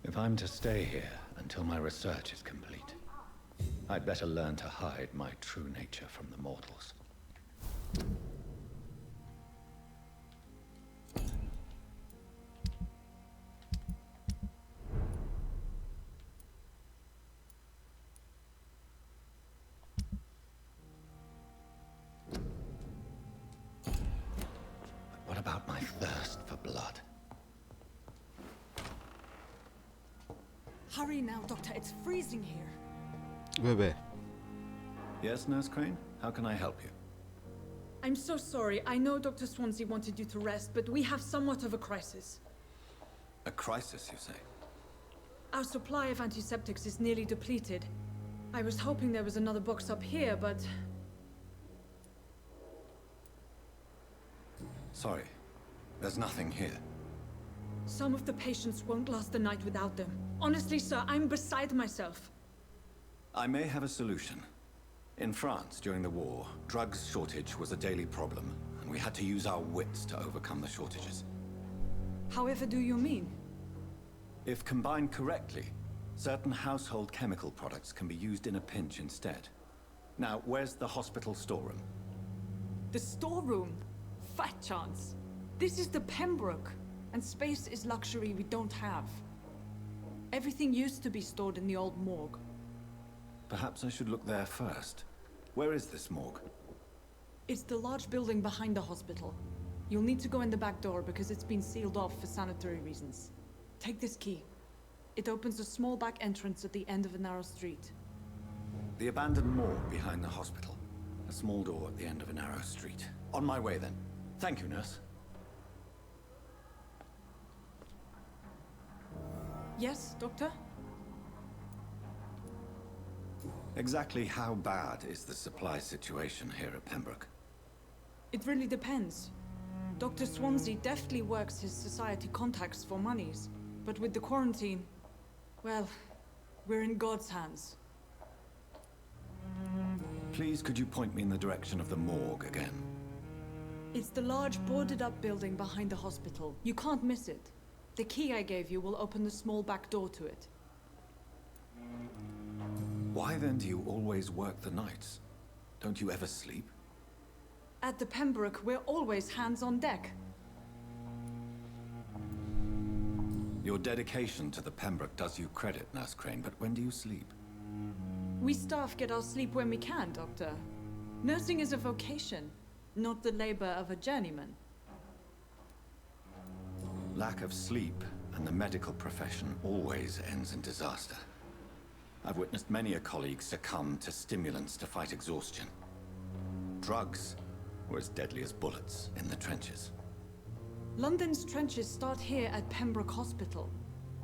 If I'm to stay here until my research is complete, I'd better learn to hide my true nature from the mortals. What about my thirst for blood? Hurry now, Doctor. It's freezing here. 왜? Yes, Nurse Crane? How can I help you? I'm so sorry. I know Dr. Swansea wanted you to rest, but we have somewhat of a crisis. A crisis, you say? Our supply of antiseptics is nearly depleted. I was hoping there was another box up here, but... Sorry. There's nothing here. Some of the patients won't last the night without them. Honestly, sir, I'm beside myself. I may have a solution. In France, during the war, drugs shortage was a daily problem, and we had to use our wits to overcome the shortages. However do you mean? If combined correctly, certain household chemical products can be used in a pinch instead. Now, where's the hospital storeroom? The storeroom? Fat chance. This is the Pembroke, and space is luxury we don't have. Everything used to be stored in the old morgue. Perhaps I should look there first. Where is this morgue? It's the large building behind the hospital. You'll need to go in the back door because it's been sealed off for sanitary reasons. Take this key. It opens a small back entrance at the end of a narrow street. The abandoned morgue behind the hospital. A small door at the end of a narrow street. On my way then. Thank you, nurse. Yes, Doctor? Exactly how bad is the supply situation here at Pembroke? It really depends. Dr. Swansea deftly works his society contacts for monies, but with the quarantine, well, we're in God's hands. Please, could you point me in the direction of the morgue again? It's the large boarded-up building behind the hospital. You can't miss it. The key I gave you will open the small back door to it. Why then do you always work the nights? Don't you ever sleep? At the Pembroke, we're always hands on deck. Your dedication to the Pembroke does you credit, Nurse Crane, but when do you sleep? We staff get our sleep when we can, Doctor. Nursing is a vocation, not the labor of a journeyman. Lack of sleep and the medical profession always ends in disaster. I've witnessed many a colleague succumb to stimulants to fight exhaustion. Drugs were as deadly as bullets in the trenches. London's trenches start here at Pembroke Hospital.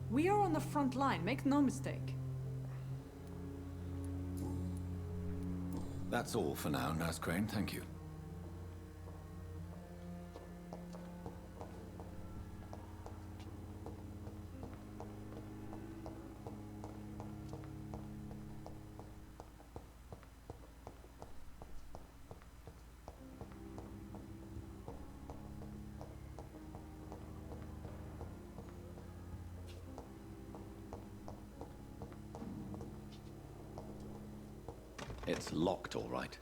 We are on the front line, make no mistake. That's all for now, Nurse Crane, thank you. It's locked, all right.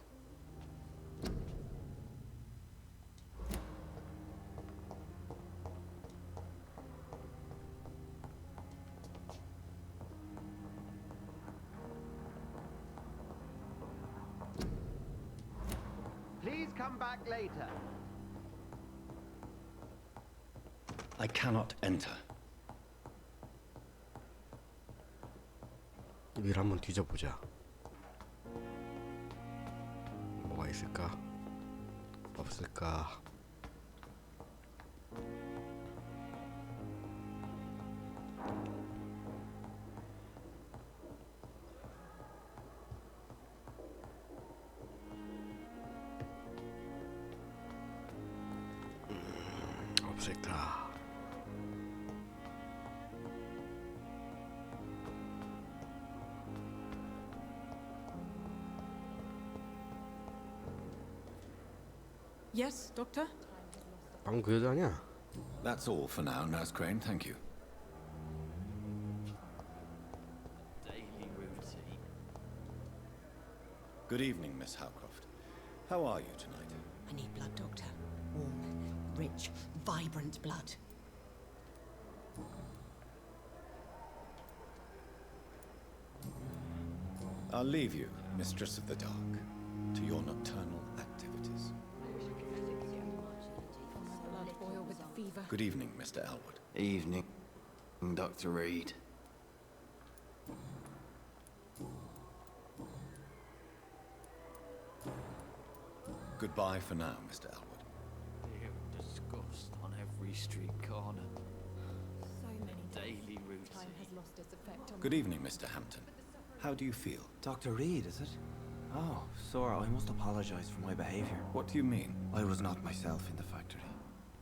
Please come back later. I cannot enter. 위를 한번 뒤져보자. 뭐가 있을까? 없을까? 없을까? Yes, Doctor? 방금 그 여자 아니야? That's all for now, Nurse Crane, thank you. Good evening, Miss Howcroft. How are you tonight? I need blood, Doctor. Warm, rich, vibrant blood. I'll leave you, Mistress of the Dark, to your nocturnal activities. Blood boil with the fever. Good evening, Mr. Elwood. Evening, Dr. Reed. Goodbye for now, Mr. Elwood. Fear and disgust on every street corner. So many Daily routine. time has lost its effect on Good evening, Mr. Hampton. How do you feel? Dr. Reed, is it? Oh, sir, I must apologize for my behavior. What do you mean? I was not myself in the factory.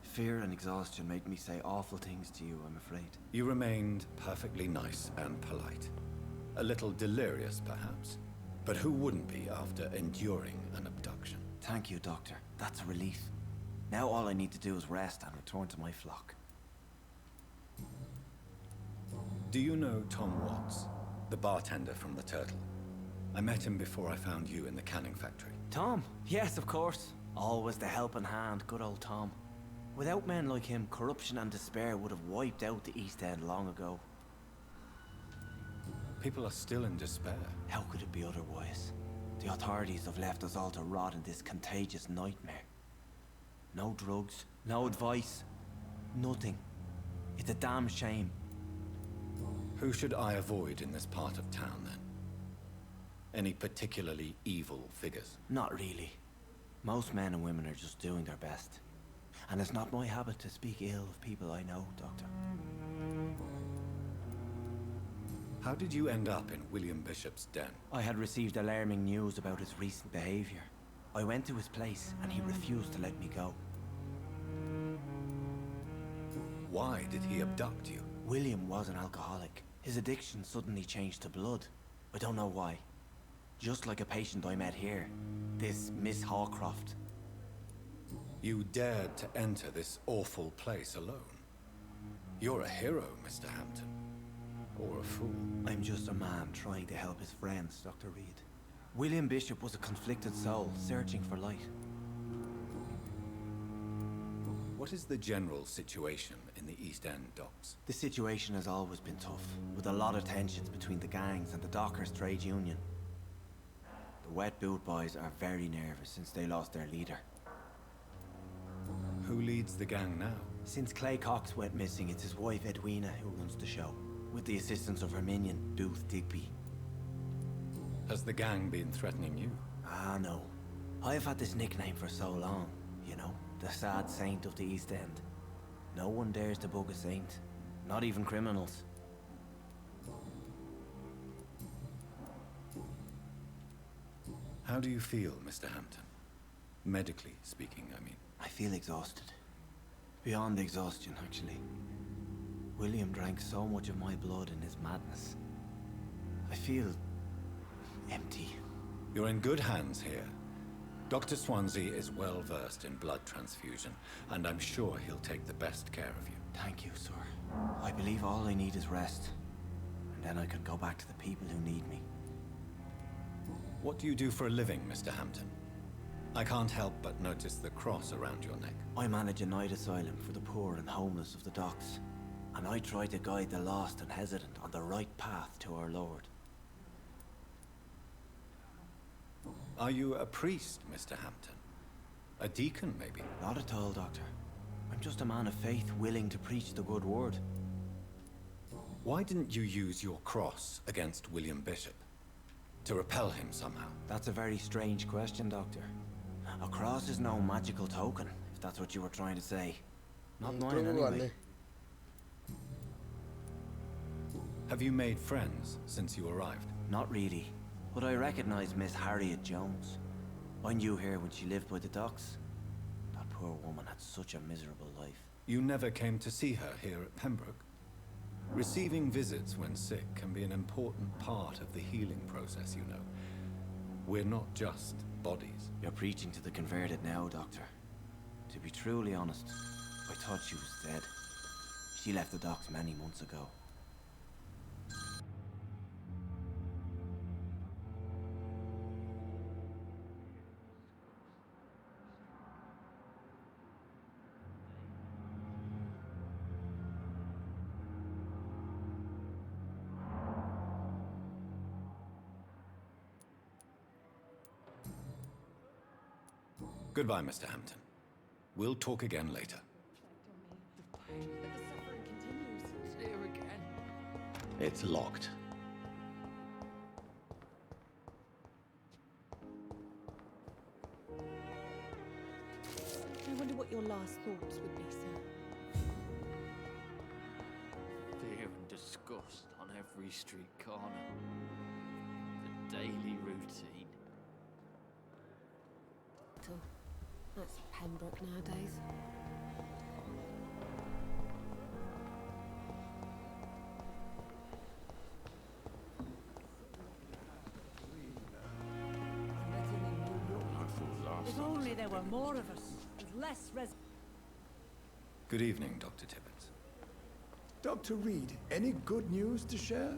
Fear and exhaustion made me say awful things to you, I'm afraid. You remained perfectly nice and polite. A little delirious, perhaps. But who wouldn't be after enduring an abduction? Thank you, Doctor. That's a relief. Now all I need to do is rest and return to my flock. Do you know Tom Watts, the bartender from the Turtle? I met him before I found you in the canning factory. Tom? Yes, of course. Always the helping hand, good old Tom. Without men like him, corruption and despair would have wiped out the East End long ago. People are still in despair. How could it be otherwise? The authorities have left us all to rot in this contagious nightmare. No drugs, no advice, nothing. It's a damn shame. Who should I avoid in this part of town, then? Any particularly evil figures? Not really. Most men and women are just doing their best. And it's not my habit to speak ill of people I know, Doctor. How did you end up in William Bishop's den? I had received alarming news about his recent behavior. I went to his place and he refused to let me go. Why did he abduct you? William was an alcoholic. His addiction suddenly changed to blood. I don't know why. Just like a patient I met here. This Miss Hawcroft. You dared to enter this awful place alone. You're a hero, Mr. Hampton. Or a fool. I'm just a man trying to help his friends, Dr. Reed. William Bishop was a conflicted soul, searching for light. What is the general situation in the East End docks? The situation has always been tough, with a lot of tensions between the gangs and the dockers' trade union. The wet boot boys are very nervous since they lost their leader. Who leads the gang now? Since Clay Cox went missing, it's his wife Edwina who runs the show, with the assistance of her minion, Booth Digby. Has the gang been threatening you? Ah, no. I've had this nickname for so long, you know, the sad saint of the East End. No one dares to bug a saint, not even criminals. How do you feel, Mr. Hampton? Medically speaking, I mean. I feel exhausted. Beyond exhaustion, actually. William drank so much of my blood in his madness. I feel empty. You're in good hands here. Dr. Swansea is well versed in blood transfusion, and I'm sure he'll take the best care of you. Thank you, sir. I believe all I need is rest. And then I can go back to the people who need me. What do you do for a living, Mr. Hampton? I can't help but notice the cross around your neck. I manage a night asylum for the poor and homeless of the docks. And I try to guide the lost and hesitant on the right path to our Lord. Are you a priest, Mr. Hampton? A deacon, maybe? Not at all, Doctor. I'm just a man of faith willing to preach the good word. Why didn't you use your cross against William Bishop? To repel him somehow? That's a very strange question, Doctor. A cross is no magical token, if that's what you were trying to say. Not mine, anyway. Have you made friends since you arrived? Not really. But I recognize Miss Harriet Jones. I knew her when she lived by the docks. That poor woman had such a miserable life. You never came to see her here at Pembroke? Receiving visits when sick can be an important part of the healing process, you know. We're not just bodies. You're preaching to the converted now, Doctor. To be truly honest, I thought she was dead. She left the docks many months ago. Goodbye, Mr. Hampton. We'll talk again later. But the suffering continues. It's here again. It's locked. I wonder what your last thoughts would be, sir. Fear and disgust on every street corner. The daily routine. So, that's Pembroke nowadays. If only there were more of us, with less Good evening, Dr. Tippett. Dr. Reed, any good news to share?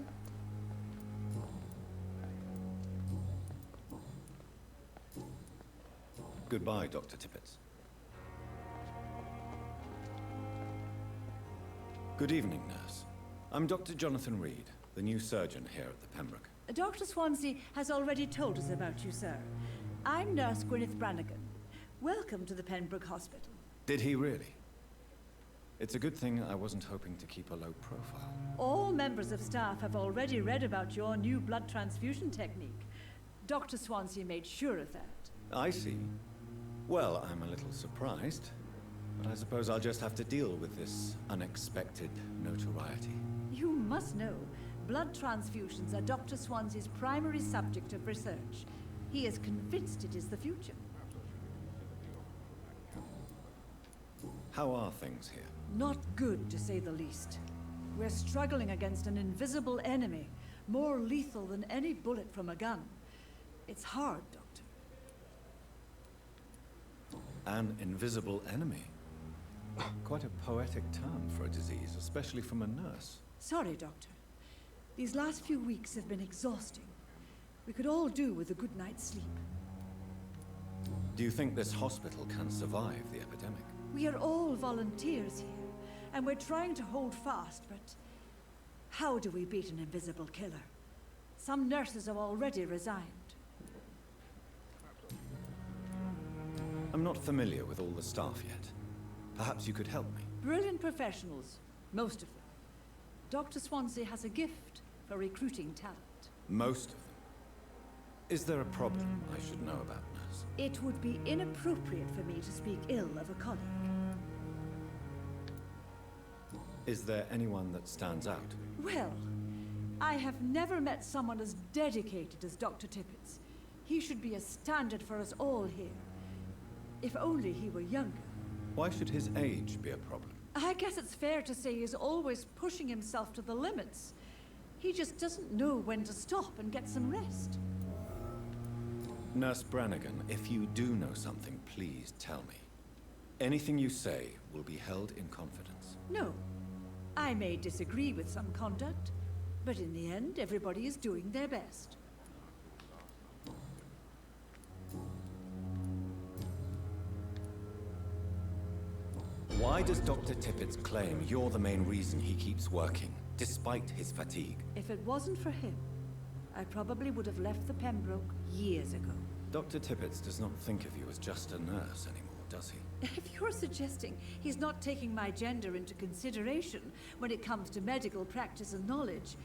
Goodbye, Dr. Tippett. Good evening, nurse. I'm Dr. Jonathan Reed, the new surgeon here at the Pembroke. Dr. Swansea has already told us about you, sir. I'm Nurse Gwyneth Brannigan. Welcome to the Pembroke Hospital. Did he really? It's a good thing I wasn't hoping to keep a low profile. All members of staff have already read about your new blood transfusion technique. Dr. Swansea made sure of that. I see. Well, I'm a little surprised, but I suppose I'll just have to deal with this unexpected notoriety. You must know, blood transfusions are Dr. Swansea's primary subject of research. He is convinced it is the future. How are things here? Not good, to say the least. We're struggling against an invisible enemy, more lethal than any bullet from a gun. It's hard, Doctor. An invisible enemy? Quite a poetic term for a disease, especially from a nurse. Sorry, Doctor. These last few weeks have been exhausting. We could all do with a good night's sleep. Do you think this hospital can survive the epidemic? We are all volunteers here, and we're trying to hold fast, but how do we beat an invisible killer? Some nurses have already resigned. I'm not familiar with all the staff yet. Perhaps you could help me. Brilliant professionals, most of them. Dr. Swansea has a gift for recruiting talent. Most of them. Is there a problem I should know about, nurse? It would be inappropriate for me to speak ill of a colleague. Is there anyone that stands out? Well, I have never met someone as dedicated as Dr. Tippett's. He should be a standard for us all here. If only he were younger. Why should his age be a problem? I guess it's fair to say he's always pushing himself to the limits. He just doesn't know when to stop and get some rest. Nurse Brannigan, if you do know something, please tell me. Anything you say will be held in confidence. No. I may disagree with some conduct, but in the end, everybody is doing their best. Why does Dr. Tippett claim you're the main reason he keeps working, despite his fatigue? If it wasn't for him, I probably would have left the Pembroke years ago. Dr. Tippett does not think of you as just a nurse anymore, does he? If you're suggesting he's not taking my gender into consideration when it comes to medical practice and knowledge,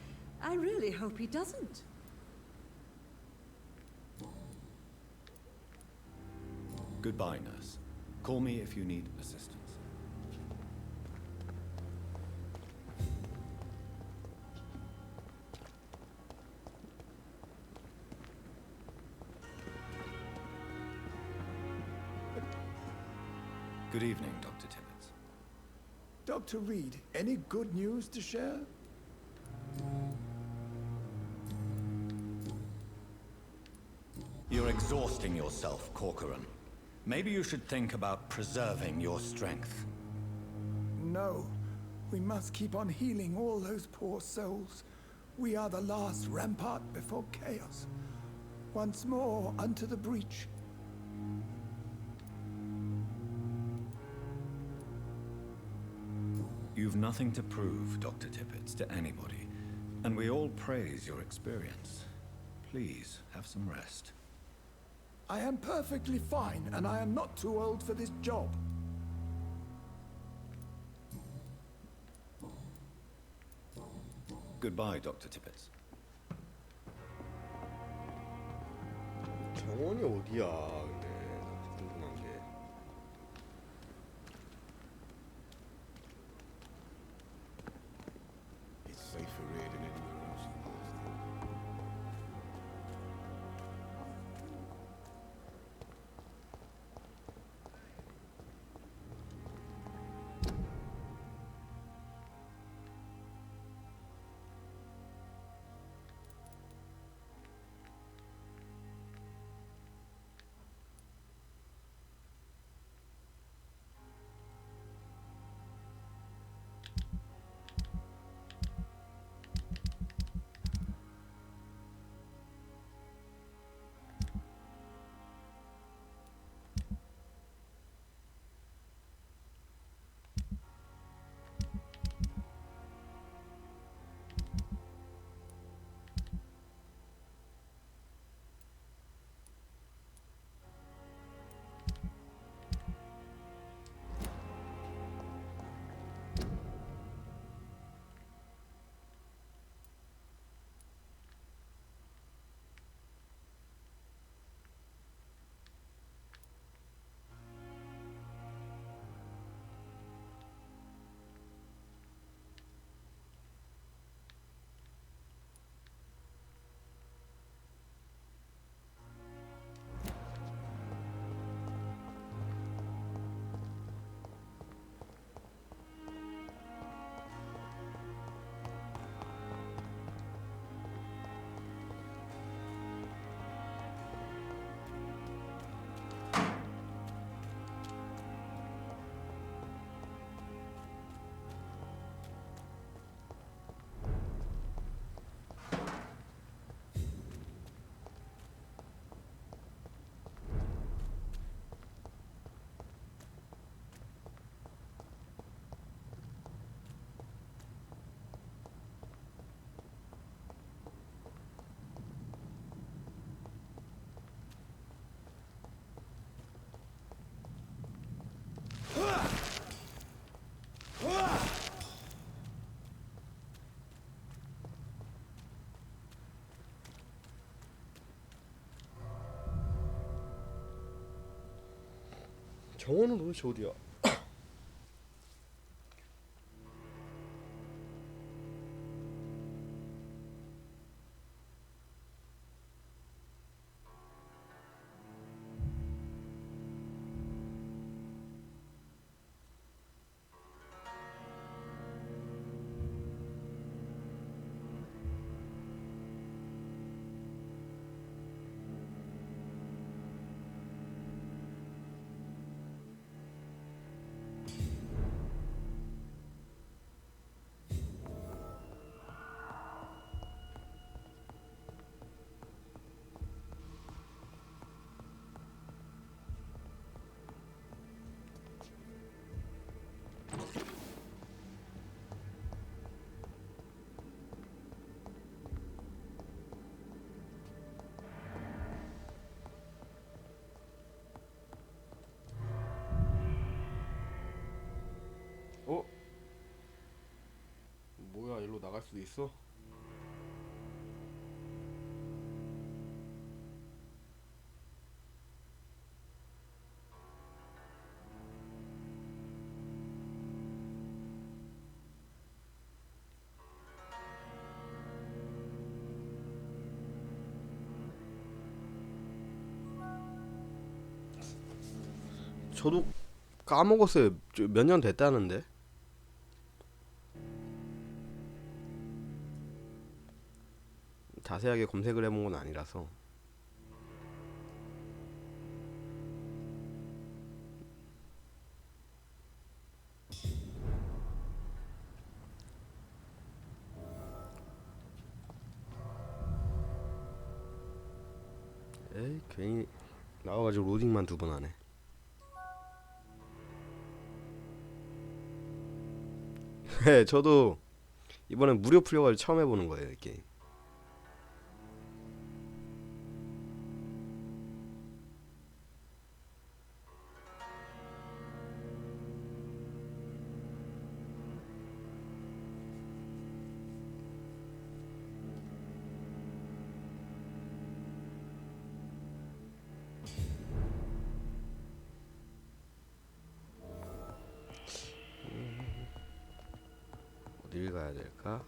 I really hope he doesn't. Goodbye, nurse. Call me if you need assistance. Good evening, Dr. Tippett. Dr. Reed, any good news to share? You're exhausting yourself, Corcoran. Maybe you should think about preserving your strength. No. We must keep on healing all those poor souls. We are the last rampart before chaos. Once more unto the breach. You've nothing to prove, Dr. Tippett, to anybody, and we all praise your experience. Please, have some rest. I am perfectly fine, and I am not too old for this job. Goodbye, Dr. Tippett. 정원이 어디야? 근데 나 궁금한 게. It's safer here than anywhere else in Boston. 정원은 도대체 어디야? 어? 뭐야, 일로 나갈 수도 있어? 저도 까먹었어요. 몇 년 됐다는데. 자세하게 검색을 해본 건 아니라서. 에이, 괜히 나와가지고 로딩만 2번 하네. 네, 저도 이번엔 무료 풀려가지고 처음 해보는 거예요, 이 게임. 어딜 가야 될까?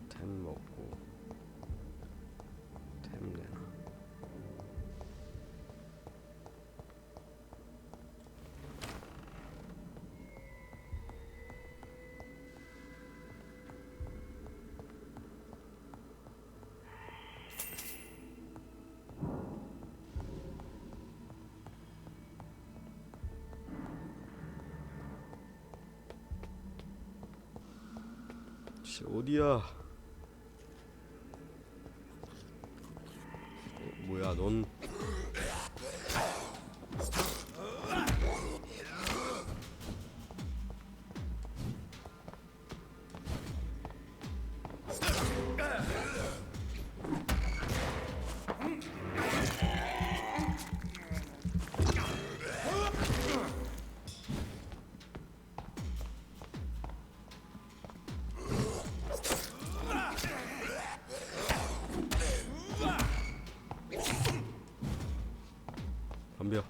템 먹고 템 내나. 어디야? 뭐야 넌? 덤벼.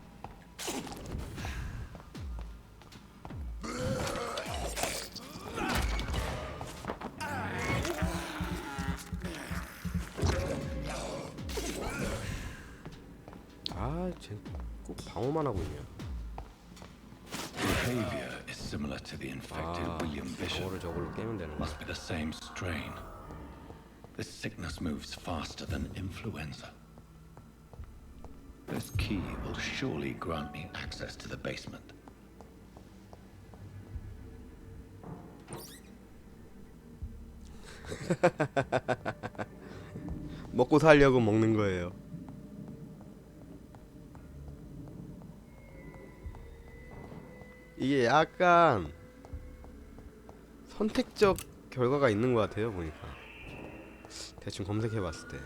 아, 쟤 꼭 방어만 하고 있냐? Behavior is similar to the infected William Bishop. 방어를 저걸로 깨면 되는 거야. Must be the same strain. This sickness moves faster than influenza. This key will surely grant me access to the basement. 먹고 살려고 먹는 거예요. 이게 약간 선택적 결과가 있는 것 같아요. 보니까 대충 검색해봤을 때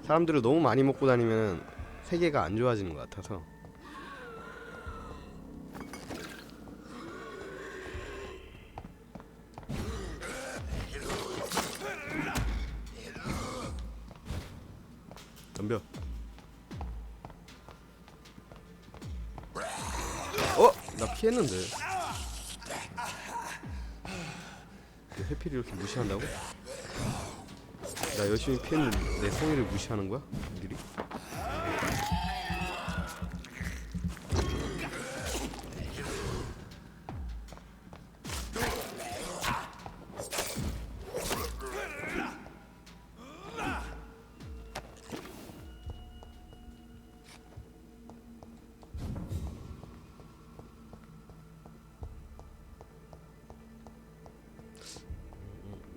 사람들을 너무 많이 먹고 다니면 세계가 안 좋아지는 것 같아서. 덤벼. 나 피했는데. 해피를 이렇게 무시한다고? 나 열심히 피했는데 내 성의를 무시하는 거야? 니들이?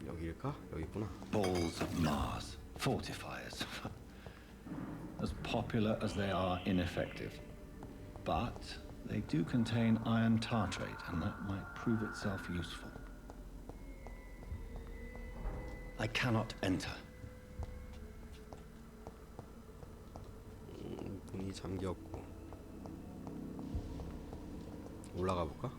여기일까? 여기 있구나. Balls of Mars, fortifiers. As popular as they are ineffective. But they do contain iron tartrate, and that might prove itself useful. I cannot enter. 문이 잠겼고. 올라가 볼까?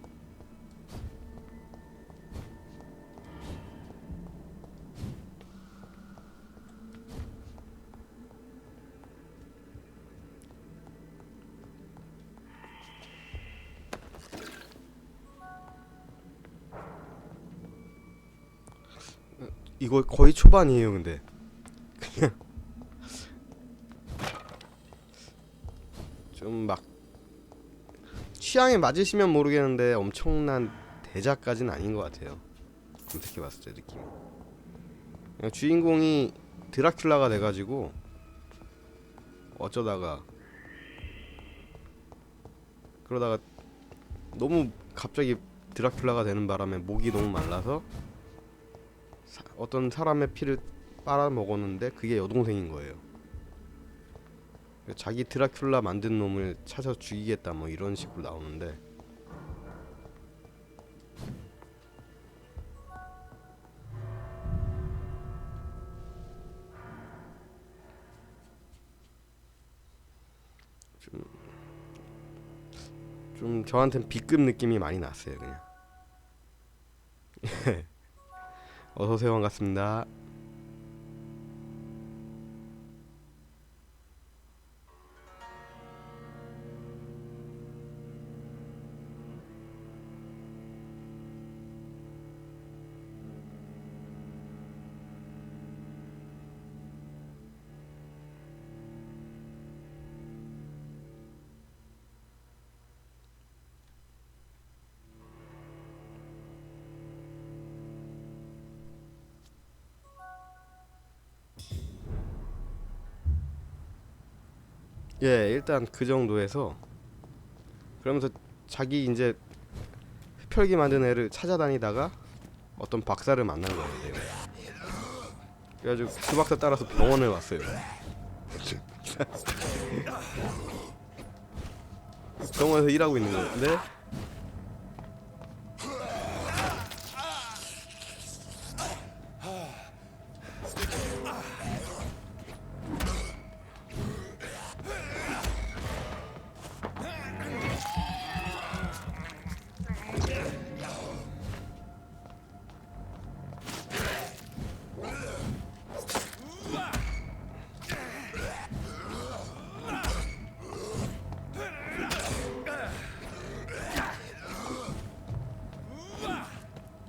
이거 거의 초반이에요. 근데 그냥 좀 막 취향에 맞으시면 모르겠는데 엄청난 대작까지는 아닌 것 같아요. 검색해봤을 때 느낌이. 그냥 주인공이 드라큘라가 돼가지고 어쩌다가 그러다가 너무 갑자기 드라큘라가 되는 바람에 목이 너무 말라서 어떤 사람의 피를 빨아먹었는데 그게 여동생인 거예요. 자기 드라큘라 만든 놈을 찾아 죽이겠다 뭐 이런 식으로 나오는데 좀 저한텐 B급 느낌이 많이 났어요. 그냥 어서오세요. 반갑습니다. 예, 일단 그 정도에서 그러면서 자기 이제 흡혈귀 만든 애를 찾아다니다가 어떤 박사를 만난 거예요. 내가. 그래가지고 그 박사 따라서 병원을 왔어요. 병원에서 일하고 있는 건데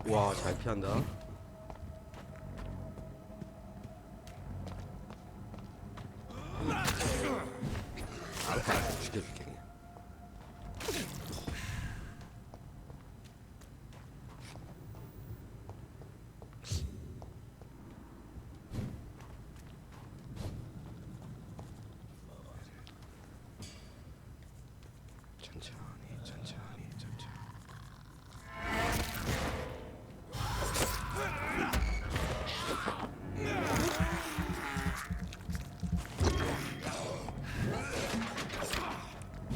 와, 잘 피한다. 알았어, 죽여줄게 그냥. 천천히, 천천히, 천천히.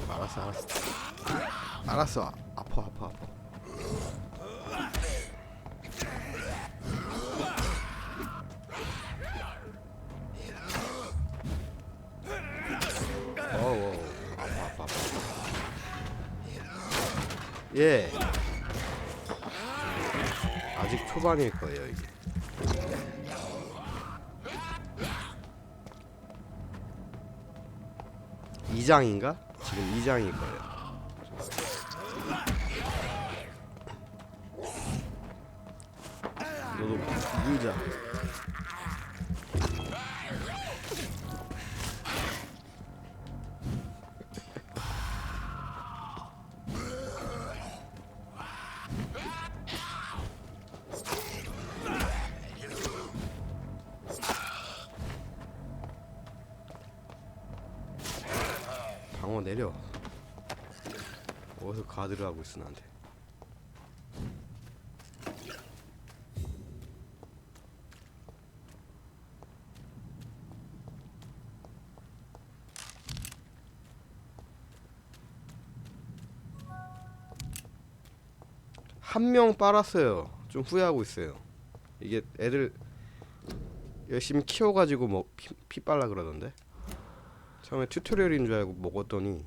알았어, 알았어. 알았어. 아파, 아파, 아파. 어우, 아파, 아파, 아파. 예. 아직 초반일 거예요, 이게. 이장인가 지금 2장일 거예요. 너도 물자. 방어 내려. 어디서 가드를 하고 있어 나한테. 한 명 빨았어요. 좀 후회하고 있어요. 이게 애들 열심히 키워가지고 뭐 피 빨라 그러던데. 처음에 튜토리얼인 줄 알고 먹었더니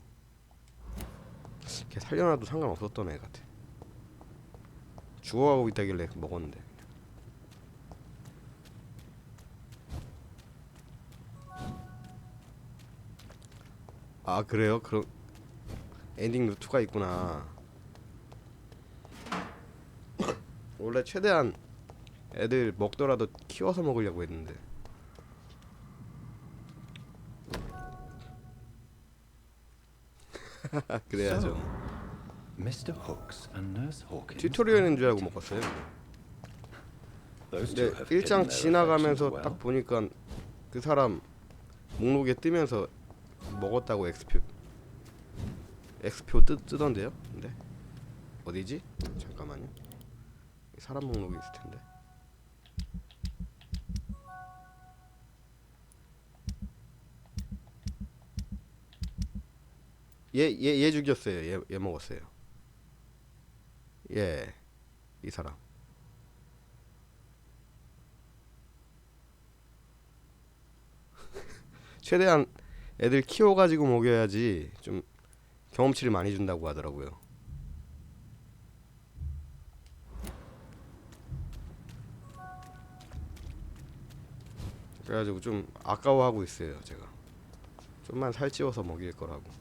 걔 살려놔도 상관없었던 애 같아. 죽어가고 있다길래 먹었는데. 아 그래요? 그럼 엔딩 루트가 있구나. 원래 최대한 애들 먹더라도 키워서 먹으려고 했는데. 그래야죠. Mr. Hooks and Nurse Hawkins. 튜토리얼인 줄 알고 먹었어요. 근데 1장 지나가면서 딱 보니까 그 사람 목록에 뜨면서 먹었다고 엑스표 뜨던데요? 근데 어디지? 잠깐만요. 사람 목록이 있을 텐데. 얘 죽였어요. 얘 먹었어요. 예, 이 사람. 최대한 애들 키워가지고 먹여야지 좀 경험치를 많이 준다고 하더라고요. 그래가지고 좀 아까워하고 있어요. 제가 좀만 살찌워서 먹일 거라고.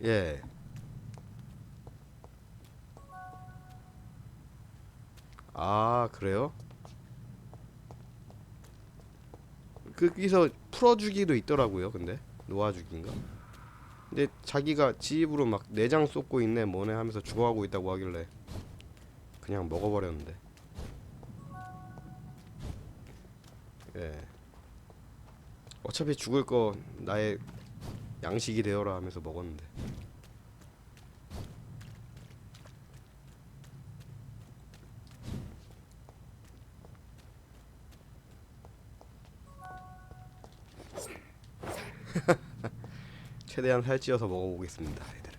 예. 아 그래요? 거기서 풀어주기도 있더라고요. 근데 놓아주기인가? 근데 자기가 지 입으로 막 내장 쏟고 있네 뭐네 하면서 죽어가고 있다고 하길래 그냥 먹어버렸는데. 예. 어차피 죽을 거 나의 양식이 되어라 하면서 먹었는데. 최대한 살찌어서 먹어보겠습니다, 애들.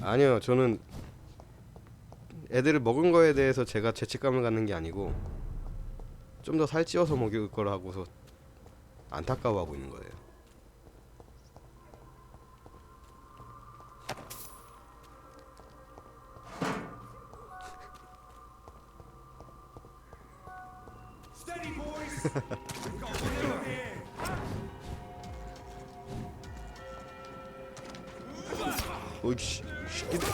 아니요, 저는 애들을 먹은 거에 대해서 제가 죄책감을 갖는 게 아니고 좀 더 살찌어서 먹일 거라고서 안타까워하고 있는 거예요. 어이씨, 새끼들.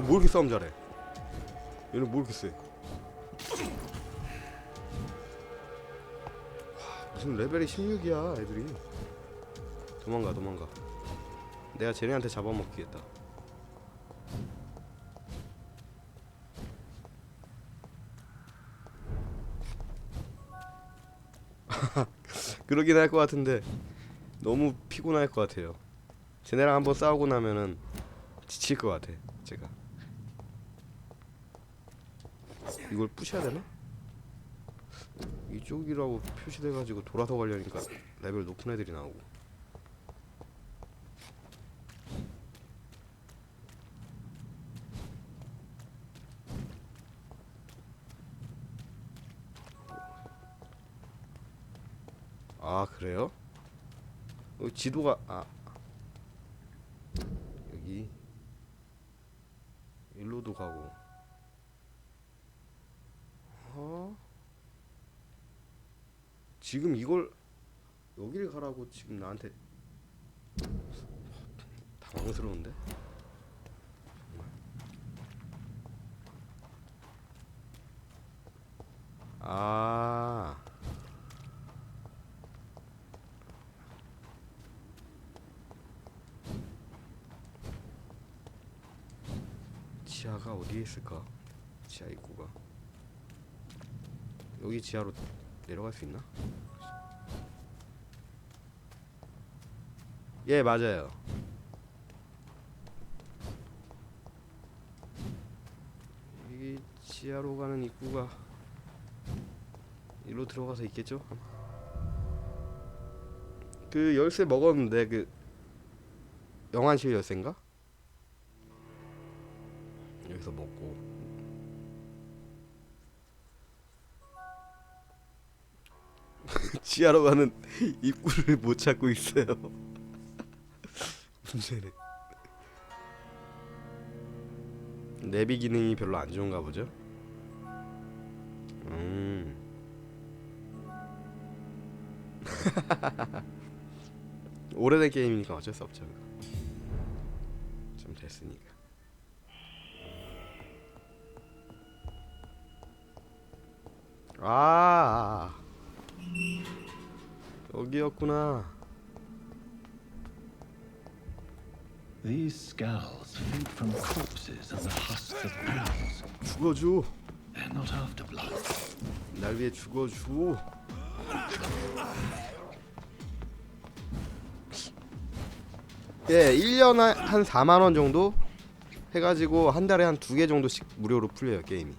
뭐 이렇게 싸움 잘해? 얘는 뭐 이렇게 세? 무슨 레벨이 16이야 애들이. 도망가. 내가 쟤네한테 잡아먹기겠다. 그러긴 할 것 같은데 너무 피곤할 것 같아요. 쟤네랑 한번 싸우고 나면은 지칠 것 같아 제가. 이걸 부셔야 되나? 이쪽이라고 표시돼가지고 돌아서 가려니까 레벨 높은 애들이 나오고. 아 그래요? 지도가 여기 일로도 가고. 지금 이걸 여기를 가라고 지금 나한테. 당황스러운데? 아 지하가 어디에 있을까? 지하 입구가 여기 지하로 내려갈 수 있나? 예, 맞아요. 여기 지하로 가는 입구가 이리로 들어가서 있겠죠? 그 열쇠 먹었는데 그 영안실 열쇠인가? 여기서 먹고. 지하로 가는 입구를 못 찾고 있어요. 문제네. 내비 기능이 별로 안 좋은가 보죠? 오래된 게임이니까 어쩔 수 없죠. 좀 됐으니까. 여기였구나. These skulls feed from corpses and the husks of owls. 죽어줘. They're not after blood. 날 위해 죽어줘. 예, 1년에 한 4만 원 정도 해가지고 한 달에 한 2개 정도씩 무료로 풀려요 게임이.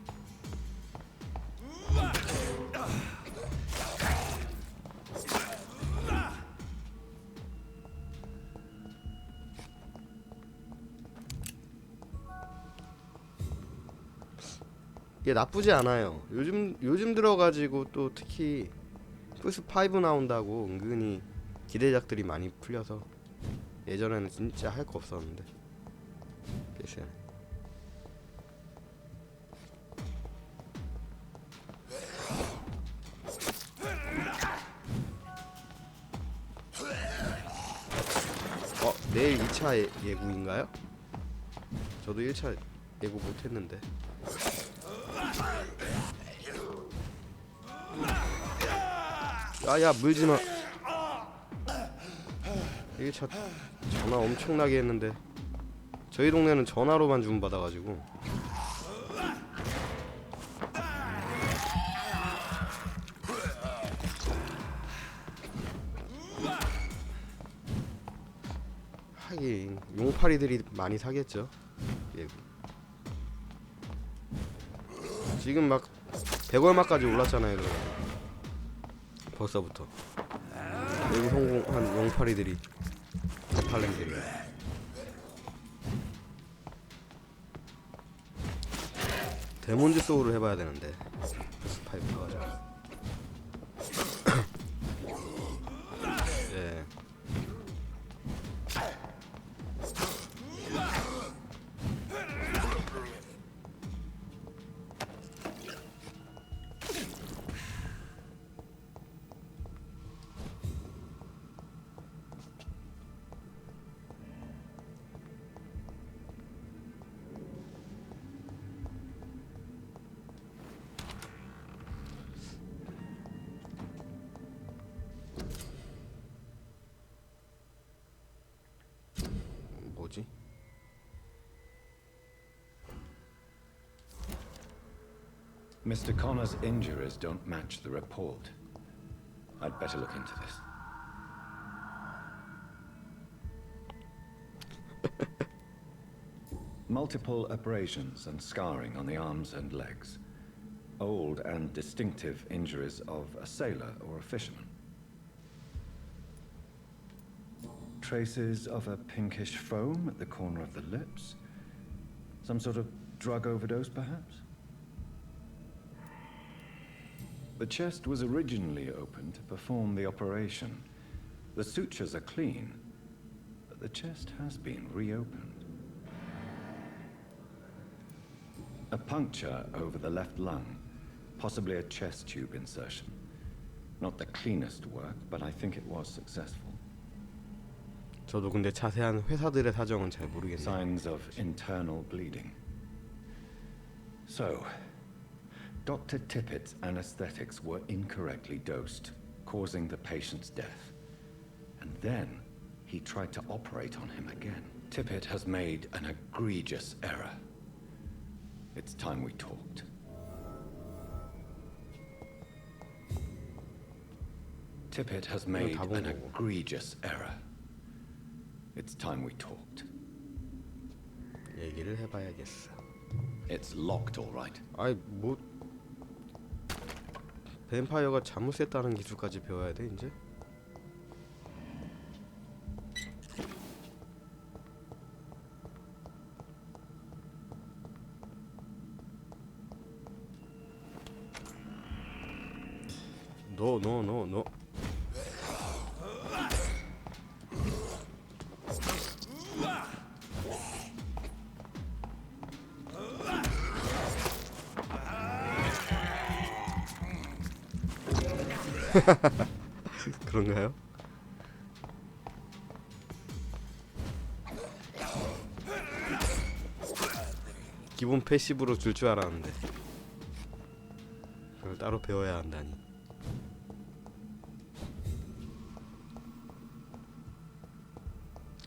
이게 나쁘지 않아요. 요즘 들어가지고 또 특히 플스5 나온다고 은근히 기대작들이 많이 풀려서 예전에는 진짜 할 거 없었는데. PSN. 내일 2차 예고인가요? 저도 1차 예고 못했는데. 야야 물지마. 1차 전화 엄청나게 했는데 저희 동네는 전화로만 주문받아가지고 하긴 용파리들이 많이 사겠죠. 예. 지금 막 100얼마까지 올랐잖아요. 그럼 벌써부터 여기 성공한 용파리들이 대팔렘들이 데몬즈 소울을 해봐야 되는데 파이프 가지고 예. 뭐지? Mr. Connor's injuries don't match the report. I'd better look into this. Multiple abrasions and scarring on the arms and legs. Old and distinctive injuries of a sailor or a fisherman. Traces of a pinkish foam at the corner of the lips. Some sort of drug overdose, perhaps? The chest was originally opened to perform the operation. The sutures are clean, but the chest has been reopened. A puncture over the left lung, possibly a chest tube insertion. Not the cleanest work, but I think it was successful. 저도 근데 자세한 회사들의 사정은 잘 모르겠네요. Signs of internal bleeding. So, Dr. Tippett's anesthetics were incorrectly dosed, causing the patient's death. And then he tried to operate on him again. Tippett has made an egregious error. It's time we talked. Tippett has made an egregious error. It's time we talked. 얘기를 해봐야겠어. It's locked, all right. 아이 뭐 뱀파이어가 잠못했다는 기술까지 배워야 돼 이제? No. 그런가요? 기본 패시브로 줄 줄 알았는데 그걸 따로 배워야 한다니.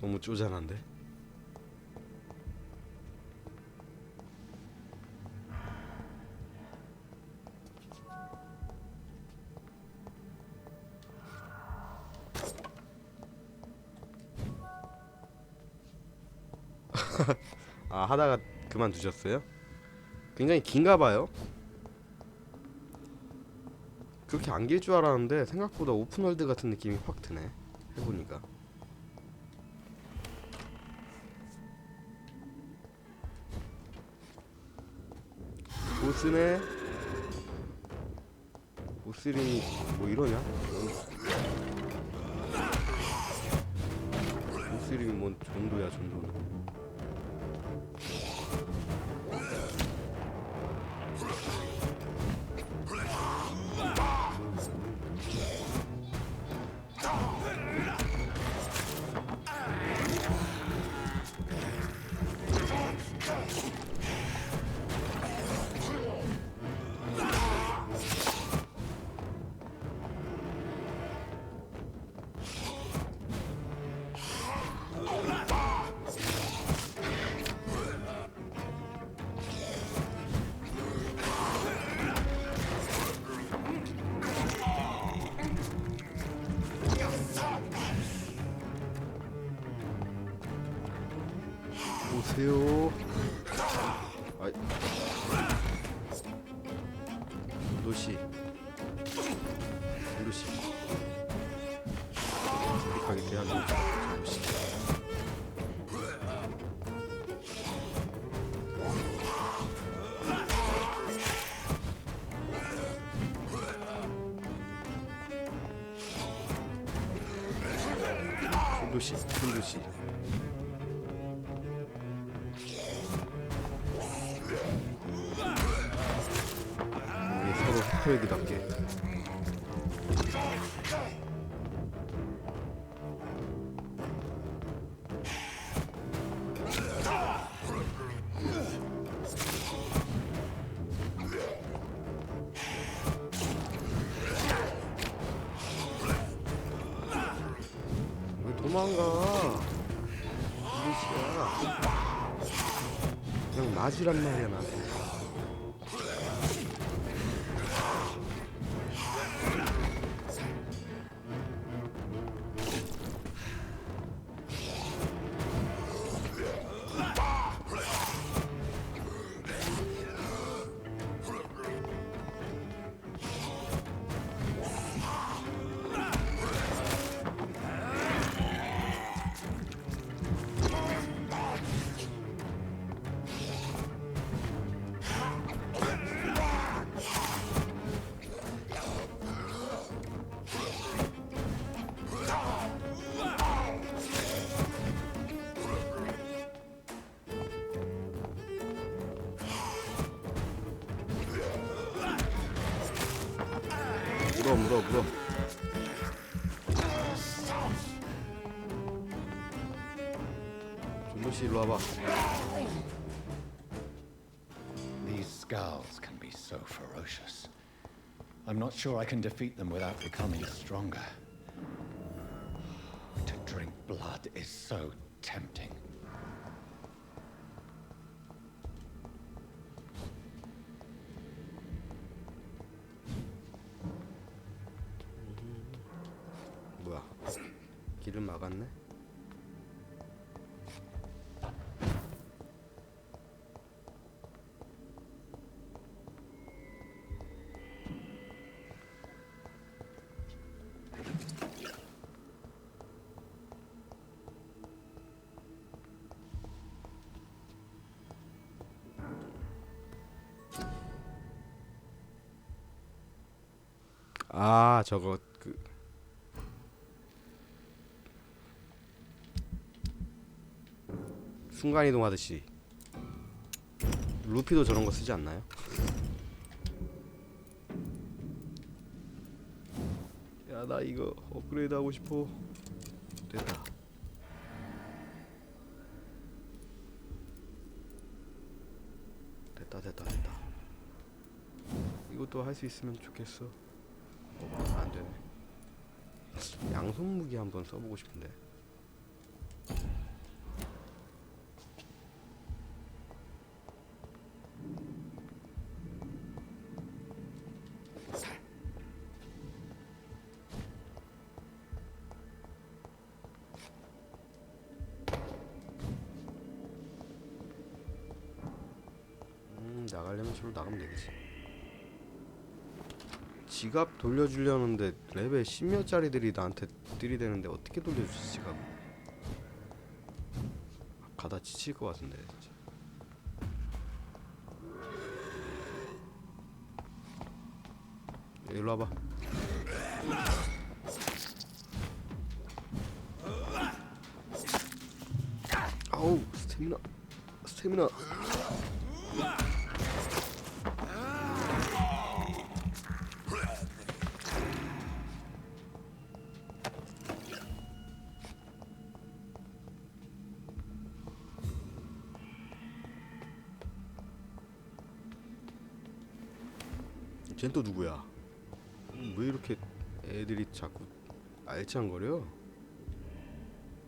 너무 쪼잔한데? 아 하다가 그만두셨어요? 굉장히 긴가봐요. 그렇게 안 길 줄 알았는데 생각보다 오픈월드 같은 느낌이 확 드네 해보니까. 보스네. 보스링이 뭐 이러냐? 보스링이 뭔 전도야 전도. 오세요. 아이. 루시. 루시. 가게 돼야 루시. 루시. 루시. 서로 스트레이드답게. 왜 도망가? 루시야. 그냥 맞으란 말이야 나. 물어. 존로씨 일로 와봐. These skulls can be so ferocious. I'm not sure I can defeat them without becoming stronger. To drink blood is so tempting. 뭐야? 길을 막았네? 아, 저거 그 순간이동 하듯이 루피도 저런 거 쓰지 않나요? 야, 나 이거 업그레이드 하고 싶어. 됐다. 됐다. 이것도 할 수 있으면 좋겠어. 안 되네. 양손 무기 한번 써보고 싶은데. 나가려면 저로 나가면 되겠지. 지갑 돌려주려는데 레벨 10몇 짜리들이 나한테 들이대는데 어떻게 돌려주지 지갑? 가다 지칠 것 같은데 진짜. 일로 와봐. 아우, 스태미나. 쟨 또 누구야? 왜 이렇게 애들이 자꾸 알짱거려?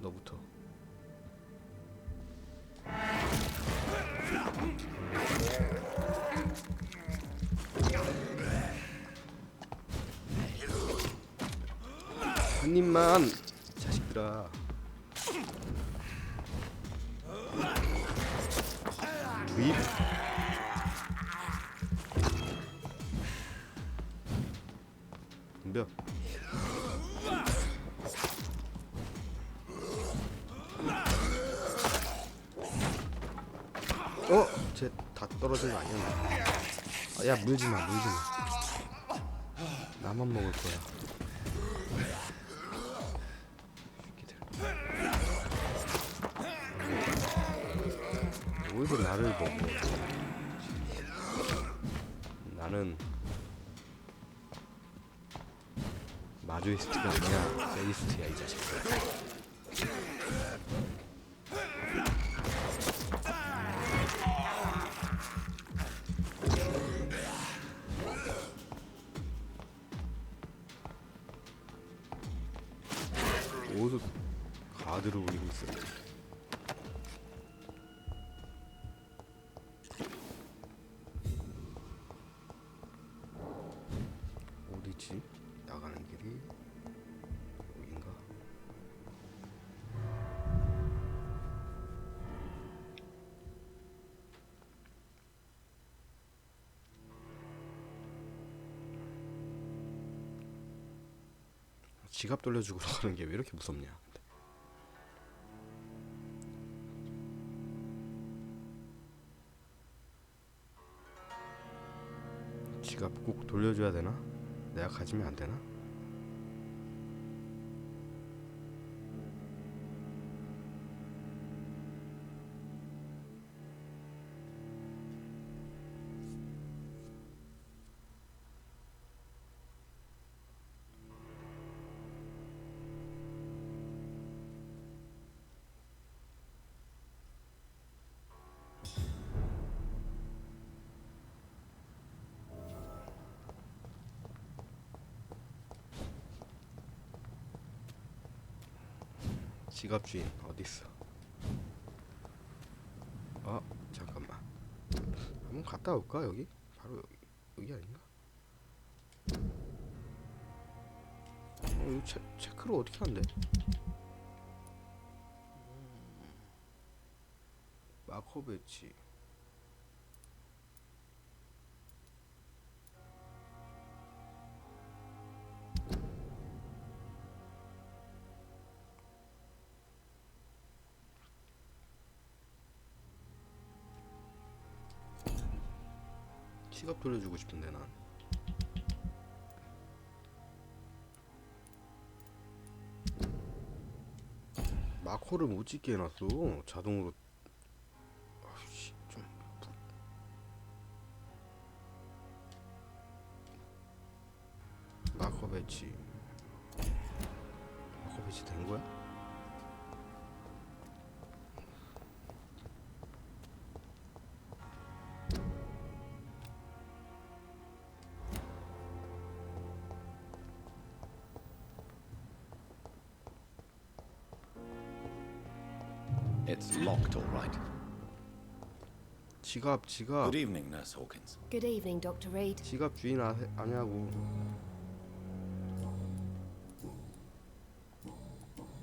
너부터. 한 입만. 새끼들아. 주입. 덤벼. 쟤 다 떨어진 거 아니야? 야, 물지 마, 물지 마. 나만 먹을 거야. 오히려 나를 먹어. 나는 마조이스트가 아니야, 세이스트야 이 자식들. 어디서 가드를 올리고 있어. 어디지? 나가는 길이 여긴가? 지갑 돌려주고 가는 게 왜 이렇게 무섭냐? 지갑 꼭 돌려줘야 되나? 내가 가지면 안 되나? 지갑 주인 어디 있어? 잠깐만. 한번 갔다 올까 여기? 바로 여기 아닌가? 이거 체크를 어떻게 한대? 마커 배치. 지갑 돌려주고 싶은데 난. 마커를 못 찍게 해놨어. 자동으로. 아씨 좀. 마커 배치. 마커 배치 된 거야? It's locked, all right. 지갑. Good evening, Nurse Hawkins. Good evening, Dr. Reed. 지갑 주인 아냐고.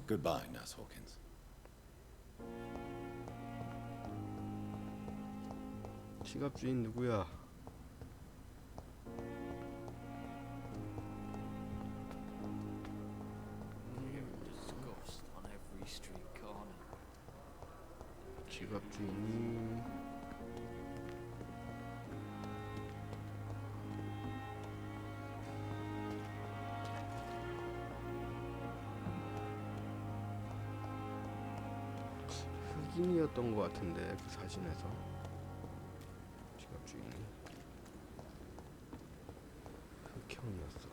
Goodbye, Nurse Hawkins. 지갑 주인 누구야? Disgust on every street corner. 지갑 주인이 흑인이었던 것 같은데 그 사진에서 지갑 주인이 흑형이었어.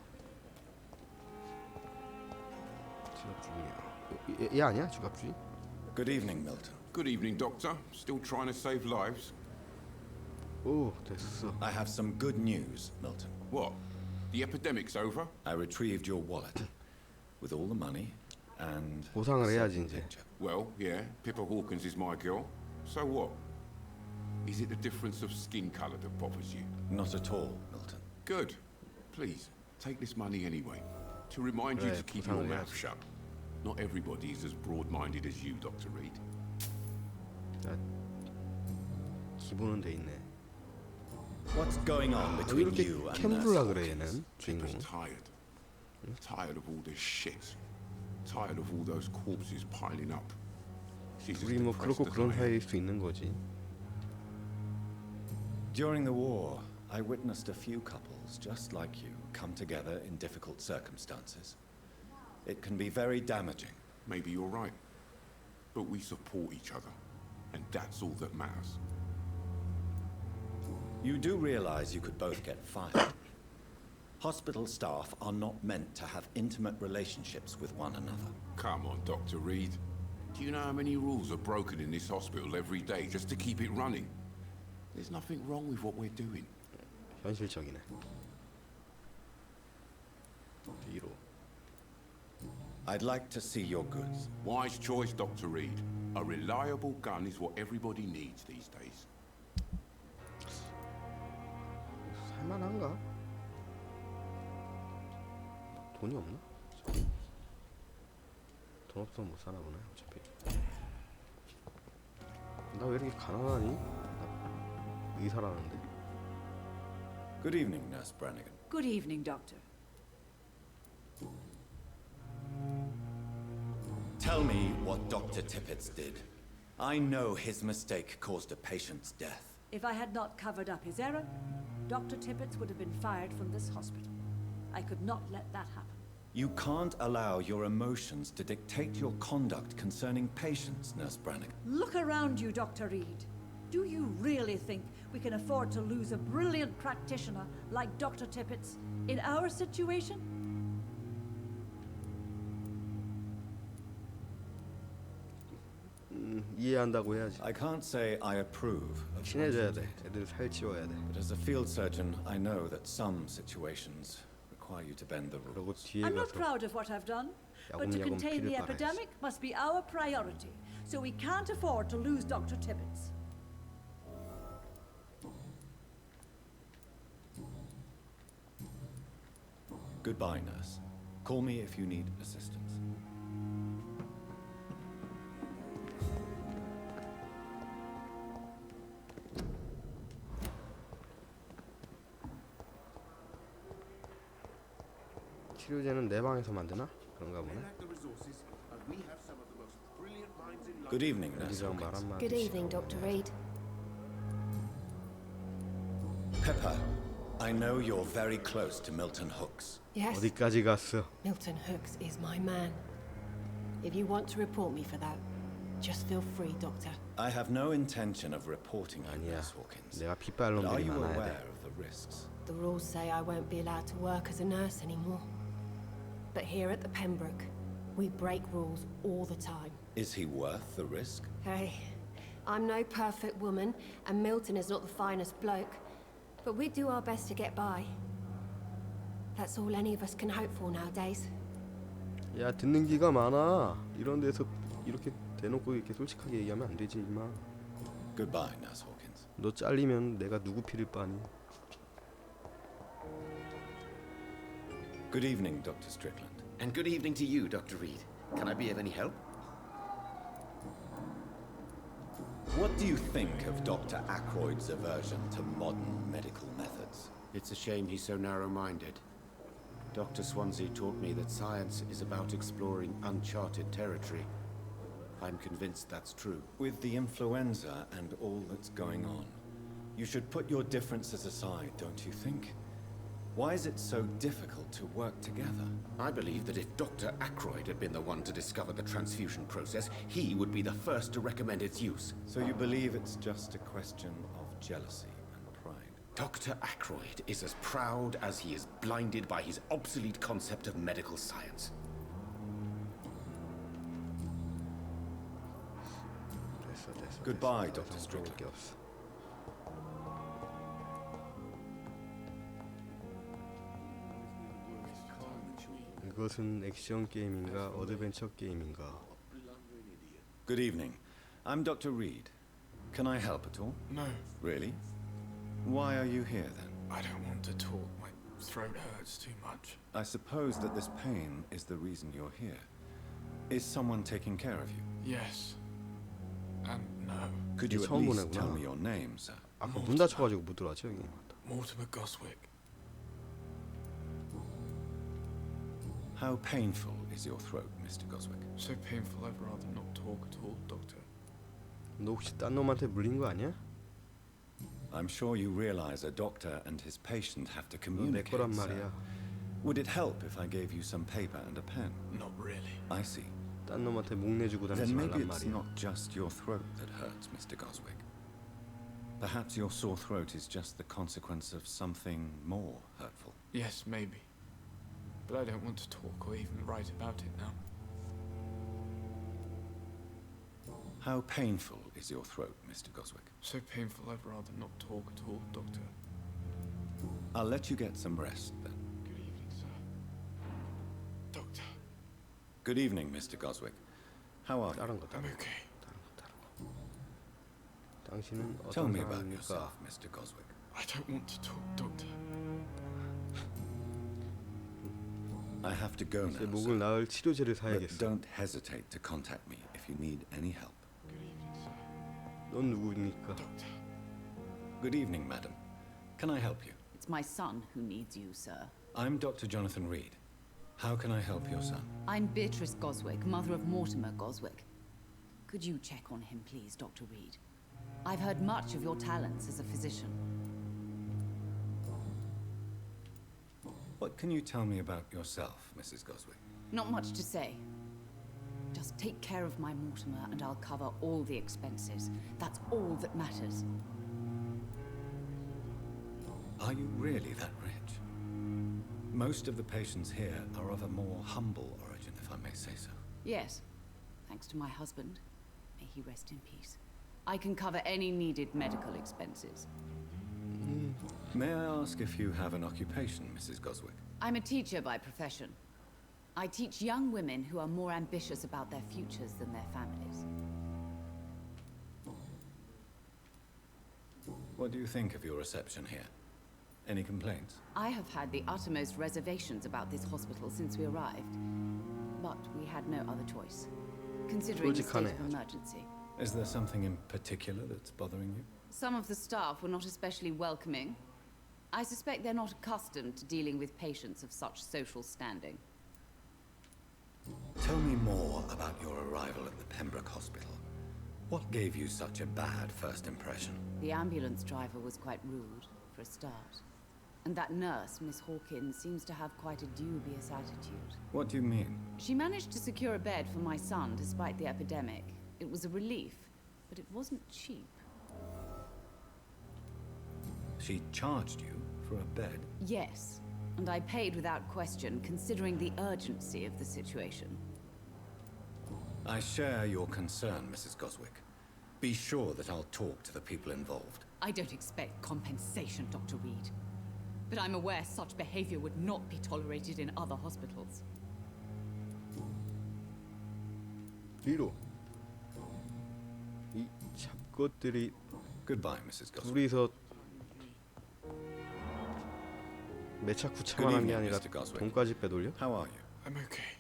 지갑 주인이야. 얘 아니야 지갑 주인? Good evening, Milton. Good evening, Doctor. Still trying to save lives? 오 됐어. I have some good news, Milton. What? The epidemic's over? I retrieved your wallet with all the money and 보상을 해야지 이제. Well, yeah, Pippa Hawkins is my girl. So what? Is it the difference of skin colour that bothers you? Not at all, Milton. Good. Please, take this money anyway. To remind you 그래, to keep your 보상을 mouth 해야지. shut. Not everybody is as broad-minded as you, Dr. Reed. 기본은 돼 있네. What's going on 왜 between 이렇게 you and 캐물라 Nurse 그래 Hawkins? 얘는 주인공. Tipper's tired. Tired of all this shit. Tired of all those corpses piling up. She's as 우리 뭐 depressed 그렇고 as 그런 I am. 사이일 수 있는 거지. During the war, I witnessed a few couples just like you come together in difficult circumstances. It can be very damaging. Maybe you're right. But we support each other. And that's all that matters. You do realize you could both get fired. Hospital staff are not meant to have intimate relationships with one another. Come on, Dr. Reed. Do you know how many rules are broken in this hospital every day just to keep it running? There's nothing wrong with what we're doing. 현실적이네. 뒤로. I'd like to see your goods. Wise choice, Dr. Reed. A reliable gun is what everybody needs these days. 살만한가? 돈이 없나? 돈 없으면 못 사나 보네 어차피. 나 왜 이렇게 가난하니? 나 의사라는데. Good evening, Nurse Brannigan. Good evening, Doctor. Tell me what Dr. Tippett did. I know his mistake caused a patient's death. If I had not covered up his error, Dr. Tippett would have been fired from this hospital. I could not let that happen. You can't allow your emotions to dictate your conduct concerning patients, Nurse Brannigan. Look around you, Dr. Reed. Do you really think we can afford to lose a brilliant practitioner like Dr. Tippett's in our situation? 이해한다고 해야지. I can't say I approve of 친해져야 돼. 애들 살찌워야 돼. But as a field surgeon, I know that some situations require you to bend the 그리고 rules. 뒤에 I'm not 가서 proud of what I've done, but to 야금야금 contain 피를 the 빨아야지. epidemic must be our priority, so we can't afford to lose Dr. Tippett. Goodbye, nurse. Call me if you need assistance. 치료제는 내 방에서 만드나? 그런가 보네. Good evening, Nurse 여기서 말 Hawkins. 한마디. Good evening, Dr. Reed. Pepper, I know you're very close to Milton Hooks. Yes, 어디까지 갔어? Milton Hooks is my man. If you want to report me for that, just feel free, Doctor. I have no intention of reporting you, 아니야. Nurse Hawkins. 내가 핏발 But are 놈들이 you 많아야 aware 돼. of the risks? The rules say I won't be allowed to work as a nurse anymore. But here at the Pembroke, we break rules all the time. Is he worth the risk? Hey, I'm no perfect woman, and Milton is not the finest bloke. But we do our best to get by. That's all any of us can hope for nowadays. 야 듣는 기가 많아. 이런 데서 이렇게 대놓고 이렇게 솔직하게 얘기하면 안 되지 임마. Goodbye, Nurse Hawkins. 너 잘리면 내가 누구 피를 빠니? Good evening, Dr. Strickland. And good evening to you, Dr. Reed. Can I be of any help? What do you think of Dr. Ackroyd's aversion to modern medical methods? It's a shame he's so narrow-minded. Dr. Swansea taught me that science is about exploring uncharted territory. I'm convinced that's true. With the influenza and all that's going on, you should put your differences aside, don't you think? Why is it so difficult to work together? I believe that if Dr. Ackroyd had been the one to discover the transfusion process, he would be the first to recommend its use. So you believe it's just a question of jealousy and pride? Dr. Ackroyd is as proud as he is blinded by his obsolete concept of medical science. Goodbye, Dr. Strickland. 이것은 액션 게임인가 어드벤처 게임인가? Good evening. I'm Dr. Reed. Can I help at all? No. Really? Why are you here then? I don't want to talk. My throat hurts too much. I suppose that this pain is the reason you're here. Is someone taking care of you? Yes. And no. Could you at 처음 least tell 보내구나. me your name, sir? 아까 문 닫혀가지고 못 들어왔죠 형님. Mortimer Goswick. How painful is your throat, Mr. Goswick? So painful I'd rather not talk at all, Doctor. 너 혹시 딴 놈한테 물린 거 아니야? I'm sure you realize a doctor and his patient have to 내 communicate, 거란 sir. 말이야. Would it help if I gave you some paper and a pen? Not really. I see. 딴 놈한테 목내주고 다니지 Then maybe 말란 it's 말이야. not just your throat that hurts, Mr. Goswick. Perhaps your sore throat is just the consequence of something more hurtful. Yes, maybe. But I don't want to talk or even write about it now. How painful is your throat, Mr. Goswick? So painful I'd rather not talk at all, Doctor. I'll let you get some rest then. Good evening, sir. Doctor. Good evening, Mr. Goswick. How are you? 다른 거 I'm 다른 거. okay. 당신은 Tell 어떤 me about 사람입니까? yourself, Mr. Goswick. I don't want to talk, Doctor. I have to go 제 now, 목을 sir. 나을 치료제를 But 사야겠어. don't hesitate to contact me if you need any help. Good evening, sir. 넌 누구입니까? Doctor. Good evening, madam. Can I help you? It's my son who needs you, sir. I'm Dr. Jonathan Reed. How can I help your son? I'm Beatrice Goswick, mother of Mortimer Goswick. Could you check on him, please, Dr. Reed? I've heard much of your talents as a physician. What can you tell me about yourself, Mrs. Goswick? Not much to say. Just take care of my Mortimer and I'll cover all the expenses. That's all that matters. Are you really that rich? Most of the patients here are of a more humble origin, if I may say so. Yes, thanks to my husband. May he rest in peace. I can cover any needed medical expenses. May I ask if you have an occupation, Mrs. Goswick? I'm a teacher by profession. I teach young women who are more ambitious about their futures than their families. What do you think of your reception here? Any complaints? I have had the uttermost reservations about this hospital since we arrived. But we had no other choice, considering the state of emergency. Is there something in particular that's bothering you? Some of the staff were not especially welcoming. I suspect they're not accustomed to dealing with patients of such social standing. Tell me more about your arrival at the Pembroke Hospital. What gave you such a bad first impression? The ambulance driver was quite rude, for a start. And that nurse, Miss Hawkins, seems to have quite a dubious attitude. What do you mean? She managed to secure a bed for my son despite the epidemic. It was a relief, but it wasn't cheap. She charged you for a bed? Yes, and I paid without question, considering the urgency of the situation. I share your concern, Mrs. Goswick. Be sure that I'll talk to the people involved. I don't expect compensation, Dr. Reed. But I'm aware such behavior would not be tolerated in other hospitals. 뒤로. 이 잡것들이 Goodbye, Mrs. Goswick. 둘이서 매차쿠차만 한 게 아니라 돈까지 빼돌려? How are you? I'm okay.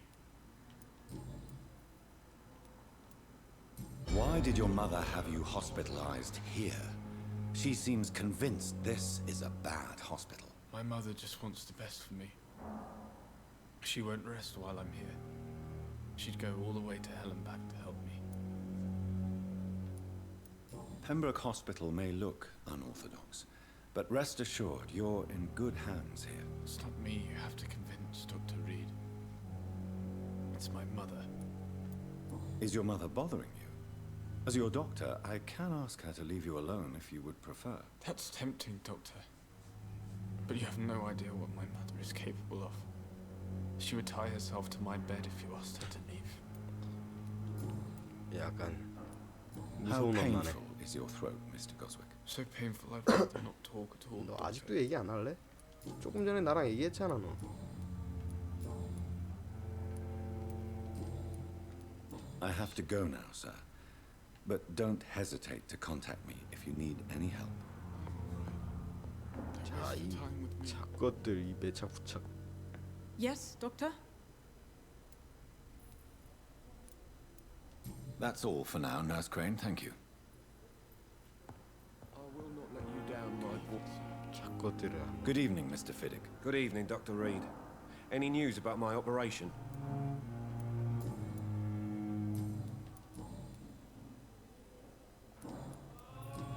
Why did your mother have you hospitalized here? She seems convinced this is a bad hospital. My mother just wants the best for me. She won't rest while I'm here. She'd go all the way to hell and back to help me. Pembroke Hospital may look unorthodox, but rest assured you're in good hands here. It's not me you have to convince, Dr. Reed. It's my mother. Is your mother bothering you? As your doctor, I can ask her to leave you alone if you would prefer. That's tempting, Doctor. But you have no idea what my mother is capable of. She would tie herself to my bed if you asked her to leave. 약간 How 무서운 엄마네. painful is your throat, Mr. Goswick? So painful I'd rather not talk at all. 너 아직도 얘기 안 할래? 조금 전에 나랑 얘기했잖아 너. I have to go now, sir. But don't hesitate to contact me if you need any help. 자, 이 잡것들 이 매차쿠차. Yes, Doctor? That's all for now, Nurse Crane. Thank you. I will not let you down, my boy. Good evening, Mr. Fiddick. Good evening, Dr. Reed. Any news about my operation?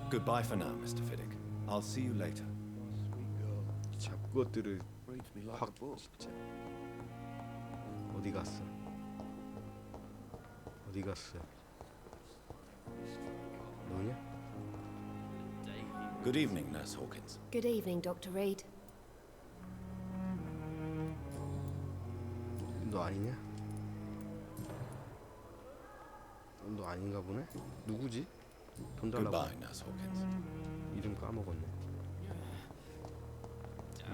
Goodbye for now, Mr. Fiddick. I'll see you later. 잡것들을 Reads me like 확 a book. 진짜. 어디 갔어? 어디 갔어? 너냐? Good evening, Nurse Hawkins. Good evening, Dr. Reed. 너 아니냐? 너 아닌가 보네? 누구지? 돈 달라고. Goodbye, Nurse Hawkins. 이름 까먹었네.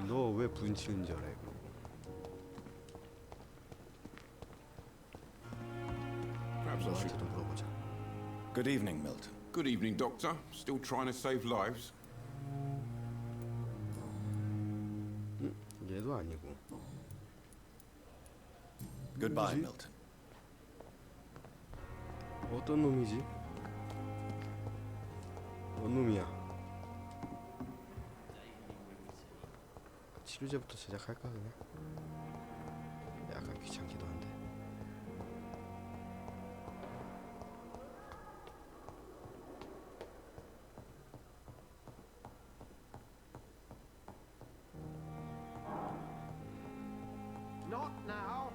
너 왜 분치는 줄 알아? Perhaps I should. 너한테도 물어보자. Good evening, Milton. Good evening, Doctor. Still trying to save lives? 얘도 아니고. Goodbye, 누구지? Milton. 어떤 놈이지? 어떤 놈이야? 치료제부터 제작할까 그냥? 약간 귀찮기도 한데. Not now.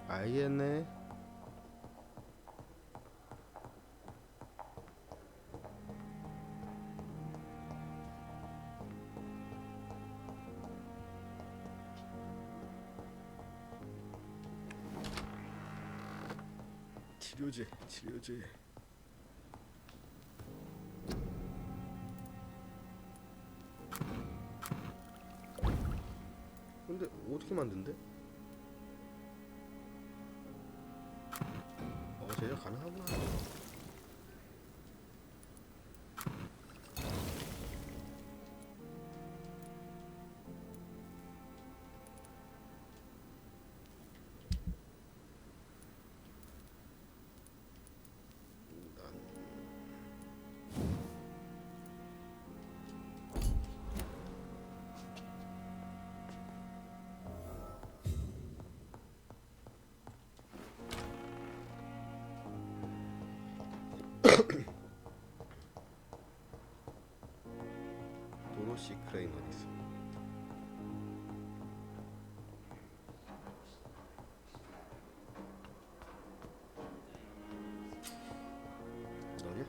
알겠네. 치료제. 근데 어떻게 만든대? 제작 가능하구나. 도로시 크레인 어디 있어? 너냐?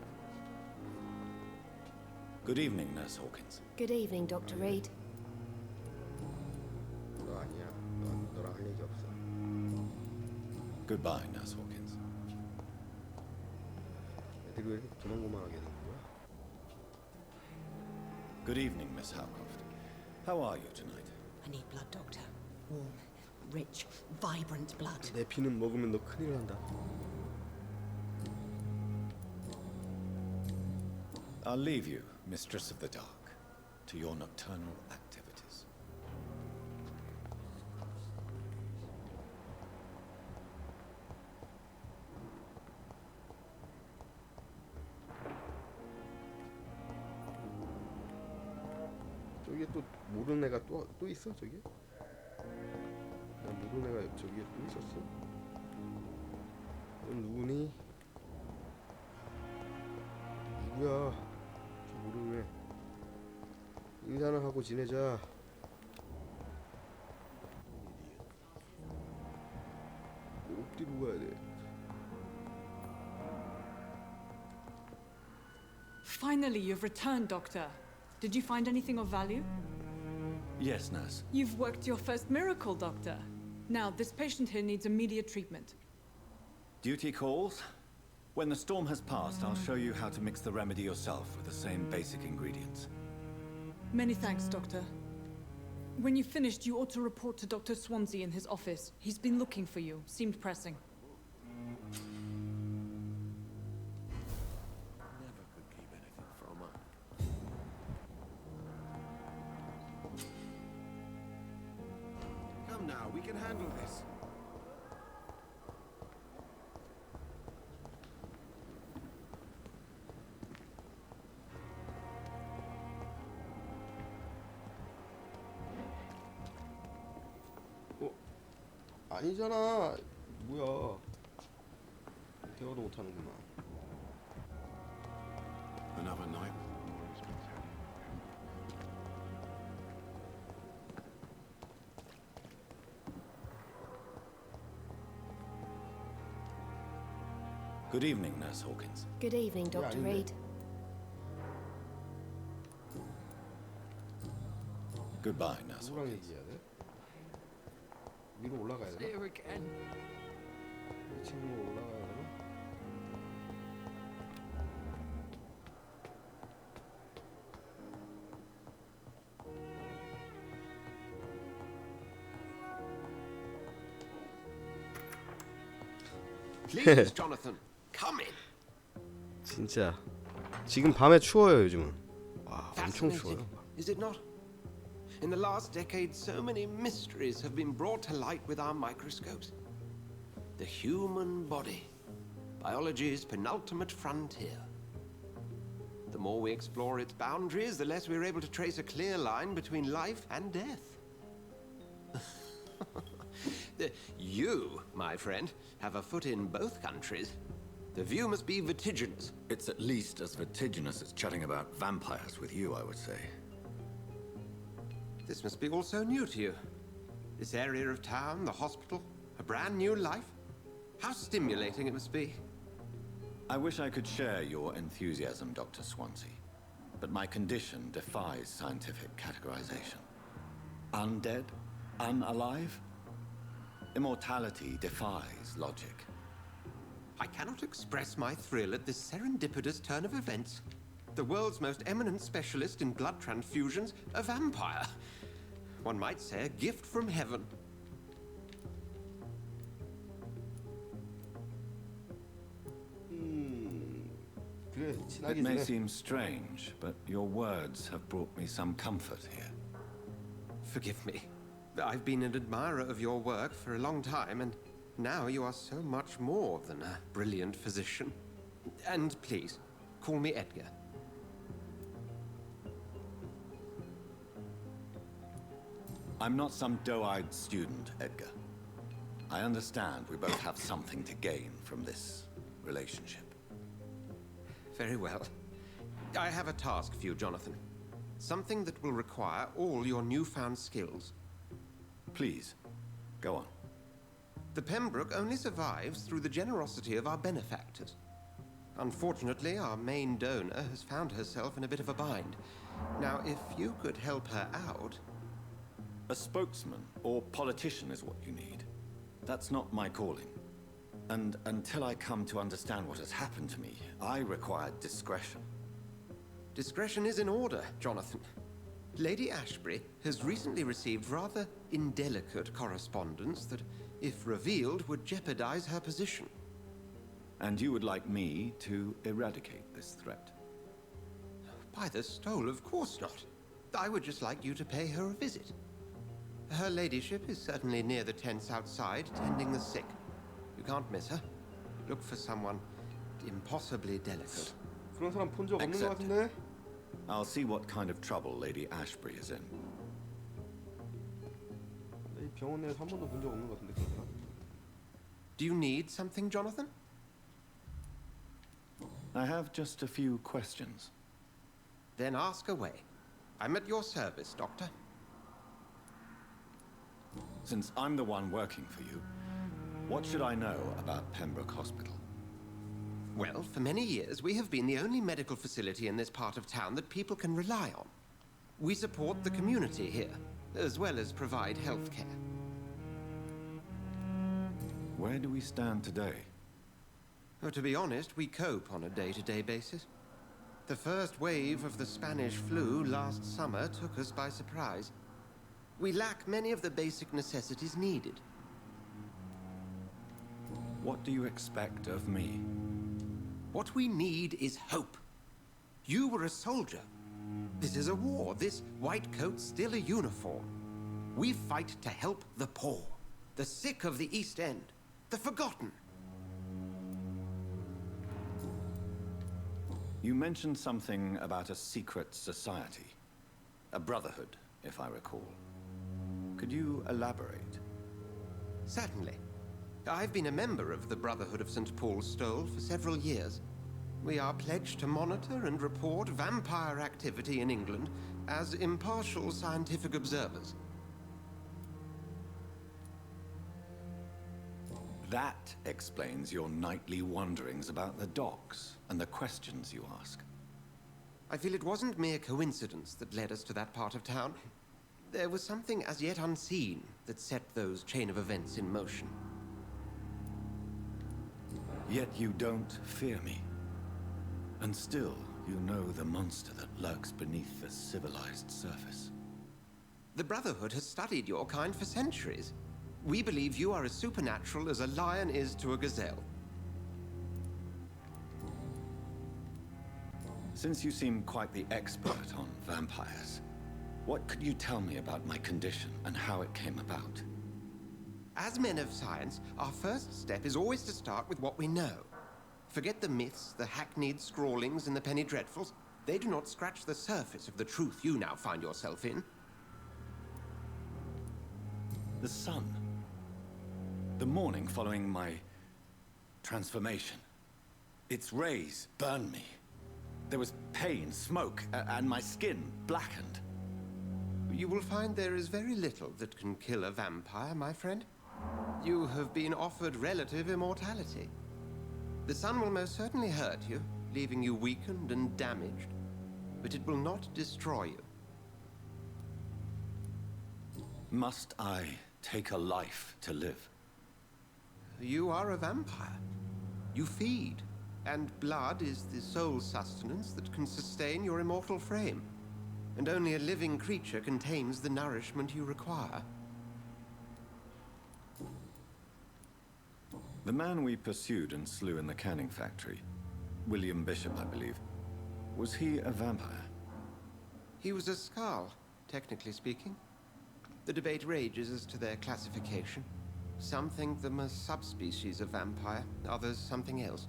Good evening, Nurse Hawkins. Good evening, Dr. Reed. 너 아니야. 너랑 할 얘기 없어. Goodbye, Nurse Hawkins. 애들이 왜 이렇게 도망고만하게 되는 거야? Good evening, Miss Howcroft. How are you tonight? I need blood, Doctor. Warm, rich, vibrant blood. 내 피는 먹으면 너 큰일 난다. I'll leave you, Mistress of the Dark, to your nocturnal activities. 저기에 또 모르는 애가 또 있어 저기? 나 모르는 애가 저기에 또 있었어? 넌 누구니? 누구야? 저 모르는 애. 인사는 하고 지내자. 어디로 가야 돼? Finally, you've returned, Doctor. Did you find anything of value? Yes, nurse. You've worked your first miracle, Doctor. Now, this patient here needs immediate treatment. Duty calls. When the storm has passed, I'll show you how to mix the remedy yourself with the same basic ingredients. Many thanks, Doctor. When you've finished, you ought to report to Dr. Swansea in his office. He's been looking for you. Seemed pressing. Never could keep anything from her. Come now, we can handle this. 아니잖아. 뭐야? 대화도 못 하는구만. Another night. Good evening, Nurse Hawkins. Good evening, Dr. Reed. Goodbye, Nurse 누구랑 Hawkins. 얘기해야 돼? 위로 올라가야 되나? Here again. 이 친구로 올라가야 되나? Please, Jonathan, come in. 진짜 지금 밤에 추워요 요즘은. 와 엄청 추워요. Is it not? In the last decade, so many mysteries have been brought to light with our microscopes. The human body, biology's penultimate frontier. The more we explore its boundaries, the less we're able to trace a clear line between life and death. You, my friend, have a foot in both countries. The view must be vertiginous. It's at least as vertiginous as chatting about vampires with you, I would say. This must be all so new to you. This area of town, the hospital, a brand new life. How stimulating it must be. I wish I could share your enthusiasm, Dr. Swansea, but my condition defies scientific categorization. Undead? Unalive? Immortality defies logic. I cannot express my thrill at this serendipitous turn of events. The world's most eminent specialist in blood transfusions, a vampire. One might say a gift from heaven. 그래 It 친하게 may 지내. seem strange, but your words have brought me some comfort here. Forgive me. I've been an admirer of your work for a long time, and now you are so much more than a brilliant physician. And please, call me Edgar. I'm not some doe-eyed student, Edgar. I understand we both have something to gain from this relationship. Very well. I have a task for you, Jonathan. Something that will require all your newfound skills. Please, go on. The Pembroke only survives through the generosity of our benefactors. Unfortunately, our main donor has found herself in a bit of a bind. Now, if you could help her out... A spokesman or politician is what you need. That's not my calling. And until I come to understand what has happened to me, I require discretion. Discretion is in order, Jonathan. Lady Ashbury has recently received rather indelicate correspondence that, if revealed, would jeopardize her position. And you would like me to eradicate this threat? By the stole, of course not. I would just like you to pay her a visit. Her ladyship is certainly near the tents outside, tending the sick. You can't miss her. Look for someone impossibly delicate. 그런 사람 본 적 없는 것 같은데? I'll see what kind of trouble Lady Ashbury is in. 이 병원 내에서 한 번도 본 적 없는 것 같은데 그런 사람? Do you need something, Jonathan? I have just a few questions. Then ask away. I'm at your service, Doctor. Since I'm the one working for you, what should I know about Pembroke Hospital? Well, for many years, we have been the only medical facility in this part of town that people can rely on. We support the community here, as well as provide health care. Where do we stand today? Oh, to be honest, we cope on a day-to-day basis. The first wave of the Spanish flu last summer took us by surprise. We lack many of the basic necessities needed. What do you expect of me? What we need is hope. You were a soldier. This is a war. This white coat's still a uniform. We fight to help the poor, the sick of the East End, the forgotten. You mentioned something about a secret society. A brotherhood, if I recall. Could you elaborate? Certainly. I've been a member of the Brotherhood of St. Paul's Stole for several years. We are pledged to monitor and report vampire activity in England as impartial scientific observers. That explains your nightly wanderings about the docks and the questions you ask. I feel it wasn't mere coincidence that led us to that part of town. There was something as yet unseen that set those chain of events in motion. Yet you don't fear me. And still, you know the monster that lurks beneath the civilized surface. The Brotherhood has studied your kind for centuries. We believe you are as supernatural as a lion is to a gazelle. Since you seem quite the expert on vampires, what could you tell me about my condition and how it came about? As men of science, our first step is always to start with what we know. Forget the myths, the hackneyed scrawlings, and the penny dreadfuls. They do not scratch the surface of the truth you now find yourself in. The sun. The morning following my transformation. Its rays burned me. There was pain, smoke, and my skin blackened. You will find there is very little that can kill a vampire, my friend. You have been offered relative immortality. The sun will most certainly hurt you, leaving you weakened and damaged, but it will not destroy you. Must I take a life to live? You are a vampire. You feed, and blood is the sole sustenance that can sustain your immortal frame. And only a living creature contains the nourishment you require. The man we pursued and slew in the canning factory, William Bishop, I believe, was he a vampire? He was a Skald, technically speaking. The debate rages as to their classification. Some think them a subspecies of vampire, others something else.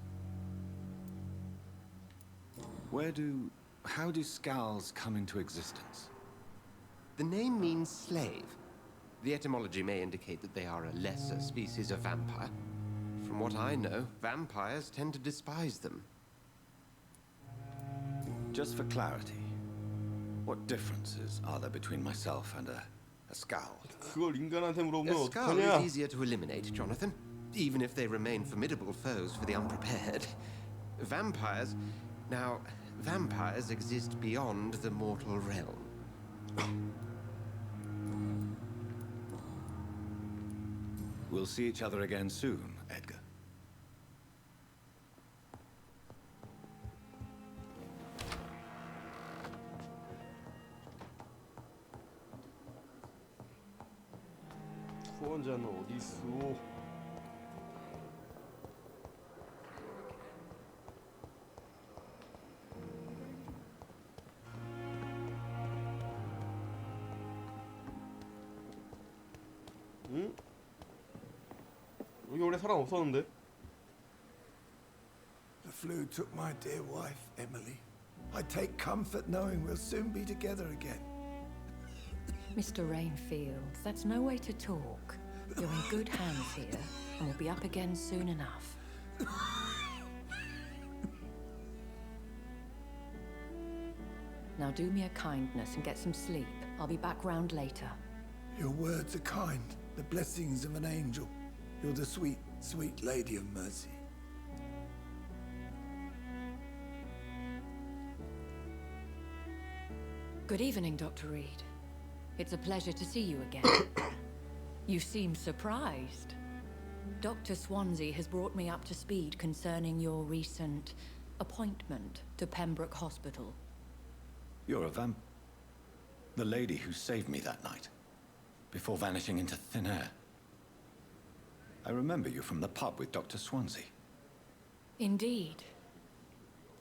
How do Skalds come into existence? The name means slave. The etymology may indicate that they are a lesser species of vampire. From what I know, vampires tend to despise them. Just for clarity, what differences are there between myself and a Skald? 그걸 인간한테 물어보면 A Skald 어떡하냐? is easier to eliminate, Jonathan, even if they remain formidable foes for the unprepared. Vampires... Now, vampires exist beyond the mortal realm. We'll see each other again soon, Edgar. 후원자는 어디 있어? 응? 여기 원래 사람 없었는데? The flu took my dear wife, Emily. I take comfort knowing we'll soon be together again. Mr. Rainfield, that's no way to talk. You're in good hands here, and we'll be up again soon enough. Now do me a kindness and get some sleep. I'll be back round later. Your words are kind, the blessings of an angel. You're the sweet, sweet Lady of Mercy. Good evening, Dr. Reed. It's a pleasure to see you again. You seem surprised. Dr. Swansea has brought me up to speed concerning your recent appointment to Pembroke Hospital. You're a vamp... The lady who saved me that night, before vanishing into thin air. I remember you from the pub with Dr. Swansea. Indeed.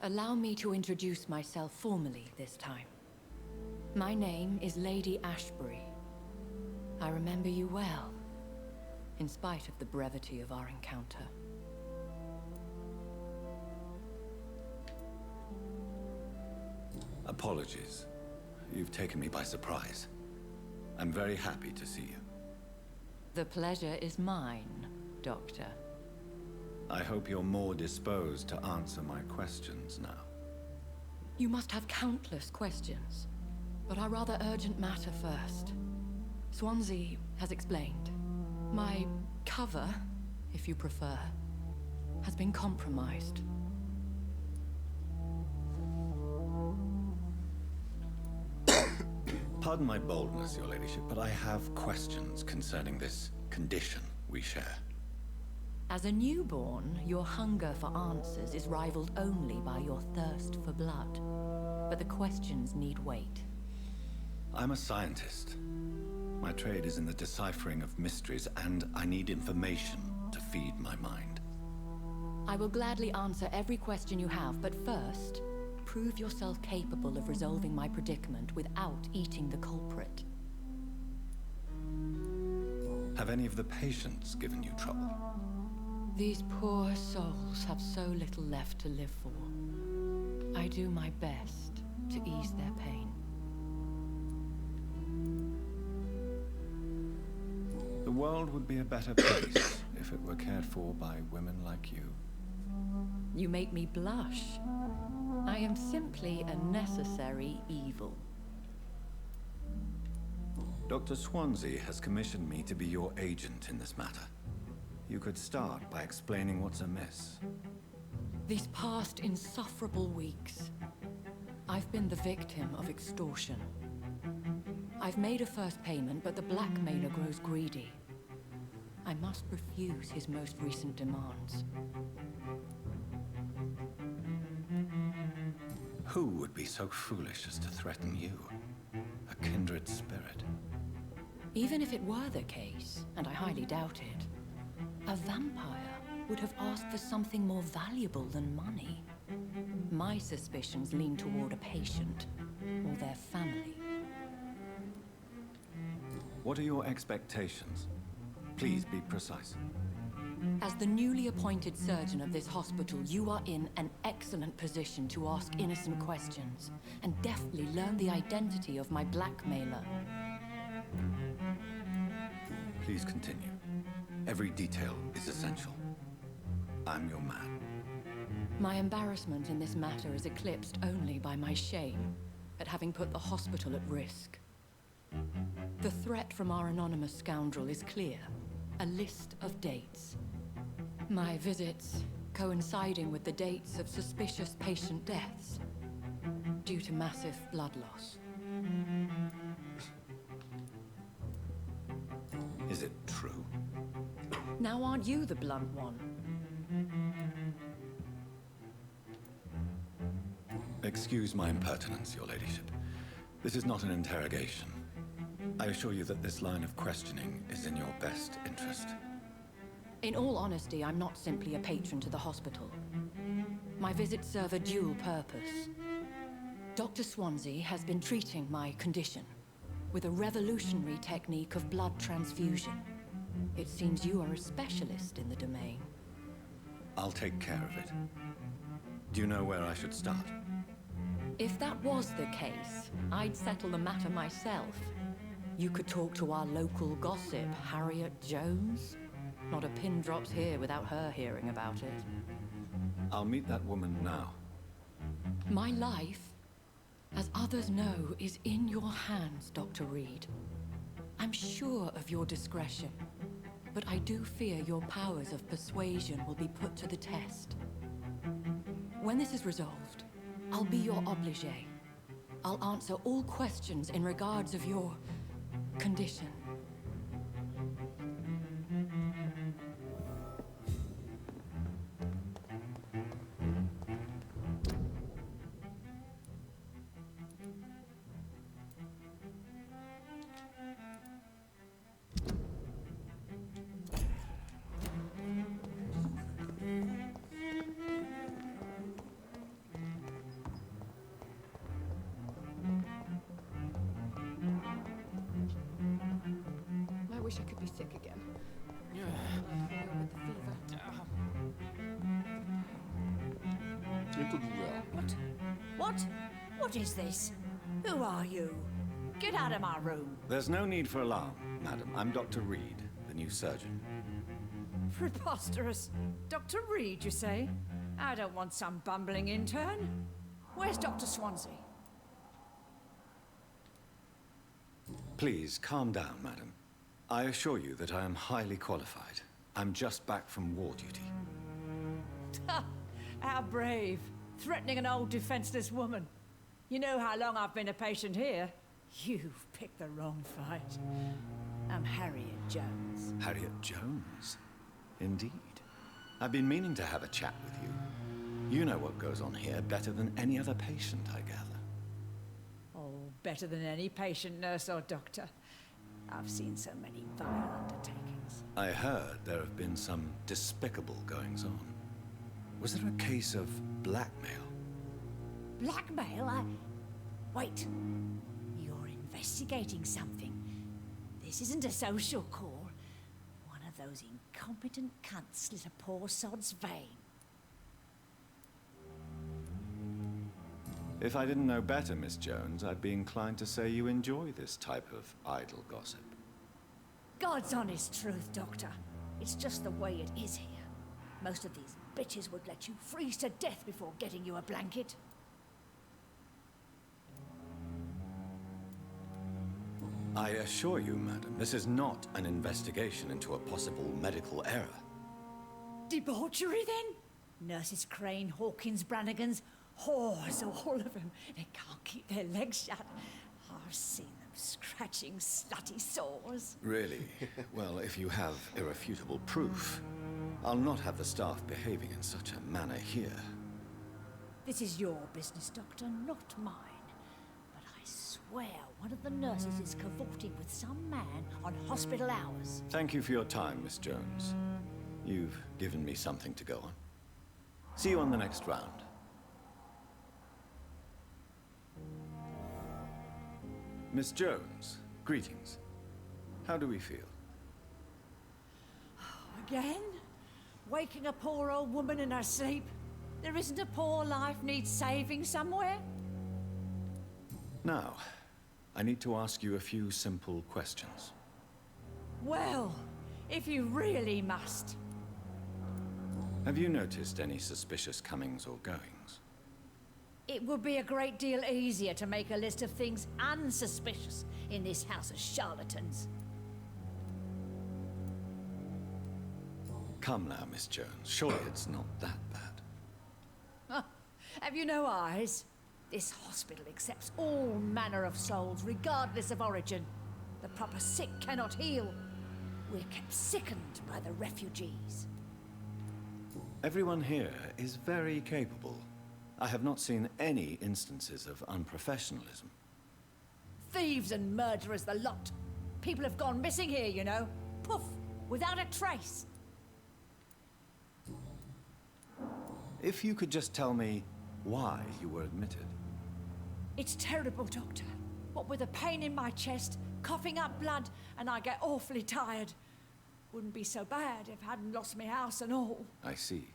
Allow me to introduce myself formally this time. My name is Lady Ashbury. I remember you well, in spite of the brevity of our encounter. Apologies. You've taken me by surprise. I'm very happy to see you. The pleasure is mine, Doctor. I hope you're more disposed to answer my questions now. You must have countless questions, but our rather urgent matter first. Swansea has explained. My cover, if you prefer, has been compromised. Pardon my boldness, Your Ladyship, but I have questions concerning this condition we share. As a newborn, your hunger for answers is rivaled only by your thirst for blood. But the questions need wait. I'm a scientist. My trade is in the deciphering of mysteries, and I need information to feed my mind. I will gladly answer every question you have, but first, prove yourself capable of resolving my predicament without eating the culprit. Have any of the patients given you trouble? These poor souls have so little left to live for. I do my best to ease their pain. The world would be a better place if it were cared for by women like you. You make me blush. I am simply a necessary evil. Dr. Swansea has commissioned me to be your agent in this matter. You could start by explaining what's amiss. These past insufferable weeks, I've been the victim of extortion. I've made a first payment, but the blackmailer grows greedy. I must refuse his most recent demands. Who would be so foolish as to threaten you? A kindred spirit. Even if it were the case, and I highly doubt it, a vampire would have asked for something more valuable than money. My suspicions lean toward a patient or their family. What are your expectations? Please be precise. As the newly appointed surgeon of this hospital, you are in an excellent position to ask innocent questions and deftly learn the identity of my blackmailer. Please continue. Every detail is essential. I'm your man. My embarrassment in this matter is eclipsed only by my shame at having put the hospital at risk. The threat from our anonymous scoundrel is clear. A list of dates. My visits coinciding with the dates of suspicious patient deaths due to massive blood loss. Is it true? Now aren't you the blunt one? Excuse my impertinence, Your Ladyship. This is not an interrogation. I assure you that this line of questioning is in your best interest. In all honesty, I'm not simply a patron to the hospital. My visits serve a dual purpose. Dr. Swansea has been treating my condition with a revolutionary technique of blood transfusion. It seems you are a specialist in the domain. I'll take care of it. Do you know where I should start? If that was the case, I'd settle the matter myself. You could talk to our local gossip, Harriet Jones. Not a pin drops here without her hearing about it. I'll meet that woman now. My life, as others know, is in your hands, Dr. Reed. I'm sure of your discretion, but I do fear your powers of persuasion will be put to the test. When this is resolved, I'll be your obligé. I'll answer all questions in regards of your condition. I wish I could be sick again. With the fever. What? What is this? Who are you? Get out of my room. There's no need for alarm, madam. I'm Dr. Reed, the new surgeon. Preposterous. Dr. Reed, you say? I don't want some bumbling intern. Where's Dr. Swansea? Please, calm down, madam. I assure you that I am highly qualified. I'm just back from war duty. Ha! How brave. Threatening an old defenseless woman. You know how long I've been a patient here? You've picked the wrong fight. I'm Harriet Jones. Harriet Jones? Indeed. I've been meaning to have a chat with you. You know what goes on here better than any other patient, I gather. Oh, better than any patient, nurse or doctor. I've seen so many vile undertakings. I heard there have been some despicable goings-on. Was there a case of blackmail? Blackmail? Wait. You're investigating something. This isn't a social call. One of those incompetent cunts slit a poor sod's vein. If I didn't know better, Miss Jones, I'd be inclined to say you enjoy this type of idle gossip. God's honest truth, Doctor. It's just the way it is here. Most of these bitches would let you freeze to death before getting you a blanket. I assure you, madam, this is not an investigation into a possible medical error. Debauchery, then? Nurses Crane, Hawkins, Brannigans, whores, all of them. They can't keep their legs shut. I've seen them scratching slutty sores. Really? Well, if you have irrefutable proof, I'll not have the staff behaving in such a manner here. This is your business, Doctor, not mine. But I swear one of the nurses is cavorting with some man on hospital hours. Thank you for your time, Miss Jones. You've given me something to go on. See you on the next round. Miss Jones, greetings. How do we feel? Again? Waking a poor old woman in her sleep? There isn't a poor life needs saving somewhere? Now, I need to ask you a few simple questions. Well, if you really must. Have you noticed any suspicious comings or goings? It would be a great deal easier to make a list of things unsuspicious in this house of charlatans. Come now, Miss Jones. Surely it's not that bad. Have you no eyes? This hospital accepts all manner of souls, regardless of origin. The proper sick cannot heal. We're kept sickened by the refugees. Everyone here is very capable. I have not seen any instances of unprofessionalism. Thieves and murderers, the lot. People have gone missing here, you know. Poof, without a trace. If you could just tell me why you were admitted. It's terrible, Doctor. What with a pain in my chest, coughing up blood, and I get awfully tired. Wouldn't be so bad if I hadn't lost my house and all. I see.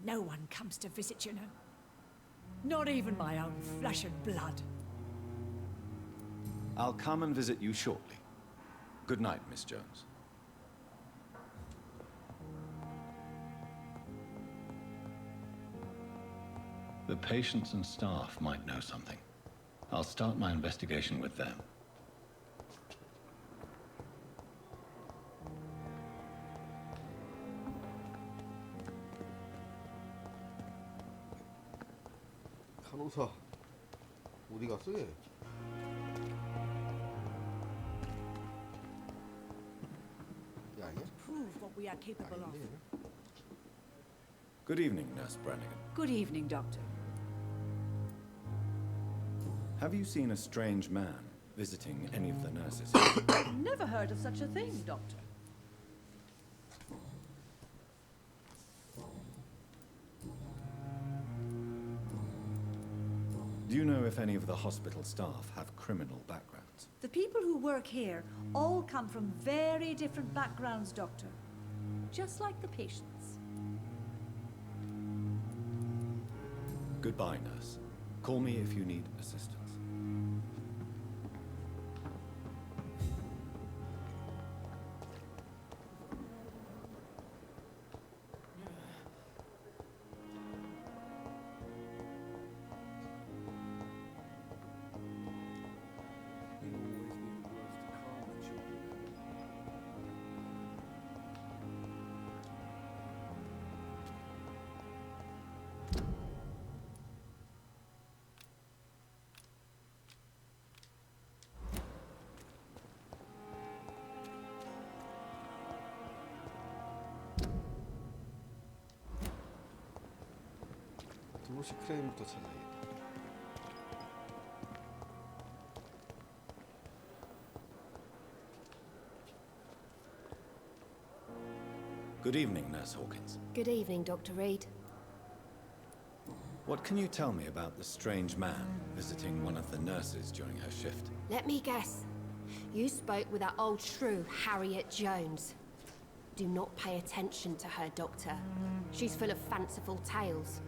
No one comes to visit, you know. Not even my own flesh and blood. I'll come and visit you shortly. Good night, Miss Jones. The patients and staff might know something. I'll start my investigation with them. 간호사 어디 갔어 얘? 얘 아니야? Prove what we are capable of. Good evening, Nurse Brannigan. Good evening, Doctor. Have you seen a strange man visiting any of the nurses? Never heard of such a thing, Doctor. Do you know if any of the hospital staff have criminal backgrounds? The people who work here all come from very different backgrounds, Doctor. Just like the patients. Goodbye, nurse. Call me if you need assistance. 트로시 크레인부터 찾아야겠다. Good evening, Nurse Hawkins. Good evening, Dr. Reed. What can you tell me about the strange man visiting one of the nurses during her shift? Let me guess. You spoke with that old shrew, Harriet Jones. Do not pay attention to her, Doctor. She's full of fanciful tales.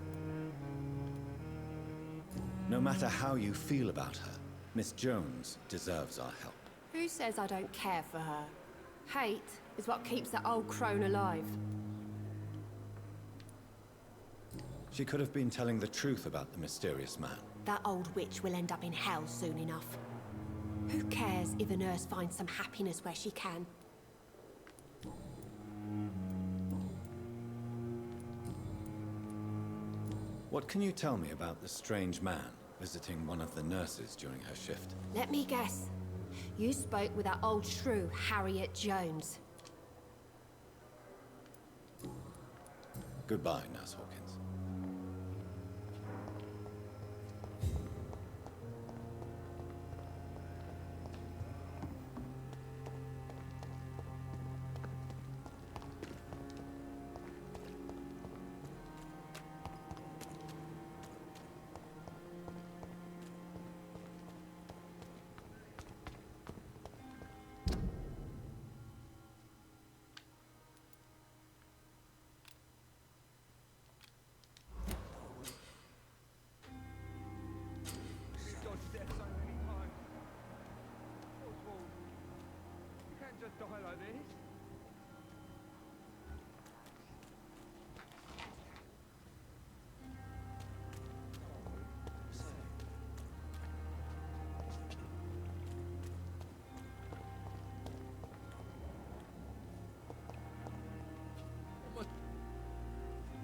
No matter how you feel about her, Miss Jones deserves our help. Who says I don't care for her? Hate is what keeps that old crone alive. She could have been telling the truth about the mysterious man. That old witch will end up in hell soon enough. Who cares if a nurse finds some happiness where she can? What can you tell me about the strange man visiting one of the nurses during her shift? Let me guess. You spoke with that old shrew, Harriet Jones. Goodbye, Nurse Hawkins.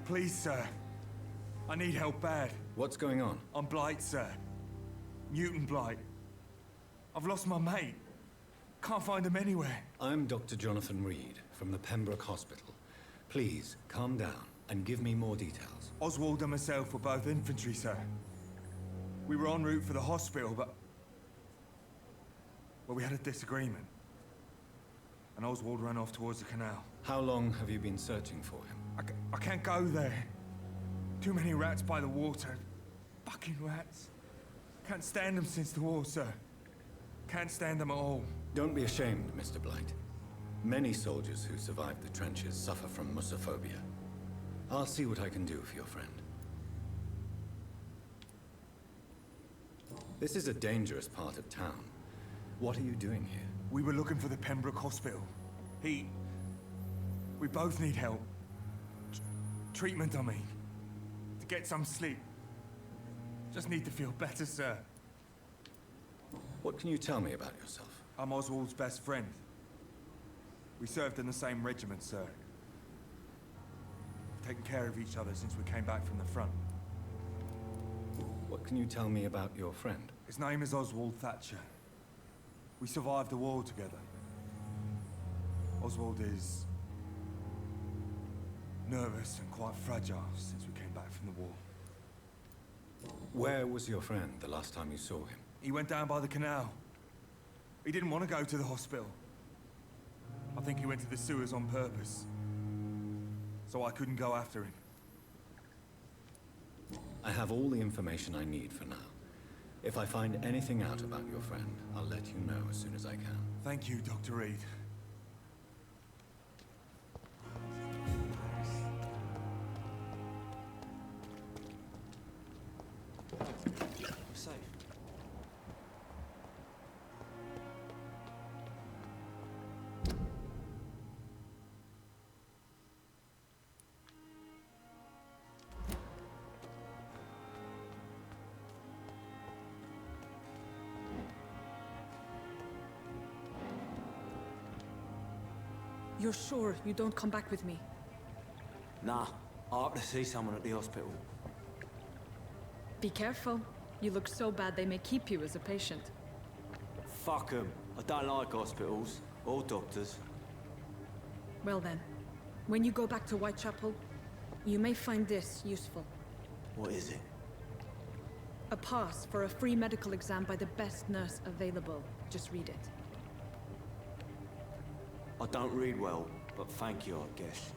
Please, sir. I need help bad. What's going on? I'm Blight, sir. Newton Blight. I've lost my mate. Can't find him anywhere. I'm Dr. Jonathan Reed from the Pembroke Hospital. Please, calm down and give me more details. Oswald and myself were both infantry, sir. We were en route for the hospital, but... well, we had a disagreement. And Oswald ran off towards the canal. How long have you been searching for him? I can't go there. Too many rats by the water. Fucking rats. Can't stand them since the war, sir. Can't stand them at all. Don't be ashamed, Mr. Blight. Many soldiers who survived the trenches suffer from musophobia. I'll see what I can do for your friend. This is a dangerous part of town. What are you doing here? We were looking for the Pembroke Hospital. We both need help. Treatment, I mean. To get some sleep. Just need to feel better, sir. What can you tell me about yourself? I'm Oswald's best friend. We served in the same regiment, sir. Taken care of each other since we came back from the front. What can you tell me about your friend? His name is Oswald Thatcher. We survived the war together. Oswald is... nervous and quite fragile since we came back from the war. Where was your friend the last time you saw him? He went down by the canal. He didn't want to go to the hospital. I think he went to the sewers on purpose. So I couldn't go after him. I have all the information I need for now. If I find anything out about your friend, I'll let you know as soon as I can. Thank you, Dr. Reed. Safe. You're sure you don't come back with me? Nah, I ought to see someone at the hospital. Be careful. You look so bad they may keep you as a patient. Fuck 'em. I don't like hospitals or doctors. Well then, when you go back to Whitechapel, you may find this useful. What is it? A pass for a free medical exam by the best nurse available. Just read it. I don't read well, but thank you, I guess.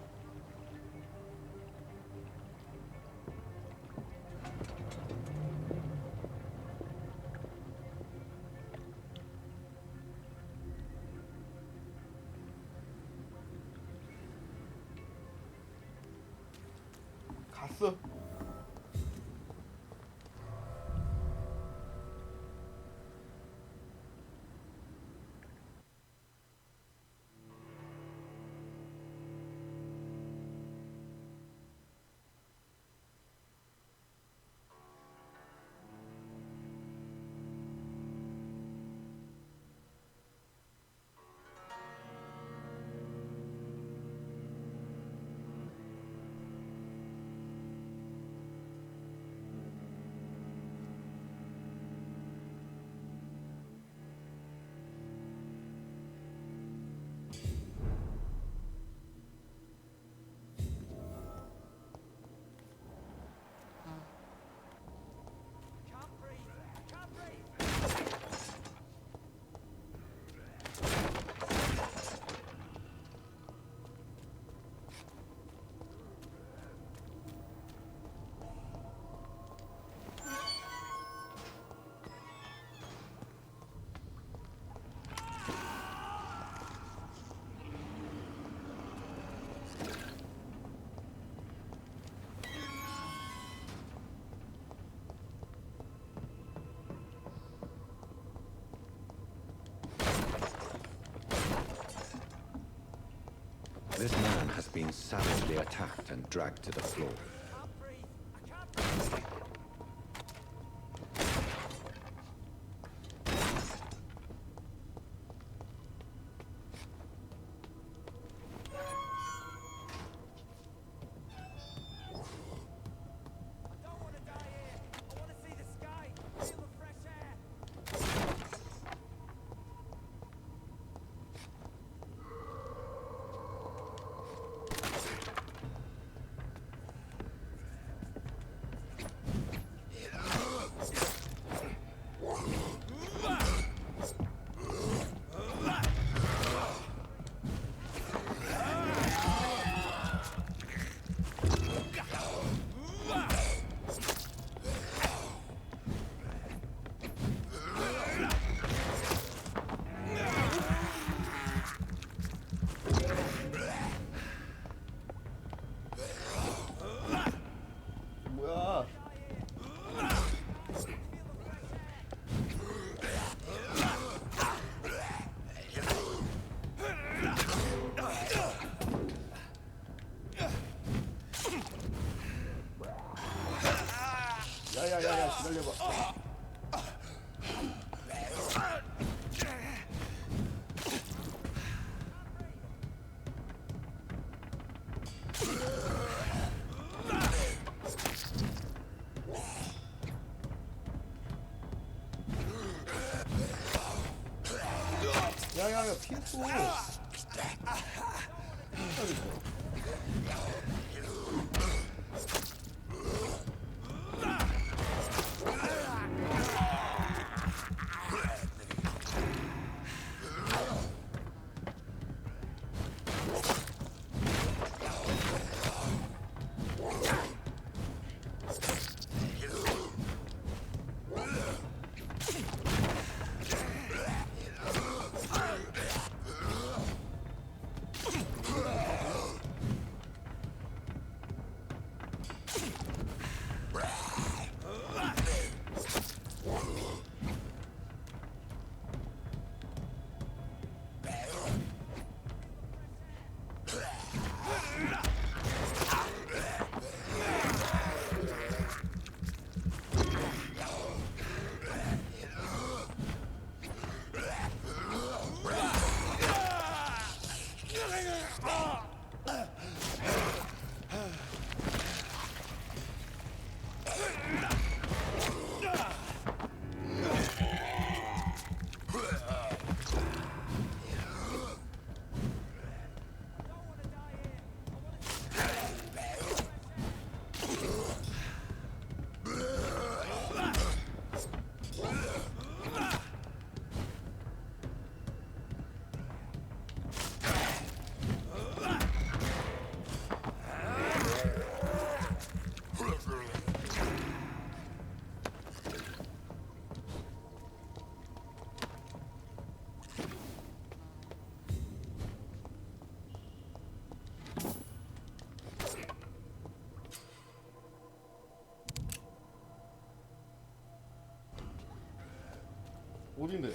갔어. This man has been savagely attacked and dragged to the floor. 야야야야 기다려봐. 야야야 피했어. 어딘데?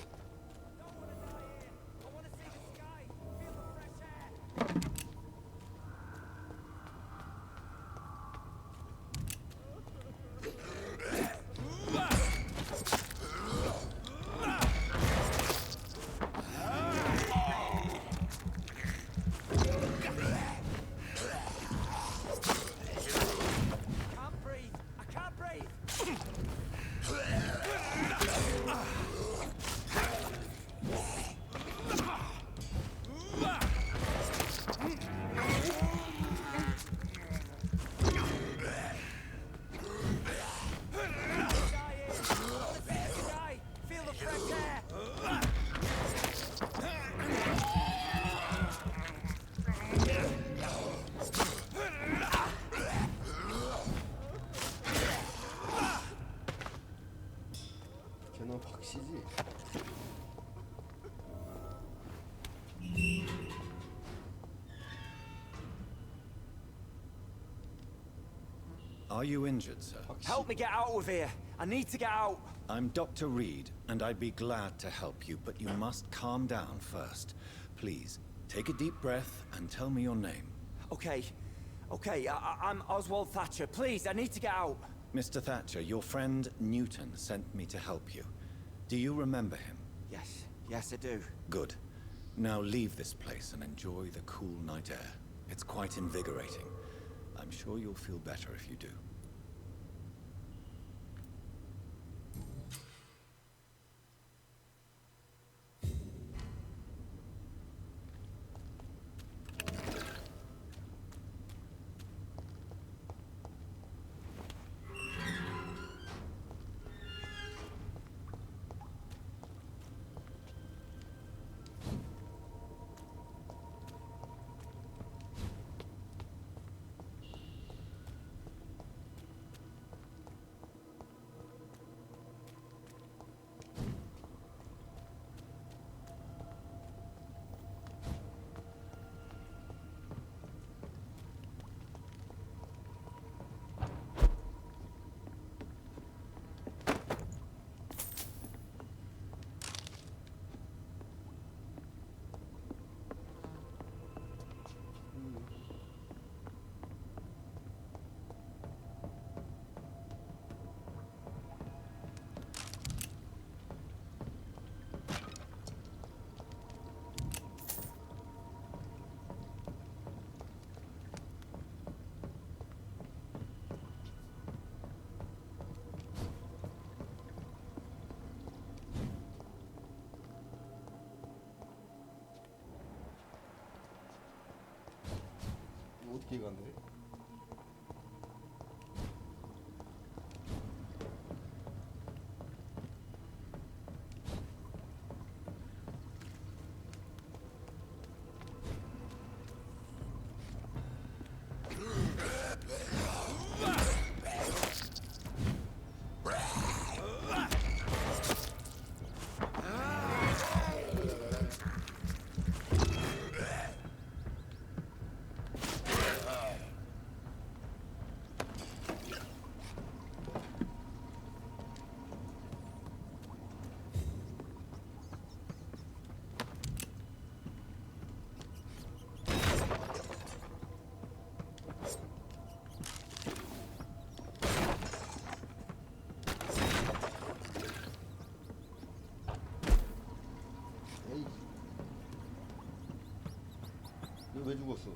쟤는 박씨지? Are you injured, sir? Help me get out of here. I need to get out. I'm Dr. Reed, and I'd be glad to help you, but you must calm down first. Please, take a deep breath and tell me your name. Okay. I'm Oswald Thatcher. Please, I need to get out. Mr. Thatcher, your friend Newton sent me to help you. Do you remember him? Yes, I do. Good. Now leave this place and enjoy the cool night air. It's quite invigorating. I'm sure you'll feel better if you do. 어떻게 가는데? 너 왜 죽었어?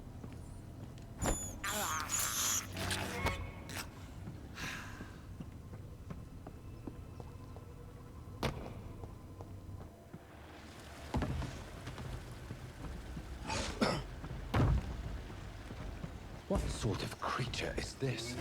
What sort of creature is this?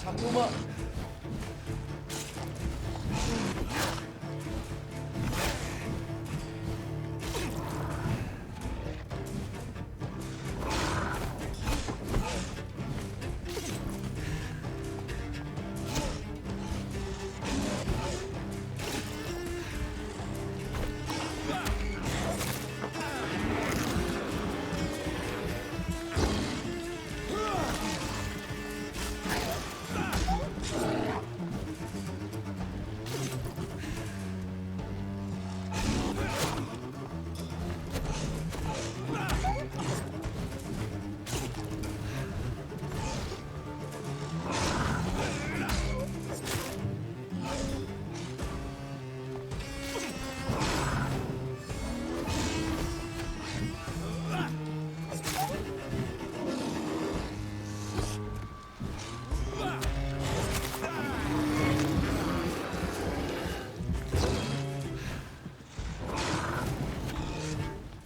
잠깐만.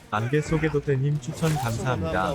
안개 속의 도태님 추천 감사합니다.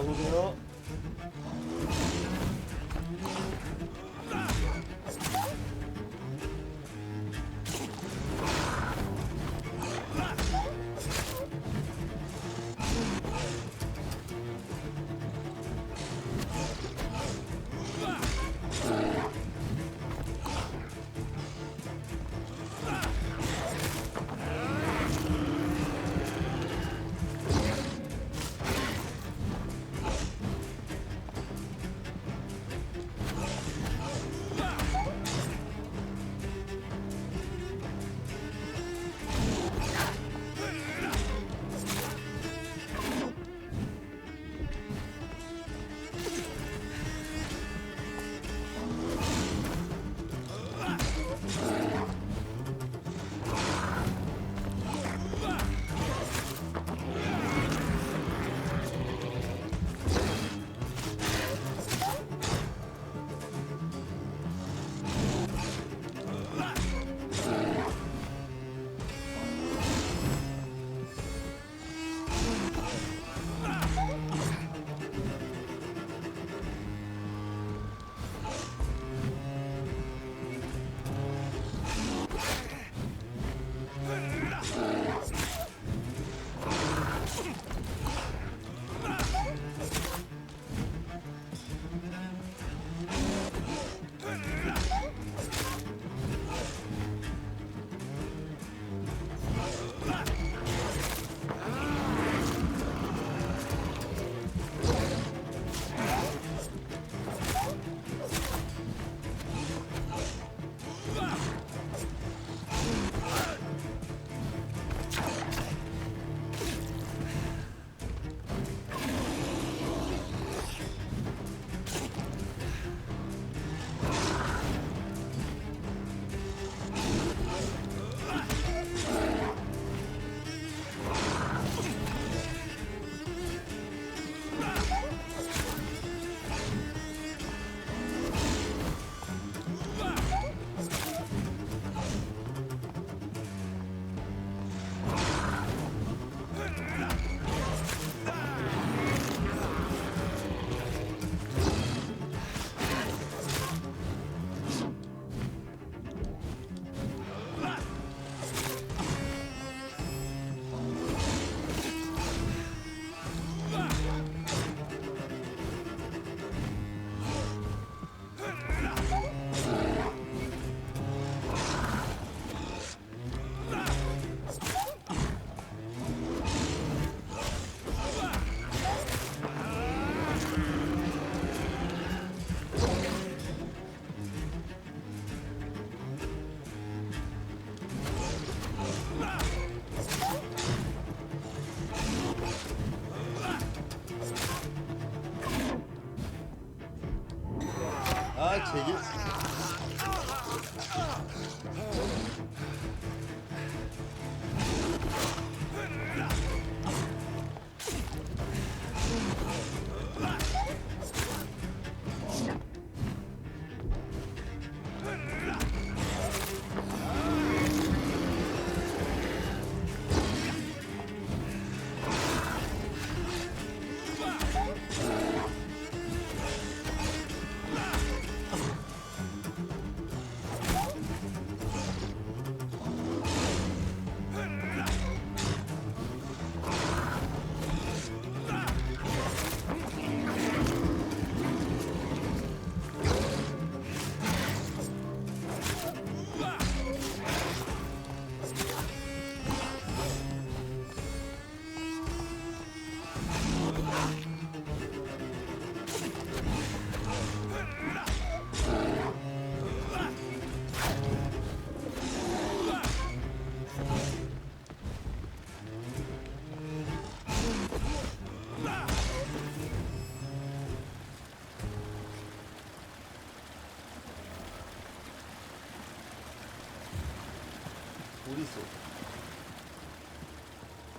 되게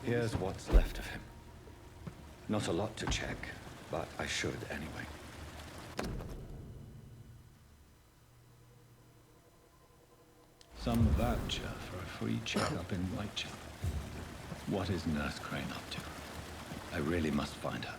Here's what's left of him. Not a lot to check, but I should anyway. Some voucher for a free checkup in Whitechapel. What is Nurse Crane up to? I really must find her.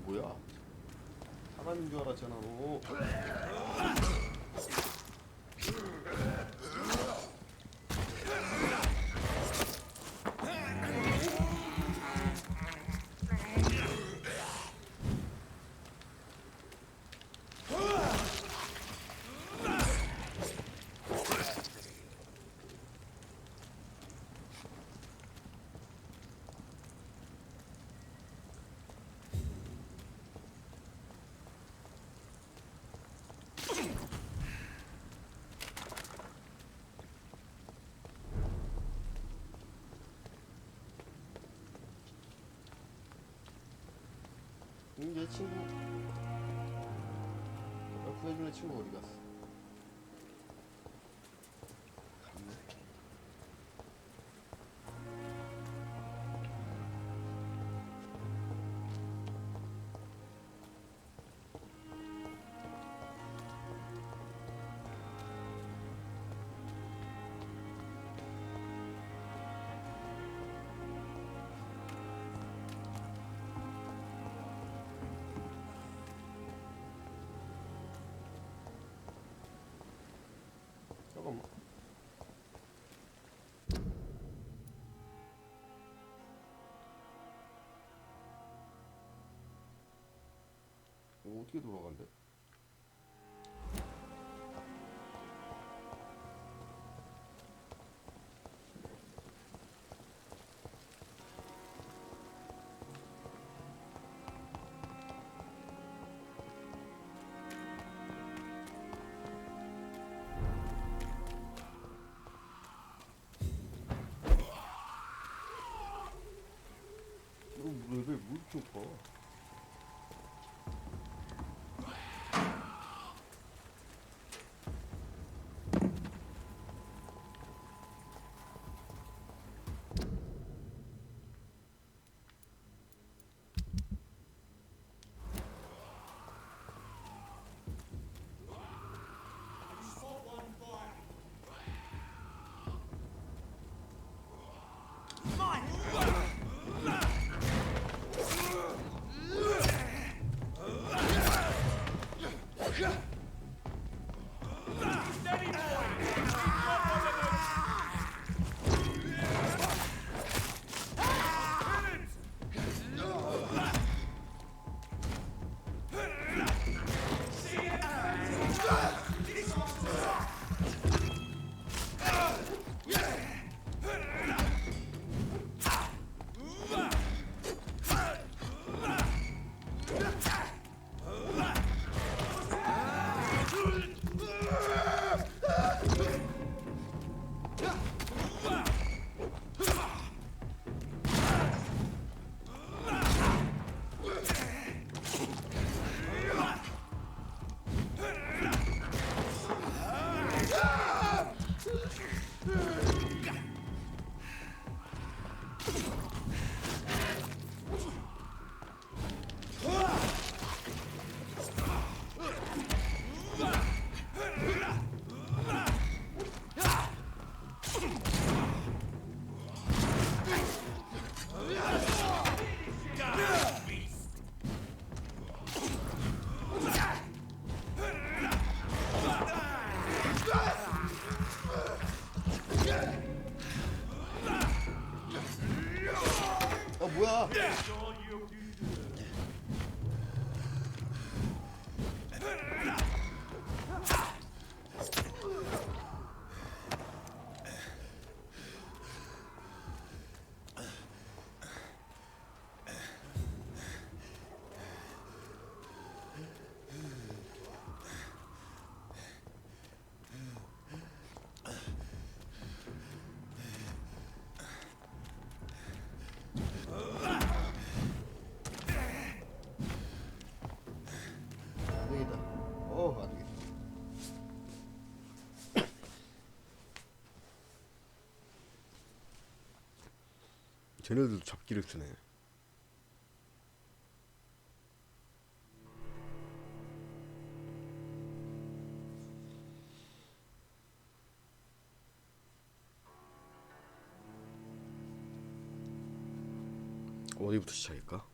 뭐야? 사람인 줄 알았잖아 너. 얘 친구 구해줄래 친구 어디 갔어? 갔네. 잠깐만. 어떻게 돌아간대? 레벨 왜 이렇게 높아? 뭐야? 쟤네들도 잡기를 쓰네. 어디부터 시작할까?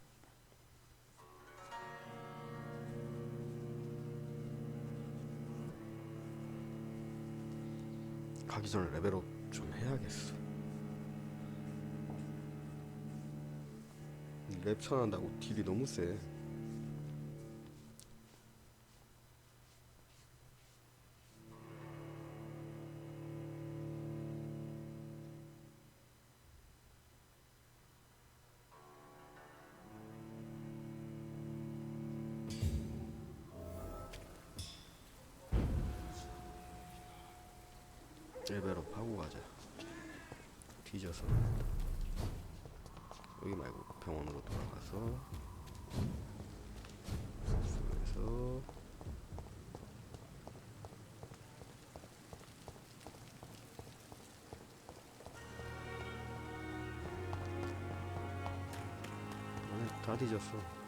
가기 전에 레벨업 좀 해야겠어. 랩천 한다고 딜이 너무 세. 레벨업 하고 가자. 뒤져서 여기 말고 병원으로 돌아가서 숙소에서 다 뒤졌어.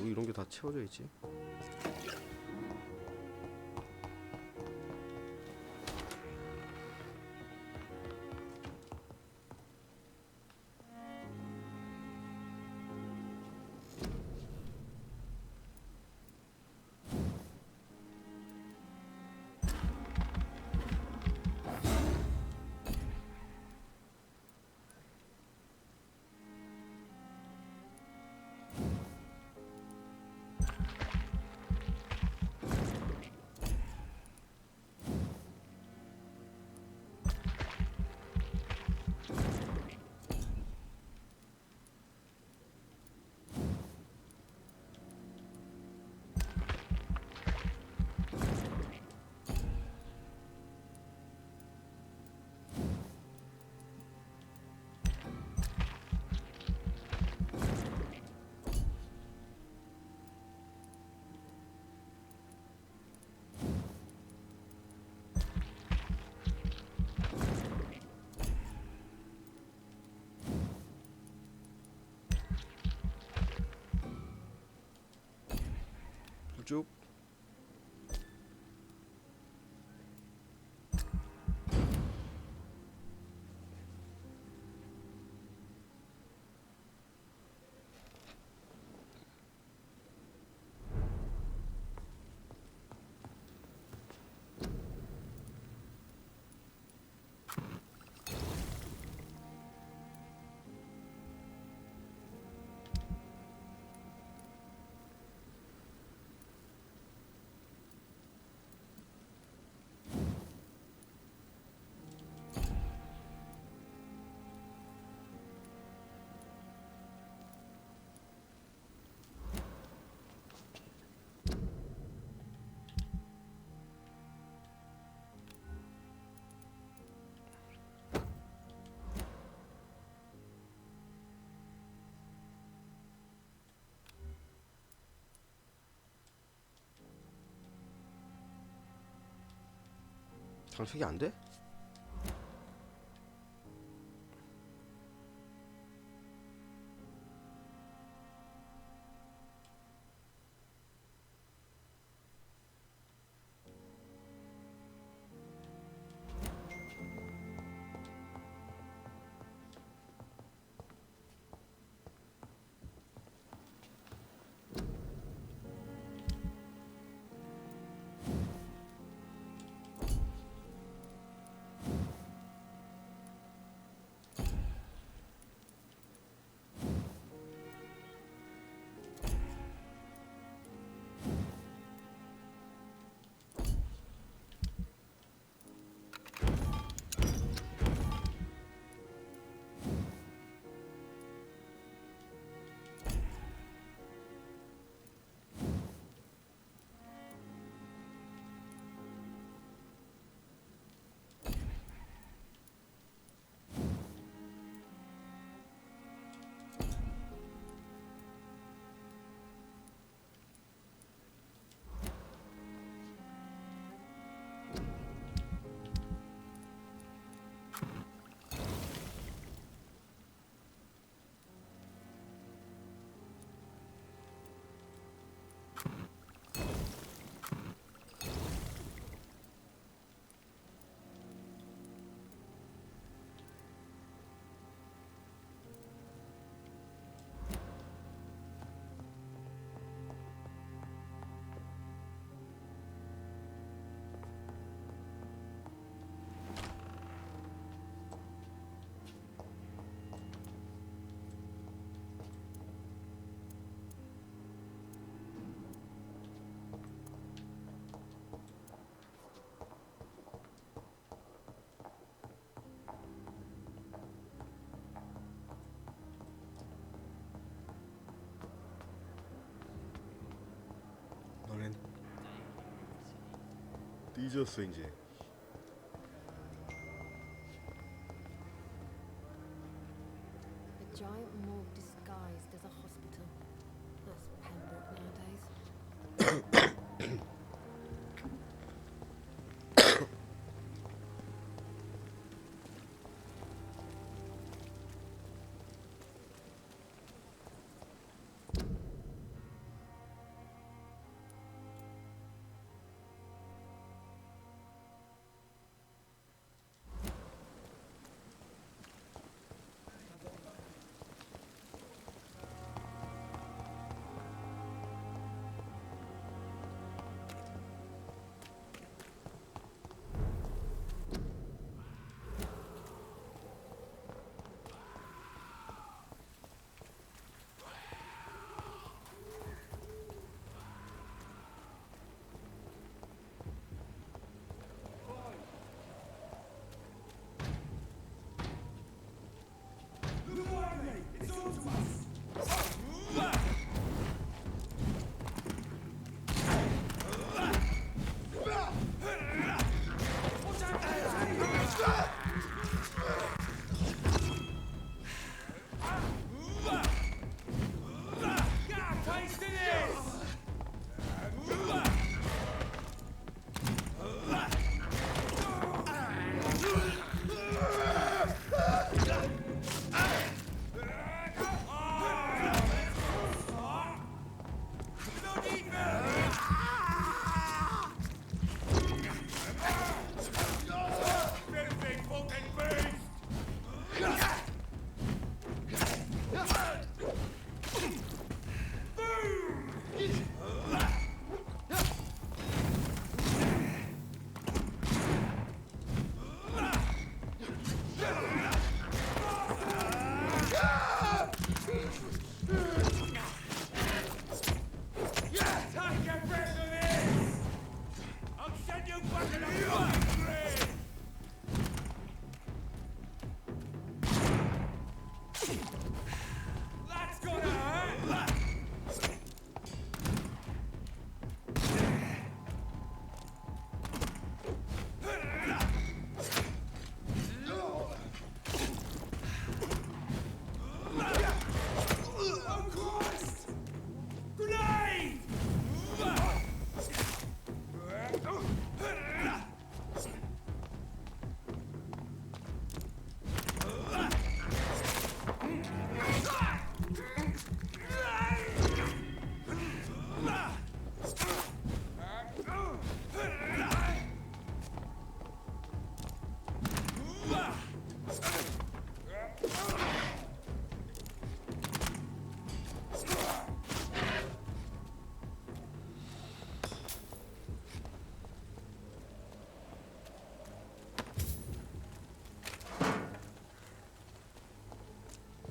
이런 게 다 채워져 있지. 쭉 장착이 안 돼? 늦었어 이제. A giant morgue disguised as a hospital. That's Pembroke nowadays.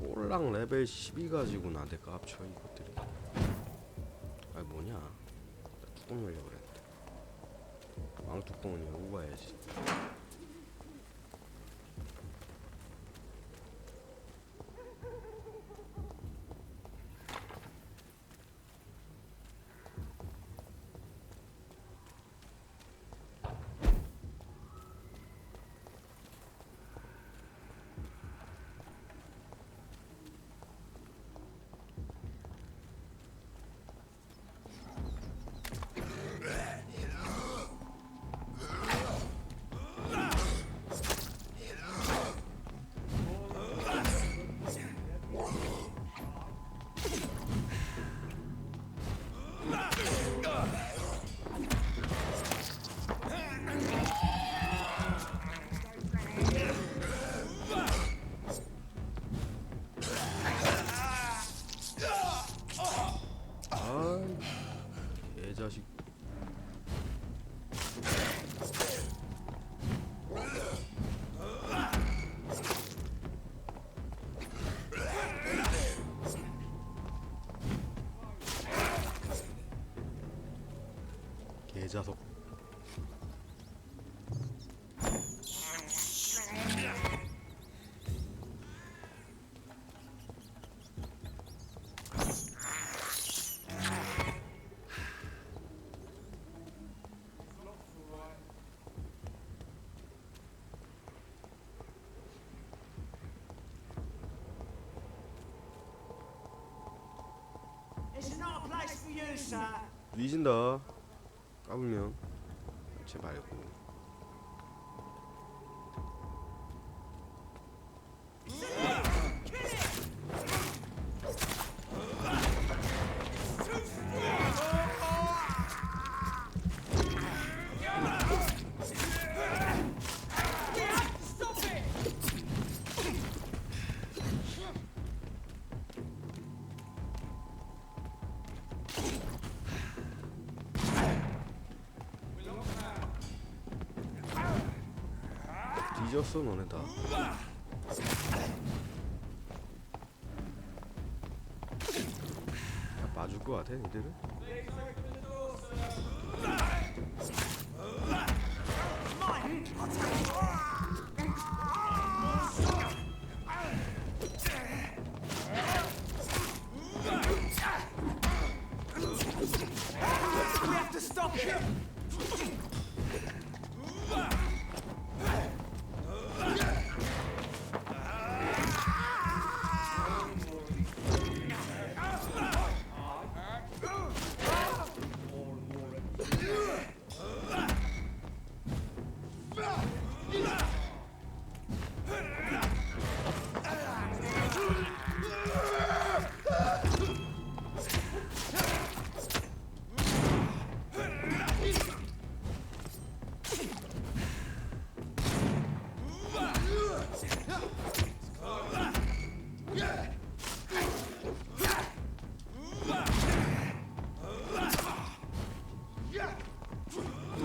꼴랑 레벨 12 가지고나 내가 합쳐 이것들이. 아 뭐냐? 나 뚜껑 열려고 그랬는데. 왕뚜껑은 열고 가야지. 개자식. 개자석. 뒤진다. 까불면 쟤 말고. 뒤졌어 너네 다. 다 봐줄 것 같아 니들은? We have to stop him!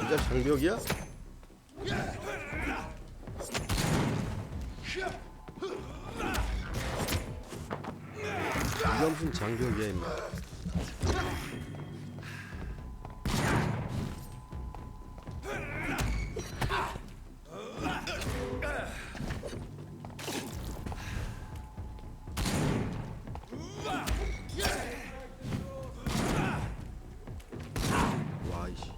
진짜 장벽이야? 이게 무슨 장벽이야 임마. 와이씨.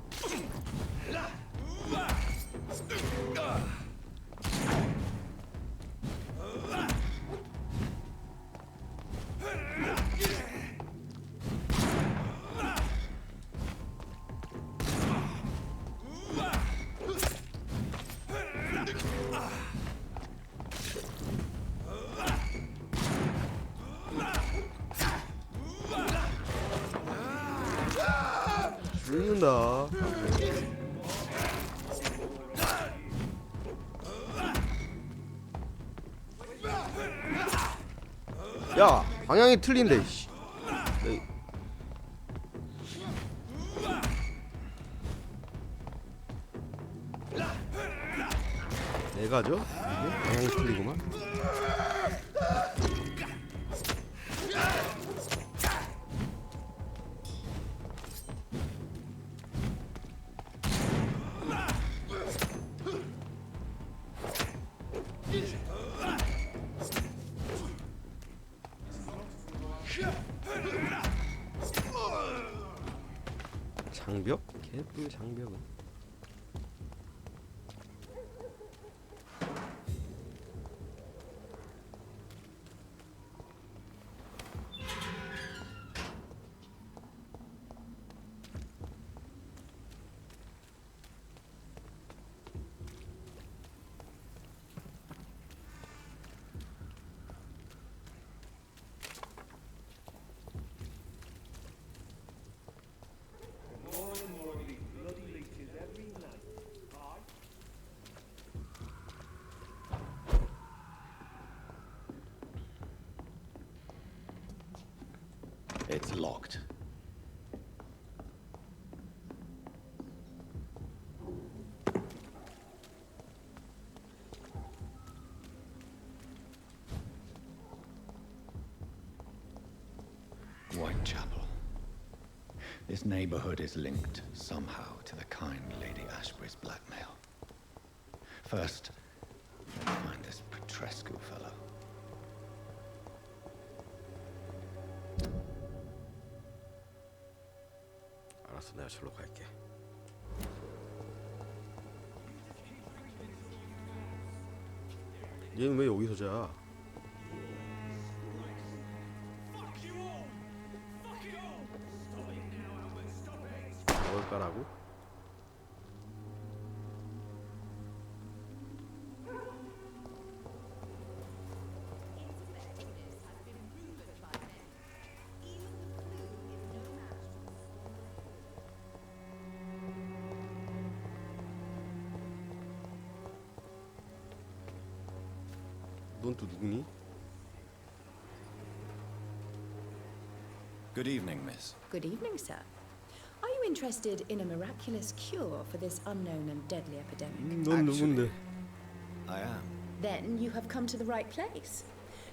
죽는다. 야 방향이 틀린데. 씨. 내가죠? 이게 방향이 틀리구만. 장벽? 개뿔 장벽은. It's locked. Whitechapel. This neighborhood is linked somehow to the kind Lady Ashbury's blackmail. First, let's find this Petrescu fellow. 알았어, 내가 절로 갈게. 얘는 왜 여기서 자? 어떡하라고? 넌 또 누구니? Good evening, miss. Good evening, sir. Are you interested in a miraculous cure for this unknown and deadly epidemic? 넌 누군데? I am. Then you have come to the right place.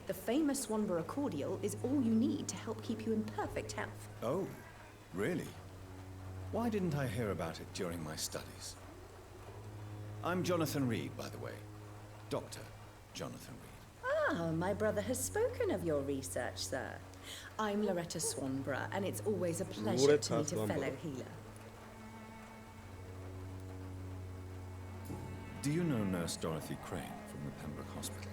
The famous Swanborough cordial is all you need to help keep you in perfect health. Oh, really? Why didn't I hear about it during my studies? I'm Jonathan Reed, by the way. Dr. Jonathan Reed. Ah, my brother has spoken of your research, sir. I'm Loretta Swanborough, and it's always a pleasure to meet a fellow healer. Do you know Nurse Dorothy Crane from the Pembroke Hospital?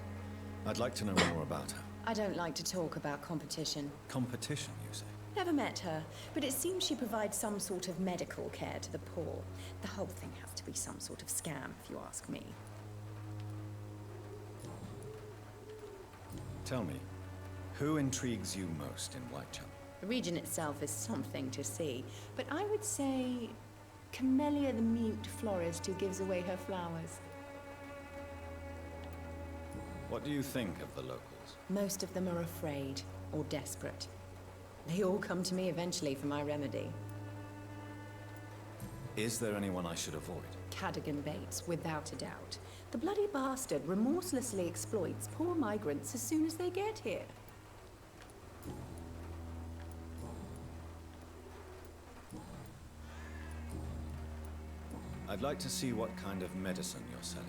I'd like to know more about her. I don't like to talk about competition. Competition, you say? Never met her, but it seems she provides some sort of medical care to the poor. The whole thing has to be some sort of scam, if you ask me. Tell me, who intrigues you most in Whitechapel? The region itself is something to see, but I would say Camellia the mute florist who gives away her flowers. What do you think of the locals? Most of them are afraid or desperate. They all come to me eventually for my remedy. Is there anyone I should avoid? Cadogan Bates, without a doubt. The bloody bastard remorselessly exploits poor migrants as soon as they get here. I'd like to see what kind of medicine you're selling.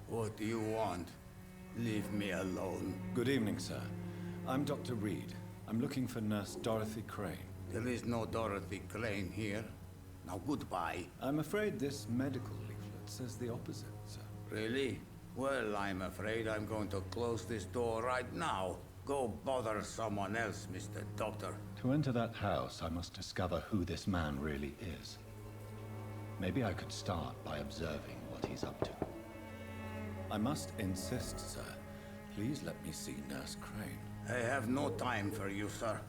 What do you want? Leave me alone. Good evening, sir. I'm Dr. Reed. I'm looking for Nurse Dorothy Crane. There is no Dorothy Crane here. Now goodbye. I'm afraid this medical leaflet says the opposite, sir. Really? Well, I'm afraid I'm going to close this door right now. Go bother someone else, Mr. Doctor. To enter that house, I must discover who this man really is. Maybe I could start by observing what he's up to. I must insist, sir. Please let me see Nurse Crane. I have no time for you, sir.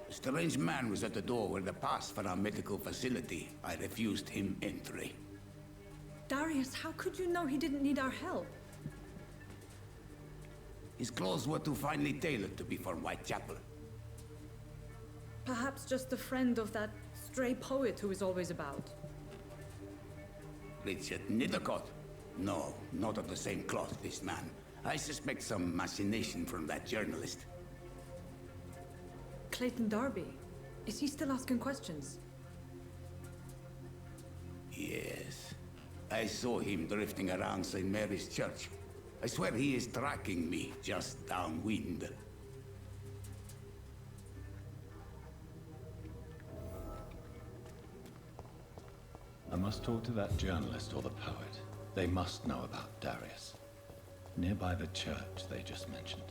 A strange man was at the door with a pass for our medical facility. I refused him entry. Darius, how could you know he didn't need our help? His clothes were too finely tailored to be for Whitechapel. Perhaps just a friend of that stray poet who is always about. Richard Nithercott? No, not of the same cloth, this man. I suspect some machination from that journalist. Clayton Darby. Is he still asking questions? Yes. I saw him drifting around St. Mary's Church. I swear he is tracking me just downwind. A must talk to that journalist or the poet. They must know about Darius. Nearby the church they just mentioned.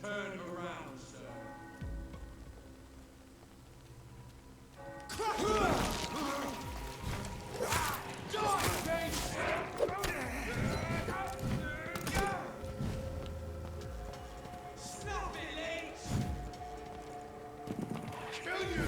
Turn around, sir. Stop it, Leech! Kill you!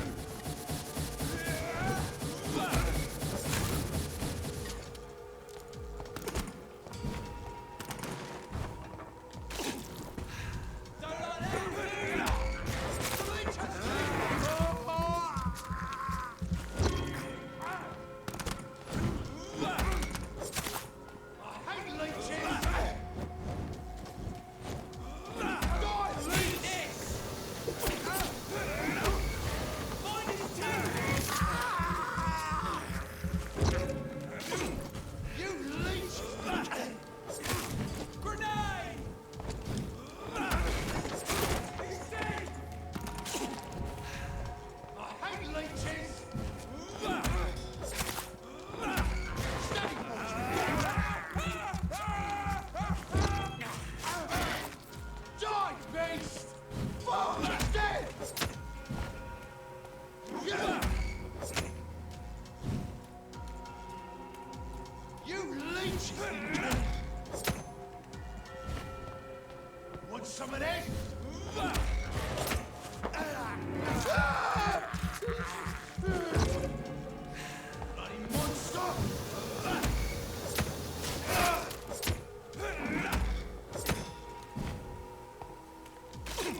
Want some of this? Bloody monster!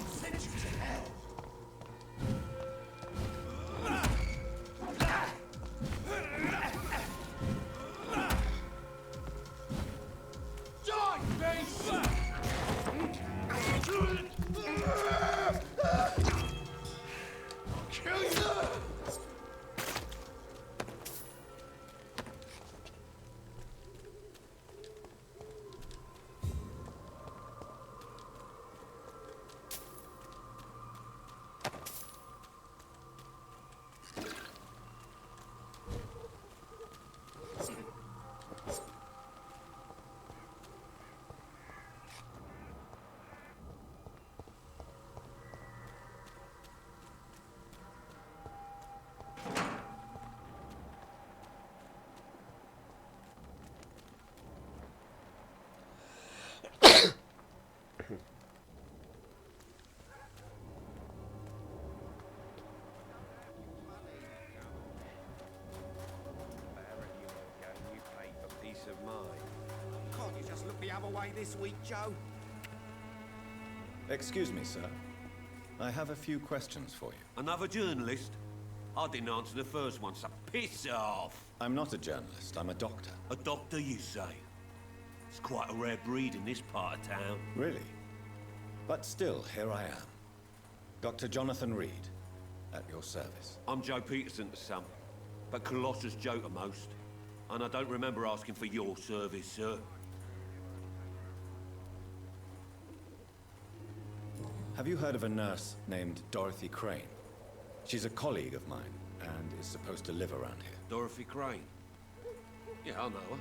Send you to hell! Die, beast! other way this week, Joe? Excuse me, sir. I have a few questions for you. Another journalist? I didn't answer the first one, so piss off! I'm not a journalist, I'm a doctor. A doctor, you say? It's quite a rare breed in this part of town. Really? But still, here I am. Dr. Jonathan Reed, at your service. I'm Joe Peterson to some, but Colossus Joe to most. And I don't remember asking for your service, sir. Have you heard of a nurse named Dorothy Crane? She's a colleague of mine, and is supposed to live around here. Dorothy Crane? Yeah, I know her.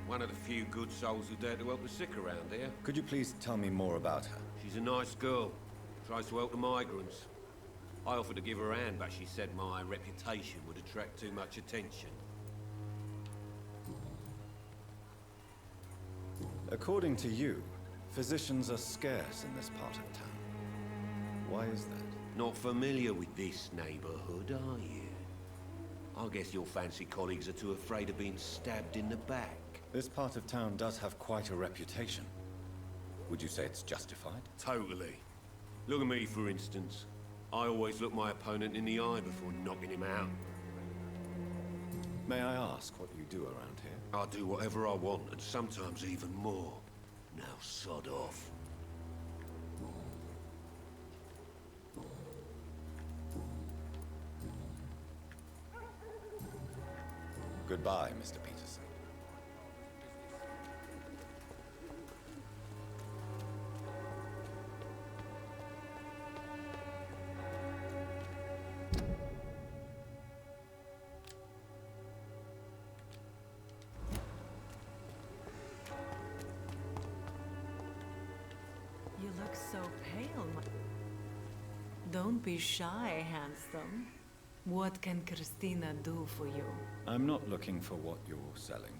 One of the few good souls who dare to help the sick around here. Could you please tell me more about her? She's a nice girl. Tries to help the migrants. I offered to give her a hand, but she said my reputation would attract too much attention. According to you, physicians are scarce in this part of town. Why is that? Not familiar with this neighborhood, are you? I guess your fancy colleagues are too afraid of being stabbed in the back. This part of town does have quite a reputation. Would you say it's justified? Totally. Look at me, for instance. I always look my opponent in the eye before knocking him out. May I ask what you do around here? I do whatever I want, and sometimes even more. Now sod off. Goodbye, Mr. Peterson. You look so pale. Don't be shy, handsome. What can Christina do for you? I'm not looking for what you're selling.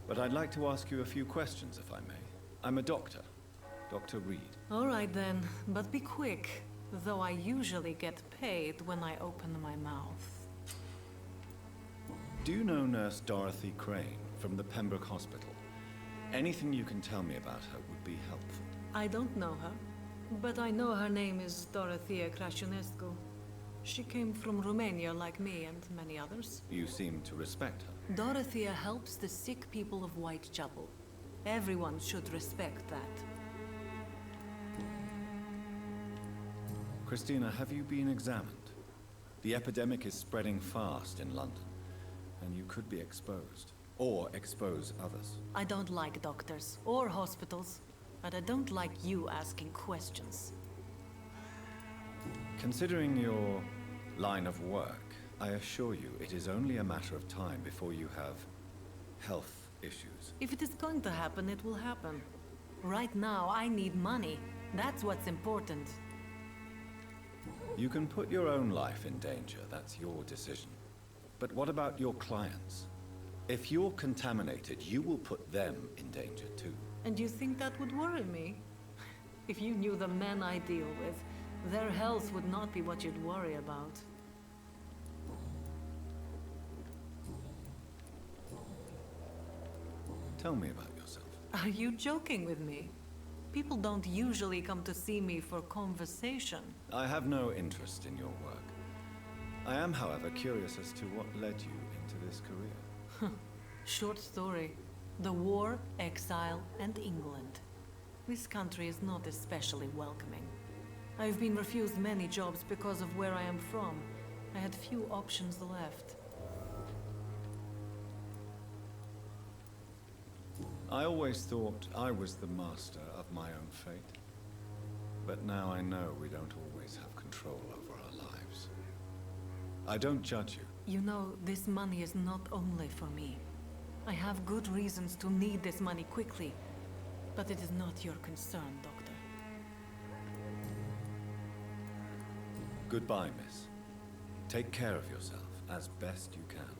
But I'd like to ask you a few questions, if I may. I'm a doctor. Dr. Reed. All right then, but be quick. Though I usually get paid when I open my mouth. Do you know Nurse Dorothy Crane from the Pembroke Hospital? Anything you can tell me about her would be helpful. I don't know her, but I know her name is Dorothea Crăciunescu. She came from Romania like me and many others. You seem to respect her. Dorothea helps the sick people of Whitechapel. Everyone should respect that. Christina, have you been examined? The epidemic is spreading fast in London, and you could be exposed. Or expose others. I don't like doctors or hospitals, but I don't like you asking questions. Considering your line of work, I assure you it is only a matter of time before you have health issues. If it is going to happen, it will happen. Right now, I need money. That's what's important. You can put your own life in danger, that's your decision. But what about your clients? If you're contaminated, you will put them in danger too. And you think that would worry me? If you knew the men I deal with, their health would not be what you'd worry about. Tell me about yourself. Are you joking with me? People don't usually come to see me for conversation. I have no interest in your work. I am, however, curious as to what led you into this career. Short story. The war, exile, and England. This country is not especially welcoming. I've been refused many jobs because of where I am from. I had few options left. I always thought I was the master of my own fate. But now I know we don't always have control over our lives. I don't judge you. You know, this money is not only for me. I have good reasons to need this money quickly, but it is not your concern, Doctor. Goodbye, miss. Take care of yourself as best you can.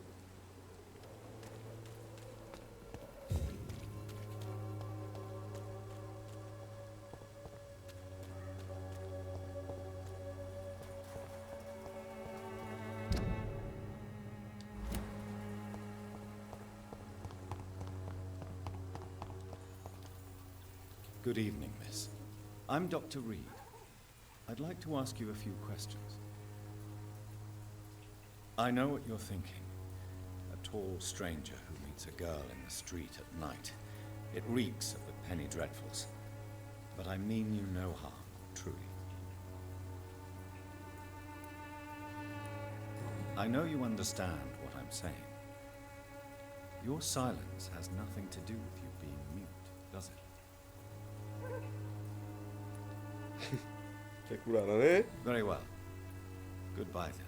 Good evening, miss. I'm Dr. Reed. I'd like to ask you a few questions. I know what you're thinking. A tall stranger who meets a girl in the street at night. It reeks of the penny dreadfuls. But I mean you no harm, truly. I know you understand what I'm saying. Your silence has nothing to do with you being mute, does it? 개꿀 안 하네? Very well. Goodbye then.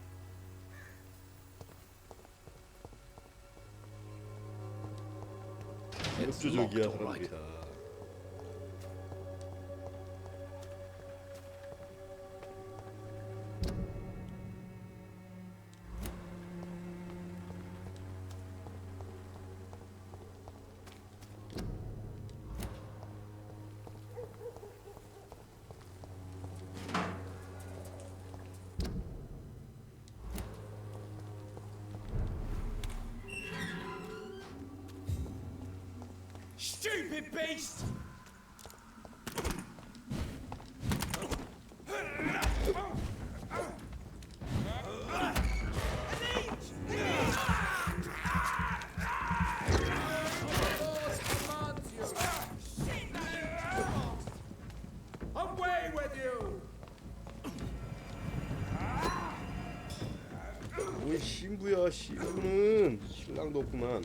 협조적이야 사람들이다. Stupid beast! Away with you! 뭔 신부야 신부는 신랑도 없구만.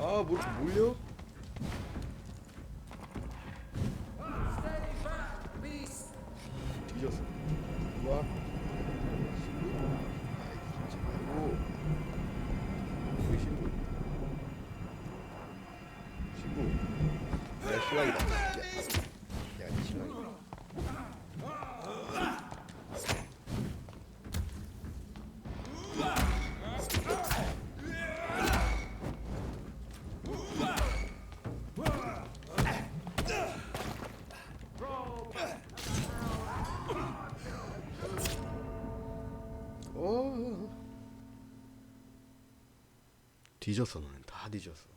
아, 뭐 몰려? 뒤졌어. 와. 아이고. 우리 신부. 신부. 야, 신랑이다. 야, 신랑이다. 뒤졌어 너는 다 뒤졌어.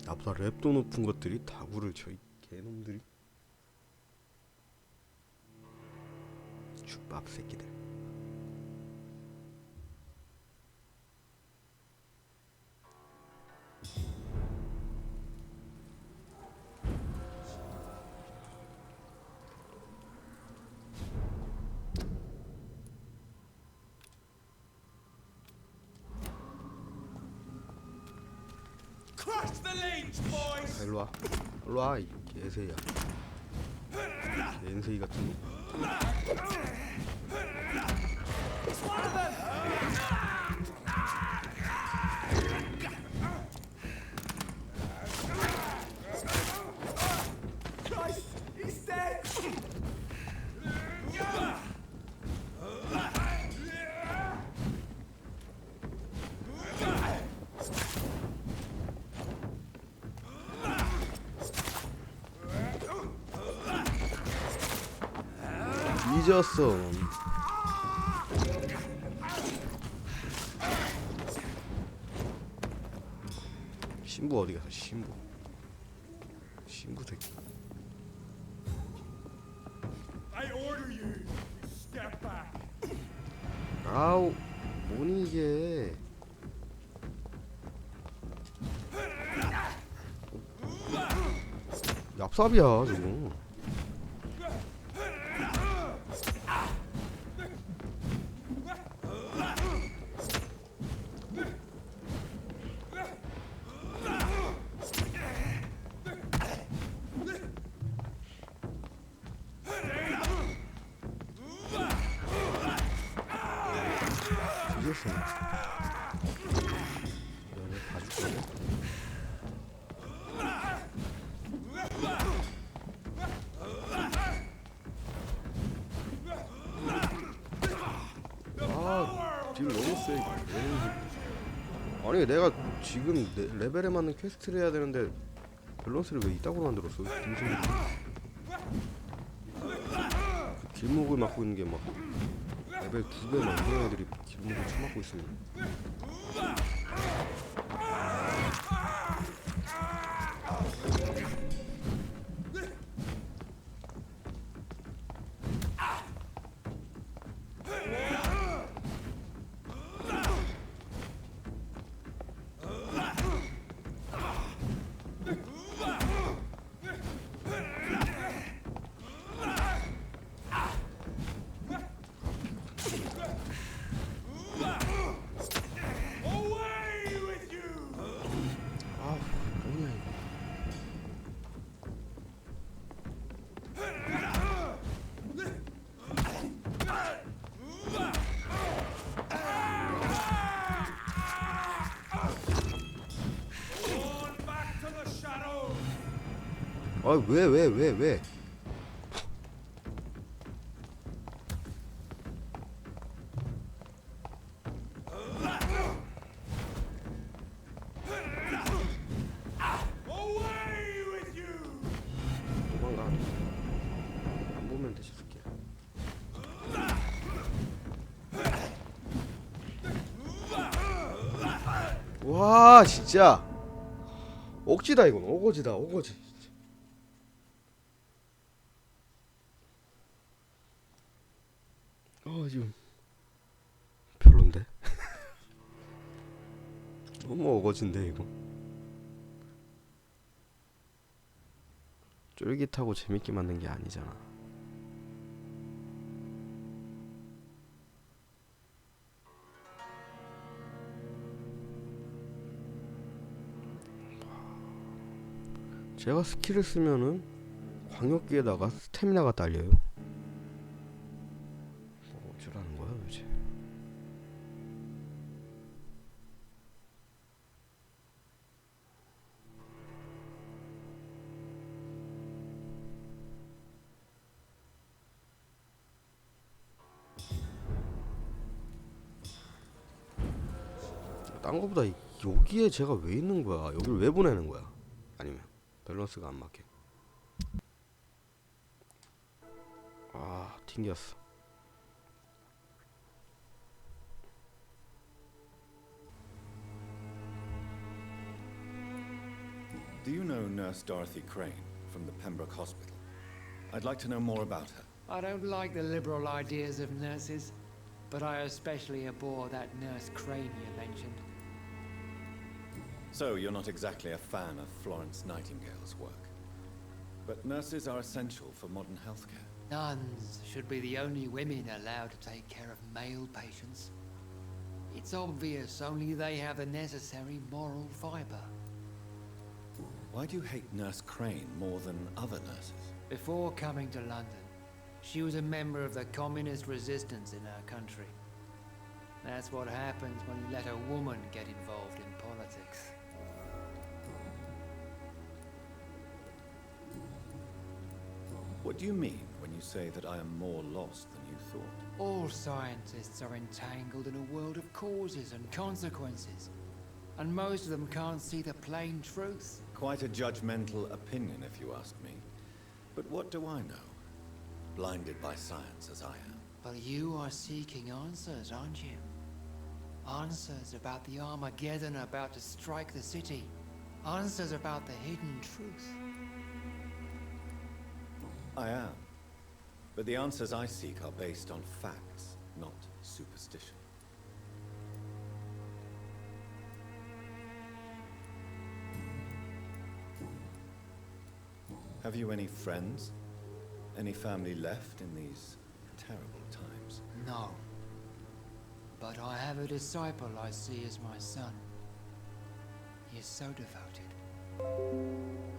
나보다 랩도 높은 것들이 다구를 쳐, 이 개놈들이. 죽밥 새끼들. 아, 일로와 일로와 이 개새야. 개새이 같은 놈. 잊었어. 신부 어디 갔어? 신부. 신부 새끼. 아우, 뭐니 이게? 쌉이야 지금. 뒤졌어. 너네 봐줄 거야? 아, 딜 너무 세. 아니 내가 지금 레벨에 맞는 퀘스트를 해야 되는데 밸런스를 왜 이따구로 만들었어? 김승기. 길목을 막고 있는 게 막 레벨 2배 막 이런 애들이 길목을 쳐막고 있으면. 아 왜? 도망가. 안 보면 되지 새끼야. 와 진짜 억지다 이건. 어거지다 어거지. 지금 별론데? 너무 어거진데 이거. 쫄깃하고 재밌게 만든 게 아니잖아. 제가 스킬을 쓰면은 광역기에다가 스태미나가 딸려요. 뭐 어쩌라는 거야 도대체. 딴 거보다 여기에 제가 왜 있는 거야? 여기를 왜 보내는 거야? 아니면 밸런스가 안 맞게. 아 튕겼어. Do you know Nurse Dorothy Crane from the Pembroke Hospital? I'd like to know more about her. I don't like the liberal ideas of nurses, but I especially abhor that Nurse Crane you mentioned. So, you're not exactly a fan of Florence Nightingale's work. But nurses are essential for modern healthcare. Nuns should be the only women allowed to take care of male patients. It's obvious only they have the necessary moral fiber. Why do you hate Nurse Crane more than other nurses? Before coming to London, she was a member of the communist resistance in our country. That's what happens when you let a woman get involved in politics. What do you mean when you say that I am more lost than you thought? All scientists are entangled in a world of causes and consequences, and most of them can't see the plain truth. Quite a judgmental opinion, if you ask me. But what do I know? Blinded by science as I am. But you are seeking answers, aren't you? Answers about the Armageddon about to strike the city. Answers about the hidden truth. I am. But the answers I seek are based on facts, not superstition. Have you any friends? Any family left in these terrible times? No. But I have a disciple I see as my son. He is so devoted.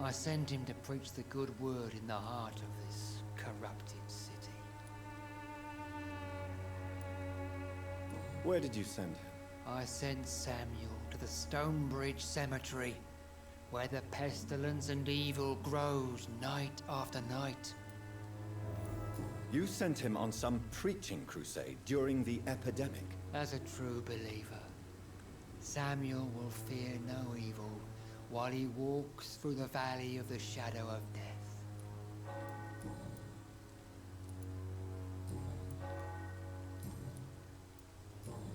I sent him to preach the good word in the heart of this corrupted city. Where did you send him? I sent Samuel to the Stonebridge Cemetery, where the pestilence and evil grows night after night. You sent him on some preaching crusade during the epidemic. As a true believer, Samuel will fear no evil while he walks through the valley of the shadow of death.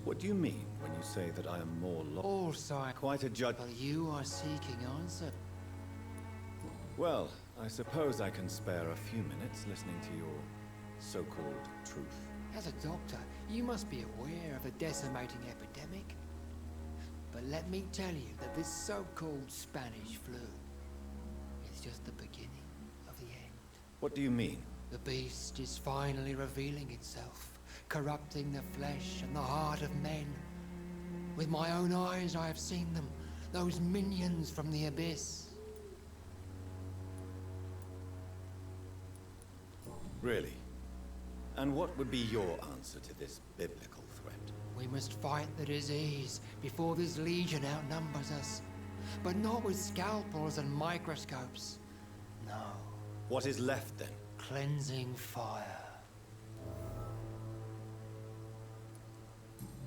What do you mean when you say that I am more All signs. Quite a judge. But you are seeking answer. Well, I suppose I can spare a few minutes listening to your so-called truth. As a doctor, you must be aware of the decimating epidemic. But let me tell you that this so-called Spanish flu is just the beginning of the end. What do you mean? The beast is finally revealing itself, corrupting the flesh and the heart of men. With my own eyes I have seen them, those minions from the abyss. Really? And what would be your answer to this biblical threat? We must fight the disease before this legion outnumbers us. But not with scalpels and microscopes. No. What is left then? Cleansing fire.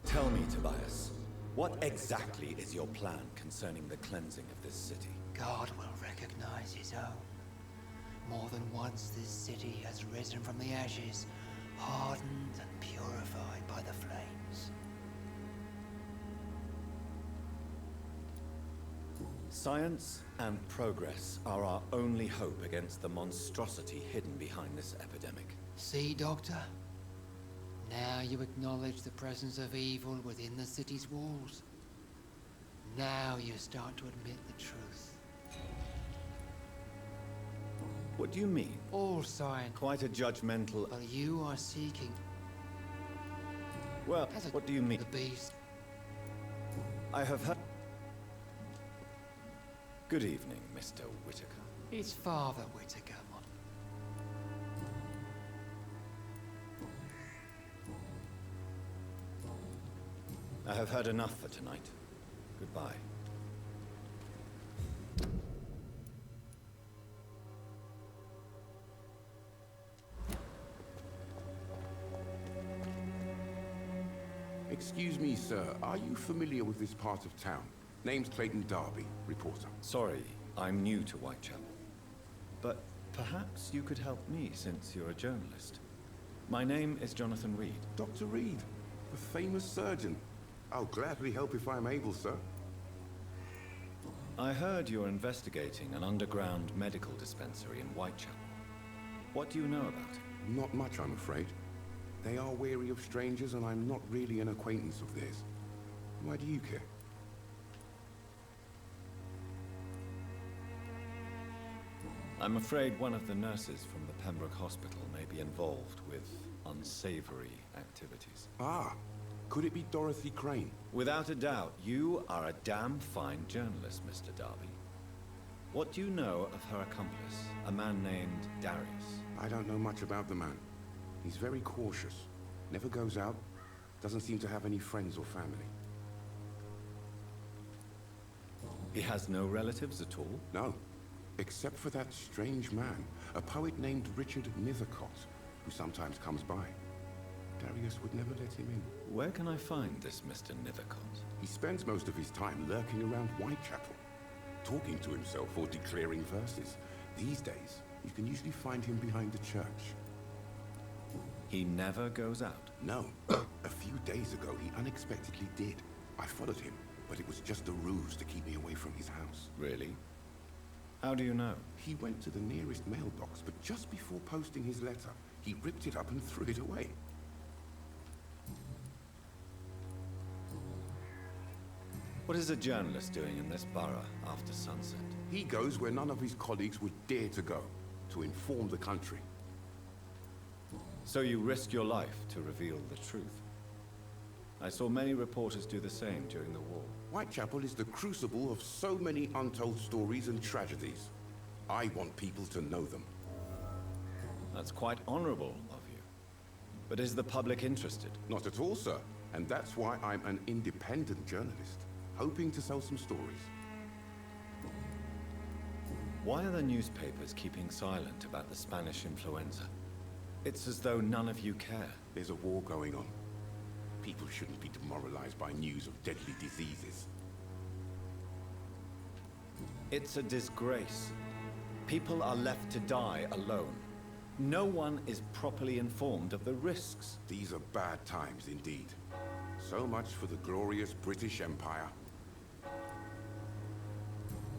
Tell me, Tobias, what exactly is your plan concerning the cleansing of this city? God will recognize his own. More than once this city has risen from the ashes, hardened and purified by the flames. Science and progress are our only hope against the monstrosity hidden behind this epidemic. See, Doctor? Now you acknowledge the presence of evil within the city's walls. Now you start to admit the truth. What do you mean? All science. Quite a judgmental... But you are seeking... Well, what do you mean? The beast. I have heard... Good evening, Mr. Whitaker. It's Father Whitaker. I have heard enough for tonight. Goodbye. Excuse me, sir. Are you familiar with this part of town? Name's Clayton Darby, reporter. Sorry, I'm new to Whitechapel. But perhaps you could help me since you're a journalist. My name is Jonathan Reed. Dr. Reed, the famous surgeon. I'll gladly help if I'm able, sir. I heard you're investigating an underground medical dispensary in Whitechapel. What do you know about it? Not much, I'm afraid. They are wary of strangers, and I'm not really an acquaintance of theirs. Why do you care? I'm afraid one of the nurses from the Pembroke Hospital may be involved with unsavory activities. Ah, could it be Dorothy Crane? Without a doubt, you are a damn fine journalist, Mr. Darby. What do you know of her accomplice, a man named Darius? I don't know much about the man. He's very cautious. Never goes out. Doesn't seem to have any friends or family. He has no relatives at all? No. Except for that strange man, a poet named Richard Nethercott, who sometimes comes by. Darius would never let him in. Where can I find this Mr. Nethercott? He spends most of his time lurking around Whitechapel, talking to himself or declaring verses. These days, you can usually find him behind the church. He never goes out? No. A few days ago, he unexpectedly did. I followed him, but it was just a ruse to keep me away from his house. Really? How do you know? He went to the nearest mailbox, but just before posting his letter, he ripped it up and threw it away. What is a journalist doing in this borough after sunset? He goes where none of his colleagues would dare to go. to inform the country. So you risk your life to reveal the truth. I saw many reporters do the same during the war. Whitechapel is the crucible of so many untold stories and tragedies. I want people to know them. That's quite honorable of you. But is the public interested? Not at all, sir. And that's why I'm an independent journalist, hoping to sell some stories. Why are the newspapers keeping silent about the Spanish influenza? It's as though none of you care. There's a war going on. People shouldn't be demoralized by news of deadly diseases. It's a disgrace. People are left to die alone. No one is properly informed of the risks. These are bad times indeed. So much for the glorious British Empire.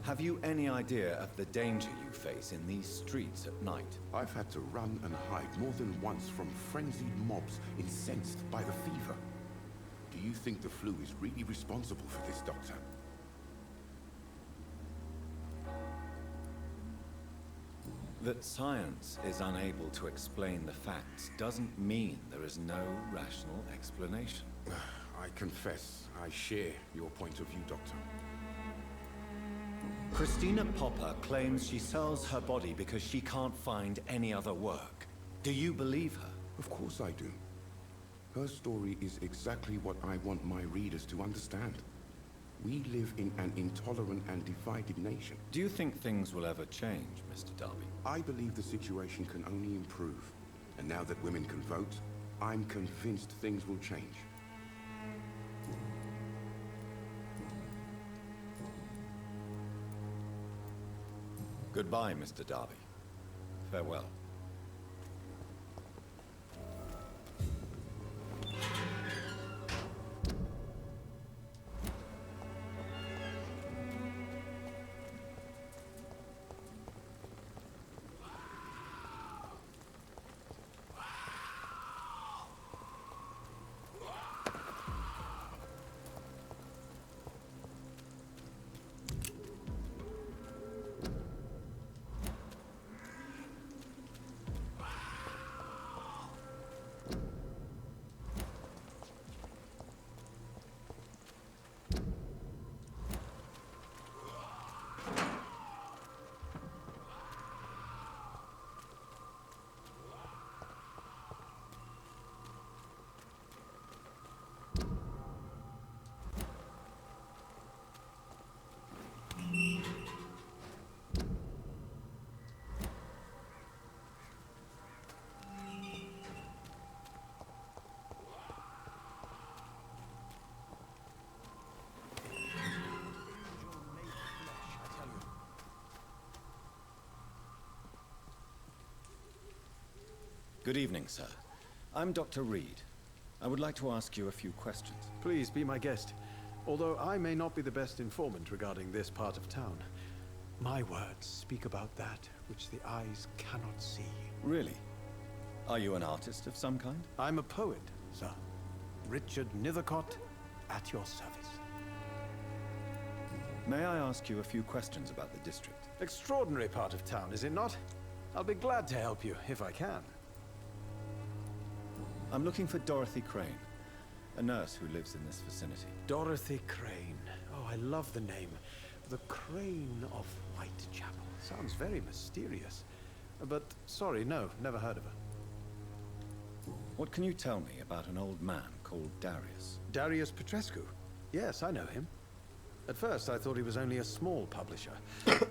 Have you any idea of the danger you face in these streets at night? I've had to run and hide more than once from frenzied mobs incensed by the fever. Do you think the flu is really responsible for this, Doctor? That science is unable to explain the facts doesn't mean there is no rational explanation. I confess, I share your point of view, Doctor. Christina Popper claims she sells her body because she can't find any other work. Do you believe her? Of course I do. Her story is exactly what I want my readers to understand. We live in an intolerant and divided nation. Do you think things will ever change, Mr. Darby? I believe the situation can only improve. And now that women can vote, I'm convinced things will change. Goodbye, Mr. Darby. Farewell. Good evening, sir. I'm Dr. Reed. I would like to ask you a few questions. Please be my guest. Although I may not be the best informant regarding this part of town, my words speak about that which the eyes cannot see. Really? Are you an artist of some kind? I'm a poet, sir. Richard Nethercott, at your service. May I ask you a few questions about the district? Extraordinary part of town, is it not? I'll be glad to help you, if I can. I'm looking for Dorothy Crane, a nurse who lives in this vicinity. Dorothy Crane. Oh, I love the name. The Crane of Whitechapel. Sounds very mysterious. But, sorry, no, never heard of her. What can you tell me about an old man called Darius? Darius Petrescu? Yes, I know him. At first, I thought he was only a small publisher.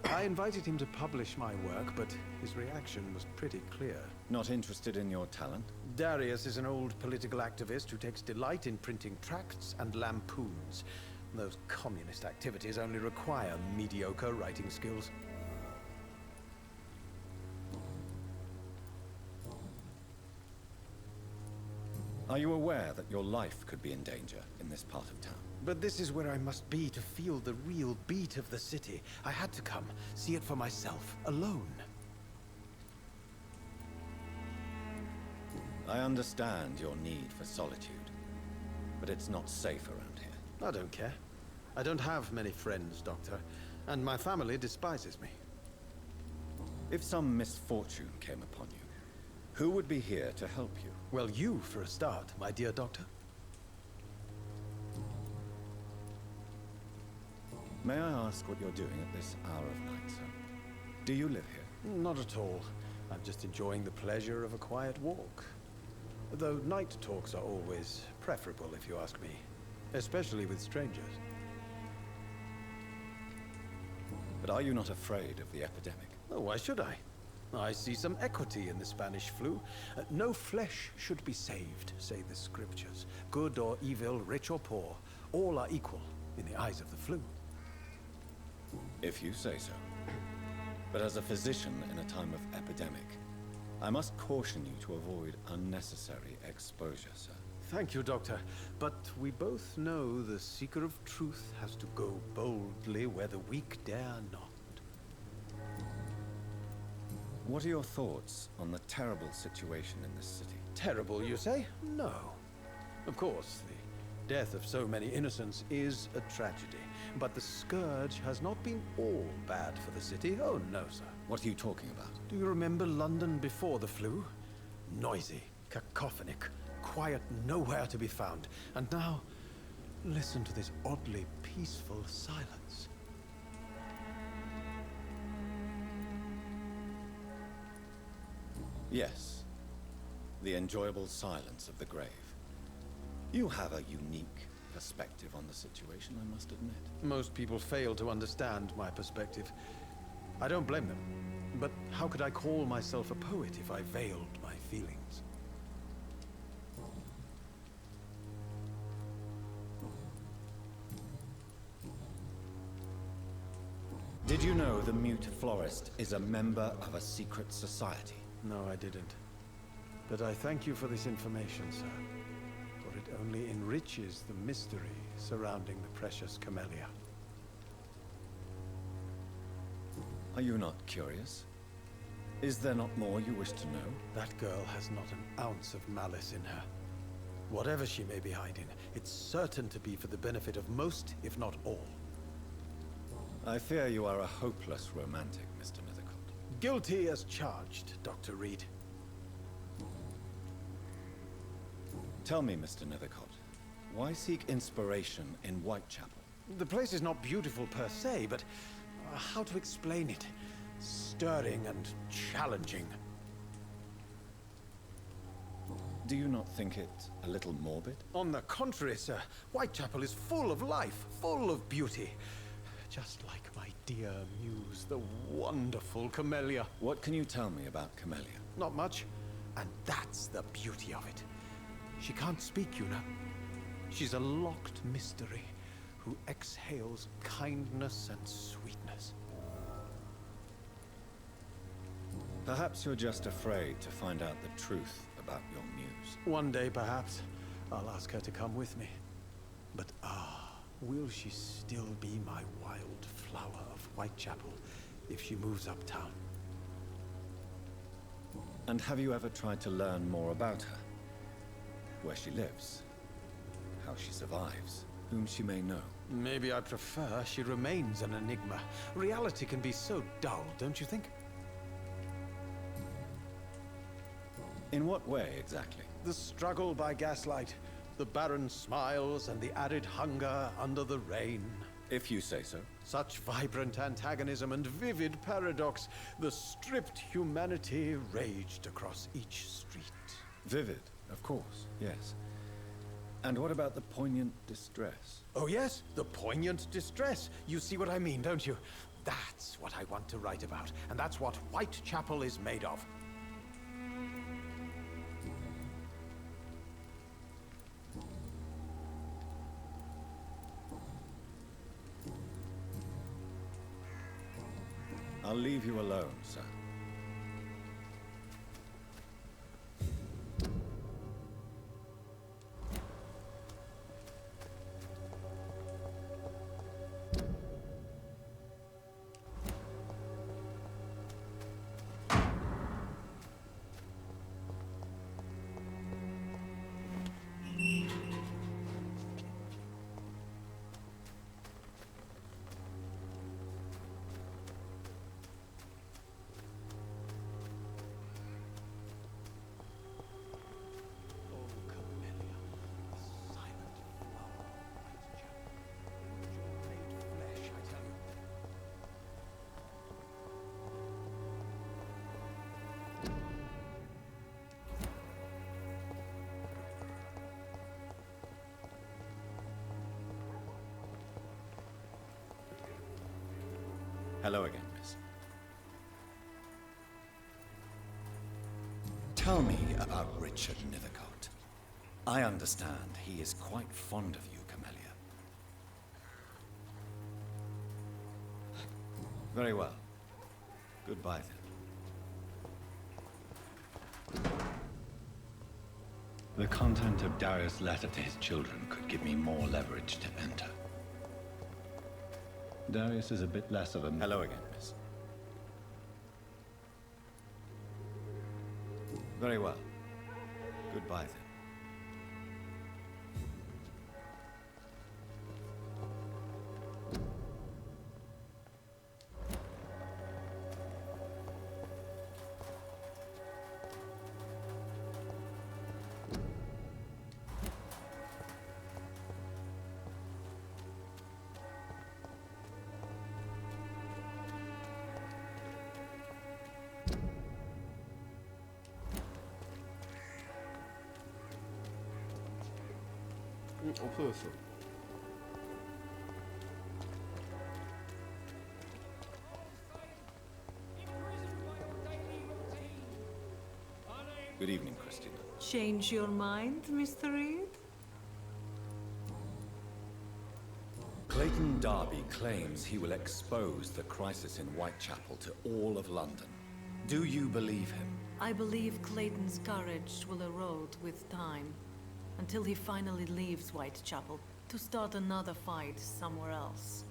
I invited him to publish my work, but his reaction was pretty clear. Not interested in your talent? Darius is an old political activist who takes delight in printing tracts and lampoons. Those communist activities only require mediocre writing skills. Are you aware that your life could be in danger in this part of town? But this is where I must be to feel the real beat of the city. I had to come, see it for myself, alone. I understand your need for solitude, but it's not safe around here. I don't care. I don't have many friends, Doctor, and my family despises me. If some misfortune came upon you, who would be here to help you? Well, you, for a start, my dear doctor. May I ask what you're doing at this hour of night, sir? Do you live here? Not at all. I'm just enjoying the pleasure of a quiet walk. Though night talks are always preferable, if you ask me. Especially with strangers. But are you not afraid of the epidemic? Oh, why should I? I see some equity in the Spanish flu. No flesh should be saved, say the scriptures. Good or evil, rich or poor, all are equal in the eyes of the flu. If you say so. But as a physician in a time of epidemic, I must caution you to avoid unnecessary exposure, sir. Thank you, Doctor. But we both know the seeker of truth has to go boldly where the weak dare not. What are your thoughts on the terrible situation in this city? Terrible, you say? No. Of course, the death of so many innocents is a tragedy. But the scourge has not been all bad for the city. Oh, no, sir. What are you talking about? Do you remember London before the flu? Noisy, cacophonic, quiet nowhere to be found. And now, listen to this oddly peaceful silence. Yes. The enjoyable silence of the grave. You have a unique perspective on the situation, I must admit. Most people fail to understand my perspective. I don't blame them. But how could I call myself a poet if I veiled my feelings? Did you know the mute florist is a member of a secret society? No, I didn't. But I thank you for this information, sir. For it only enriches the mystery surrounding the precious camellia. Are you not curious? Is there not more you wish to know? That girl has not an ounce of malice in her. Whatever she may be hiding, it's certain to be for the benefit of most, if not all. I fear you are a hopeless romantic, Mr. Nethercourt. Guilty as charged, Dr. Reed. Tell me, Mr. Nethercourt, why seek inspiration in Whitechapel? The place is not beautiful per se, but how to explain it? Stirring and challenging. Do you not think it a little morbid? On the contrary, sir. Whitechapel is full of life, full of beauty. Just like my dear muse, the wonderful Camellia. What can you tell me about Camellia? Not much. And that's the beauty of it. She can't speak, you know. She's a locked mystery who exhales kindness and sweetness. Perhaps you're just afraid to find out the truth about your muse. One day, perhaps, I'll ask her to come with me. But will she still be my wild flower of Whitechapel if she moves uptown? And have you ever tried to learn more about her? Where she lives, how she survives, whom she may know? Maybe I prefer she remains an enigma. Reality can be so dull, don't you think? In what way, exactly? The struggle by gaslight, the barren smiles and the added hunger under the rain. If you say so. Such vibrant antagonism and vivid paradox. The stripped humanity raged across each street. Vivid, of course, yes. And what about the poignant distress? Oh yes, the poignant distress. You see what I mean, don't you? That's what I want to write about, and that's what Whitechapel is made of. I'll leave you alone, sir. Hello again, miss. Tell me about Richard Nethercott. I understand he is quite fond of you, Camellia. Very well. Goodbye, then. The content of Darius' letter to his children could give me more leverage to enter. Darius is a bit less of a... Hello again, miss. Very well. Goodbye, then. 없어졌어. Good evening, Christina. Change your mind, Mr. Reed? Clayton Darby claims he will expose the crisis in Whitechapel to all of London. Do you believe him? I believe Clayton's courage will erode with time, until he finally leaves Whitechapel to start another fight somewhere else.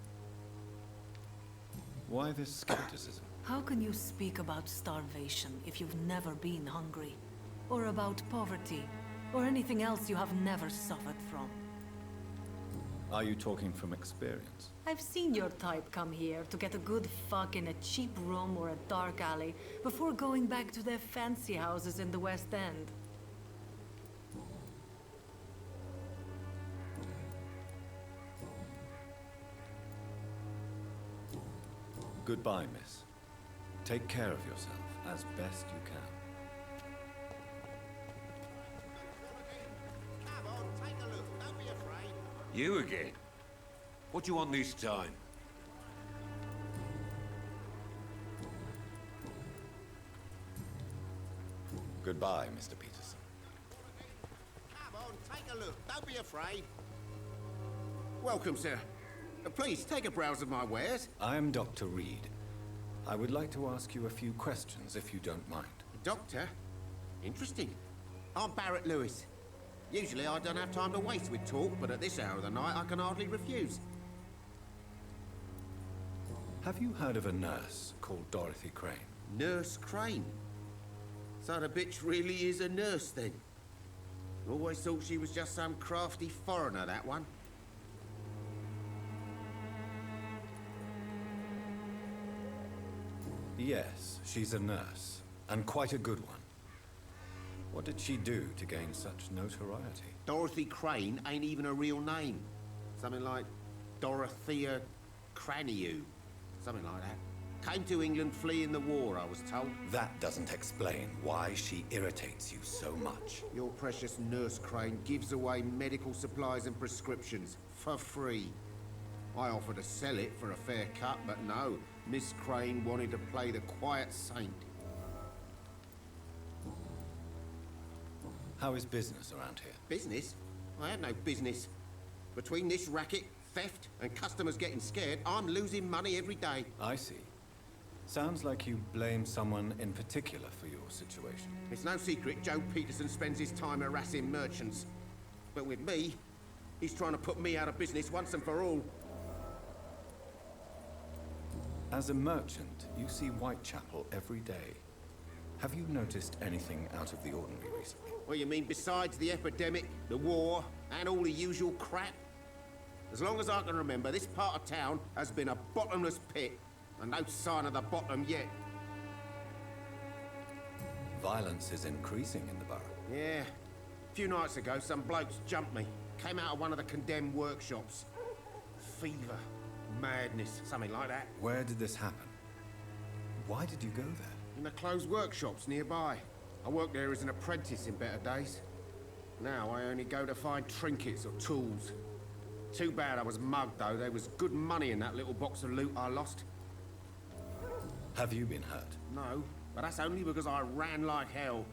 Why this skepticism? How can you speak about starvation if you've never been hungry? Or about poverty? Or anything else you have never suffered from? Are you talking from experience? I've seen your type come here to get a good fuck in a cheap room or a dark alley before going back to their fancy houses in the West End. Goodbye, miss. Take care of yourself as best you can. Come on, take a look. Don't be afraid. You again? What do you want this time? Goodbye, Mr. Peterson. Come on, take a look. Don't be afraid. Welcome, sir. Please, take a browse of my wares. I am Dr. Reed. I would like to ask you a few questions, if you don't mind. Doctor? Interesting. I'm Barrett Lewis. Usually I don't have time to waste with talk, but at this hour of the night I can hardly refuse. Have you heard of a nurse called Dorothy Crane? Nurse Crane? So the bitch really is a nurse, then? Always thought she was just some crafty foreigner, that one. Yes, she's a nurse, and quite a good one. What did she do to gain such notoriety? Dorothy Crane ain't even a real name. Something like Dorothea Craniu. Something like that. Came to England fleeing the war, I was told. That doesn't explain why she irritates you so much. Your precious Nurse Crane gives away medical supplies and prescriptions for free. I offered to sell it for a fair cut, but no. Miss Crane wanted to play the quiet saint. How is business around here? Business? I have no business. Between this racket, theft, and customers getting scared, I'm losing money every day. I see. Sounds like you blame someone in particular for your situation. It's no secret Joe Peterson spends his time harassing merchants. But with me, he's trying to put me out of business once and for all. As a merchant, you see Whitechapel every day. Have you noticed anything out of the ordinary recently? Well, you mean besides the epidemic, the war, and all the usual crap? As long as I can remember, this part of town has been a bottomless pit, and no sign of the bottom yet. Violence is increasing in the borough. Yeah. A few nights ago, some blokes jumped me. Came out of one of the condemned workshops. Fever, madness, something like that. Where did this happen? Why did you go there? In the closed workshops nearby. I worked there as an apprentice in better days. Now I only go to find trinkets or tools. Too bad I was mugged, though. There was good money in that little box of loot I lost. Have you been hurt? No, but that's only because I ran like hell.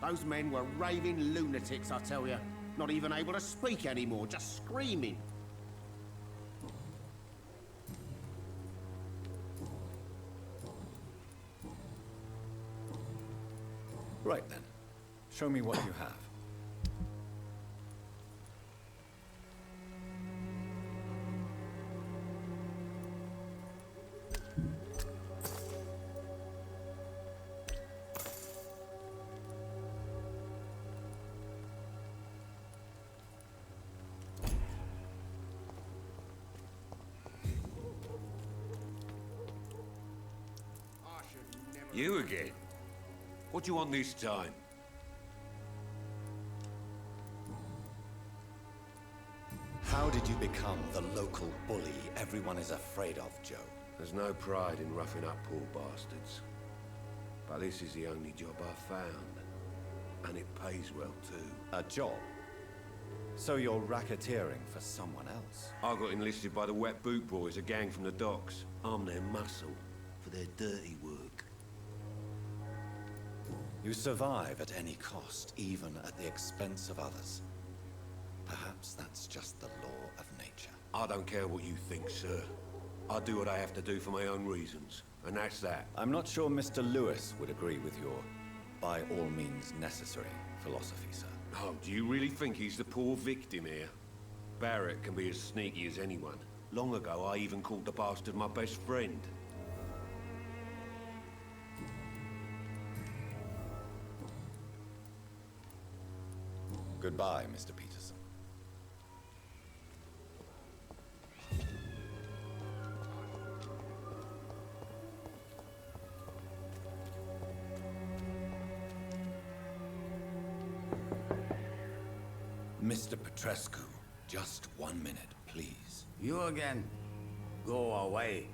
Those men were raving lunatics, I tell you. Not even able to speak anymore, just screaming. Right then. Show me what you have. You again? What do you want this time? How did you become the local bully everyone is afraid of, Joe? There's no pride in roughing up poor bastards. But this is the only job I've found. And it pays well, too. A job? So you're racketeering for someone else? I got enlisted by the Wet Boot Boys, a gang from the docks. I'm their muscle for their dirty work. You survive at any cost, even at the expense of others. Perhaps that's just the law of nature. I don't care what you think, sir. I do what I have to do for my own reasons, and that's that. I'm not sure Mr. Lewis would agree with your by all means necessary philosophy, sir. Oh, do you really think he's the poor victim here? Barrett can be as sneaky as anyone. Long ago, I even called the bastard my best friend. Goodbye, Mr. Peterson. Mr. Petrescu, just 1 minute, please. You again? Go away.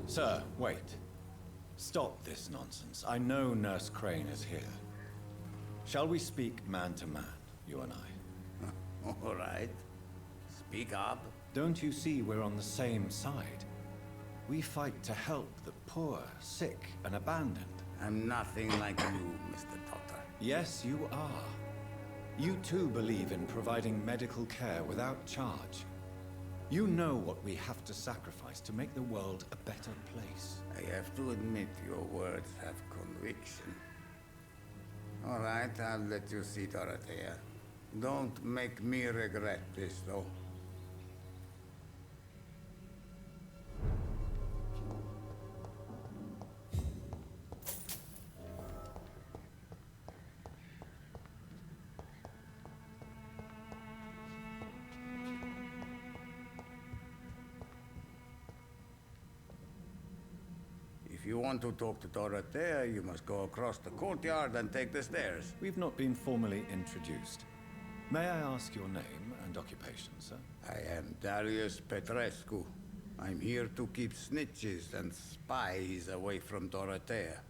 Sir, wait. Stop this nonsense. I know Nurse Crane is here. Shall we speak man to man, you and I? All right. Speak up. Don't you see we're on the same side? We fight to help the poor, sick, and abandoned. I'm nothing like you, Mr. Doctor. Yes, you are. You too believe in providing medical care without charge. You know what we have to sacrifice to make the world a better place. I have to admit your words have conviction. All right, I'll let you see Dorothea. Don't make me regret this, though. If you want to talk to Dorothea, you must go across the courtyard and take the stairs. We've not been formally introduced. May I ask your name and occupation, sir? I am Darius Petrescu. I'm here to keep snitches and spies away from Dorothea.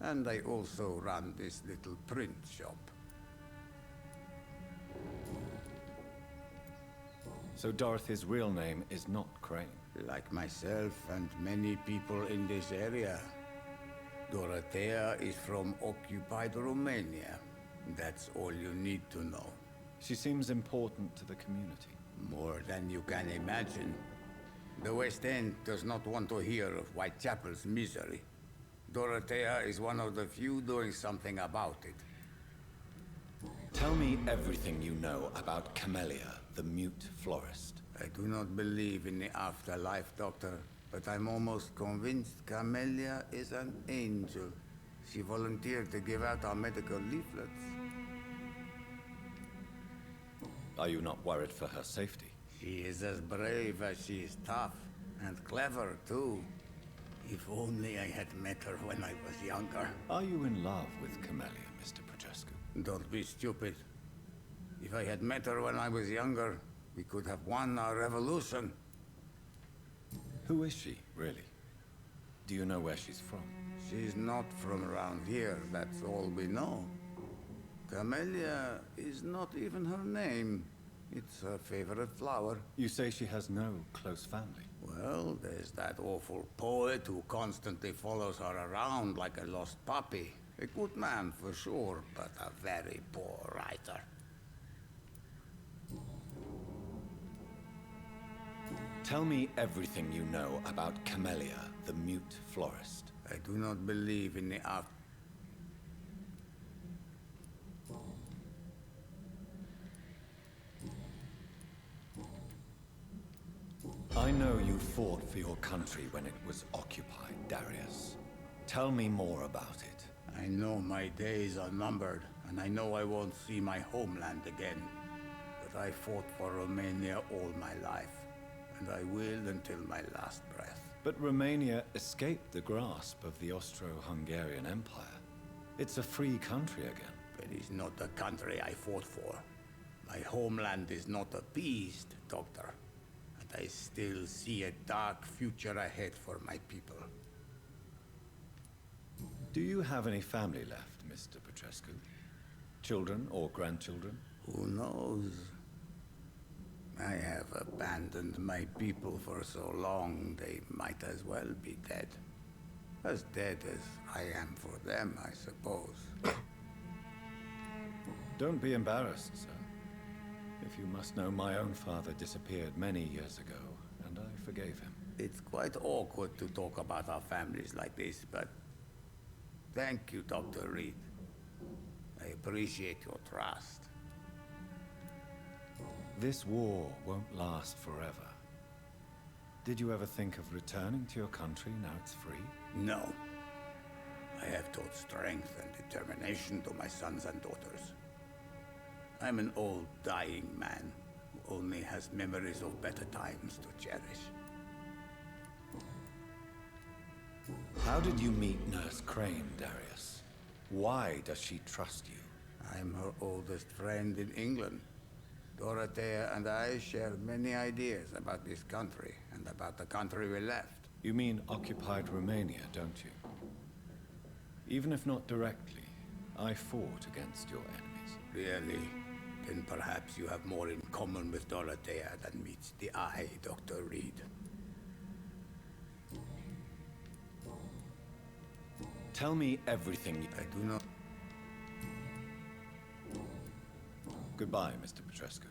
And I also run this little print shop. So Dorothy's real name is not Crane? Like myself and many people in this area. Dorothea is from occupied Romania. That's all you need to know. She seems important to the community. More than you can imagine. The West End does not want to hear of Whitechapel's misery. Dorothea is one of the few doing something about it. Tell me everything you know about Camellia, the mute florist. I do not believe in the afterlife, Doctor, but I'm almost convinced Camellia is an angel. She volunteered to give out our medical leaflets. Are you not worried for her safety? She is as brave as she is tough, and clever, too. If only I had met her when I was younger. Are you in love with Camellia, Mr. Petrescu? Don't be stupid. If I had met her when I was younger, we could have won our revolution. Who is she, really? Do you know where she's from? She's not from around here, that's all we know. Camellia is not even her name. It's her favorite flower. You say she has no close family? Well, there's that awful poet who constantly follows her around like a lost puppy. A good man for sure, but a very poor writer. Tell me everything you know about Camellia, the mute florist. I do not believe in the art. I know you fought for your country when it was occupied, Darius. Tell me more about it. I know my days are numbered, and I know I won't see my homeland again. But I fought for Romania all my life, and I will until my last breath. But Romania escaped the grasp of the Austro-Hungarian Empire. It's a free country again. It is not the country I fought for. My homeland is not appeased, Doctor. And I still see a dark future ahead for my people. Do you have any family left, Mr. Petrescu? Children or grandchildren? Who knows? I have abandoned my people for so long, they might as well be dead. As dead as I am for them, I suppose. Don't be embarrassed, sir. If you must know, my own father disappeared many years ago, and I forgave him. It's quite awkward to talk about our families like this, but thank you, Dr. Reed. I appreciate your trust. This war won't last forever. Did you ever think of returning to your country now it's free? No. I have taught strength and determination to my sons and daughters. I'm an old, dying man who only has memories of better times to cherish. How did you meet Nurse Crane, Darius? Why does she trust you? I'm her oldest friend in England. Dorothea and I share many ideas about this country and about the country we left. You mean occupied Romania, don't you? Even if not directly, I fought against your enemies. Really? Then perhaps you have more in common with Dorothea than meets the eye, Dr. Reed. Tell me everything. I do not... Goodbye, Mr. Petrescu.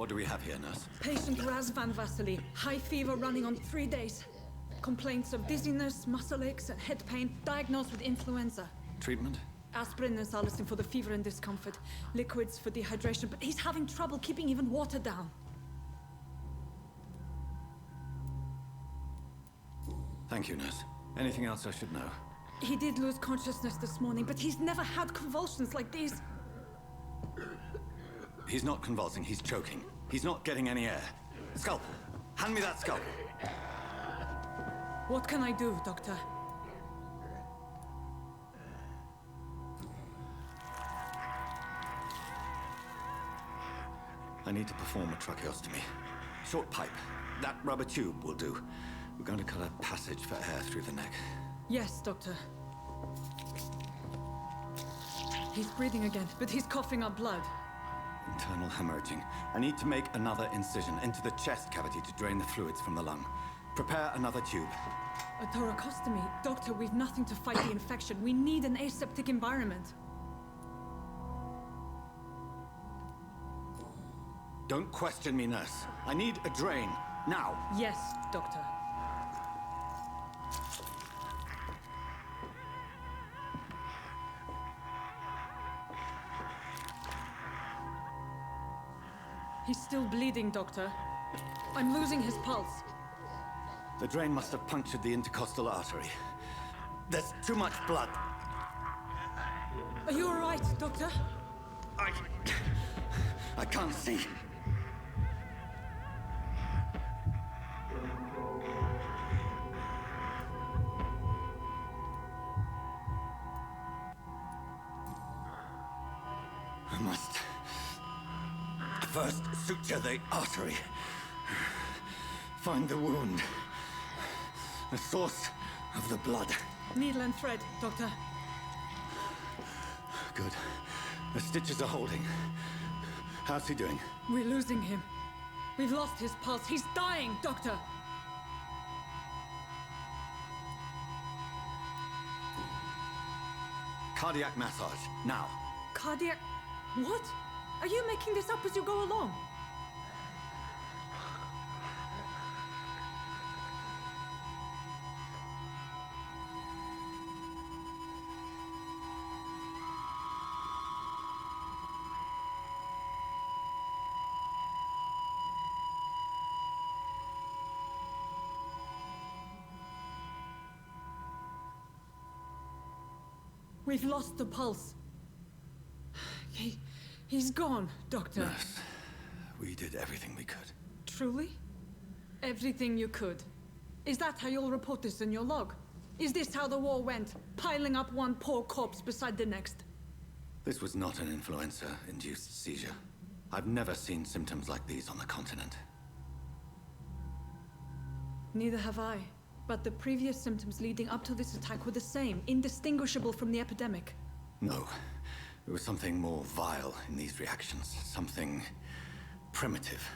What do we have here, nurse? Patient Raz Van Vasily. High fever running on 3 days. Complaints of dizziness, muscle aches, and head pain. Diagnosed with influenza. Treatment? Aspirin and salicin for the fever and discomfort. Liquids for dehydration, but he's having trouble keeping even water down. Thank you, nurse. Anything else I should know? He did lose consciousness this morning, but he's never had convulsions like these. He's not convulsing, he's choking. He's not getting any air. Scalpel! Hand me that scalpel! What can I do, Doctor? I need to perform a tracheostomy. Short pipe. That rubber tube will do. We're going to cut a passage for air through the neck. Yes, Doctor. He's breathing again, but he's coughing up blood. Internal hemorrhaging. I need to make another incision into the chest cavity to drain the fluids from the lung. Prepare another tube. A thoracostomy? Doctor, we've nothing to fight the infection. We need an aseptic environment. Don't question me, nurse. I need a drain. Now. Yes, Doctor. He's still bleeding, Doctor. I'm losing his pulse. The drain must have punctured the intercostal artery. There's too much blood. Are you all right, Doctor? I can't see. I must first suture the artery. Find the wound. The source of the blood. Needle and thread, Doctor. Good. The stitches are holding. How's he doing? We're losing him. We've lost his pulse. He's dying, Doctor. Cardiac massage, now. Cardiac... What? Are you making this up as you go along? We've lost the pulse. He's gone, Doctor. Nurse, we did everything we could. Truly? Everything you could. Is that how you'll report this in your log? Is this how the war went? Piling up one poor corpse beside the next? This was not an influenza-induced seizure. I've never seen symptoms like these on the continent. Neither have I. But the previous symptoms leading up to this attack were the same, indistinguishable from the epidemic. No. There was something more vile in these reactions. Something primitive.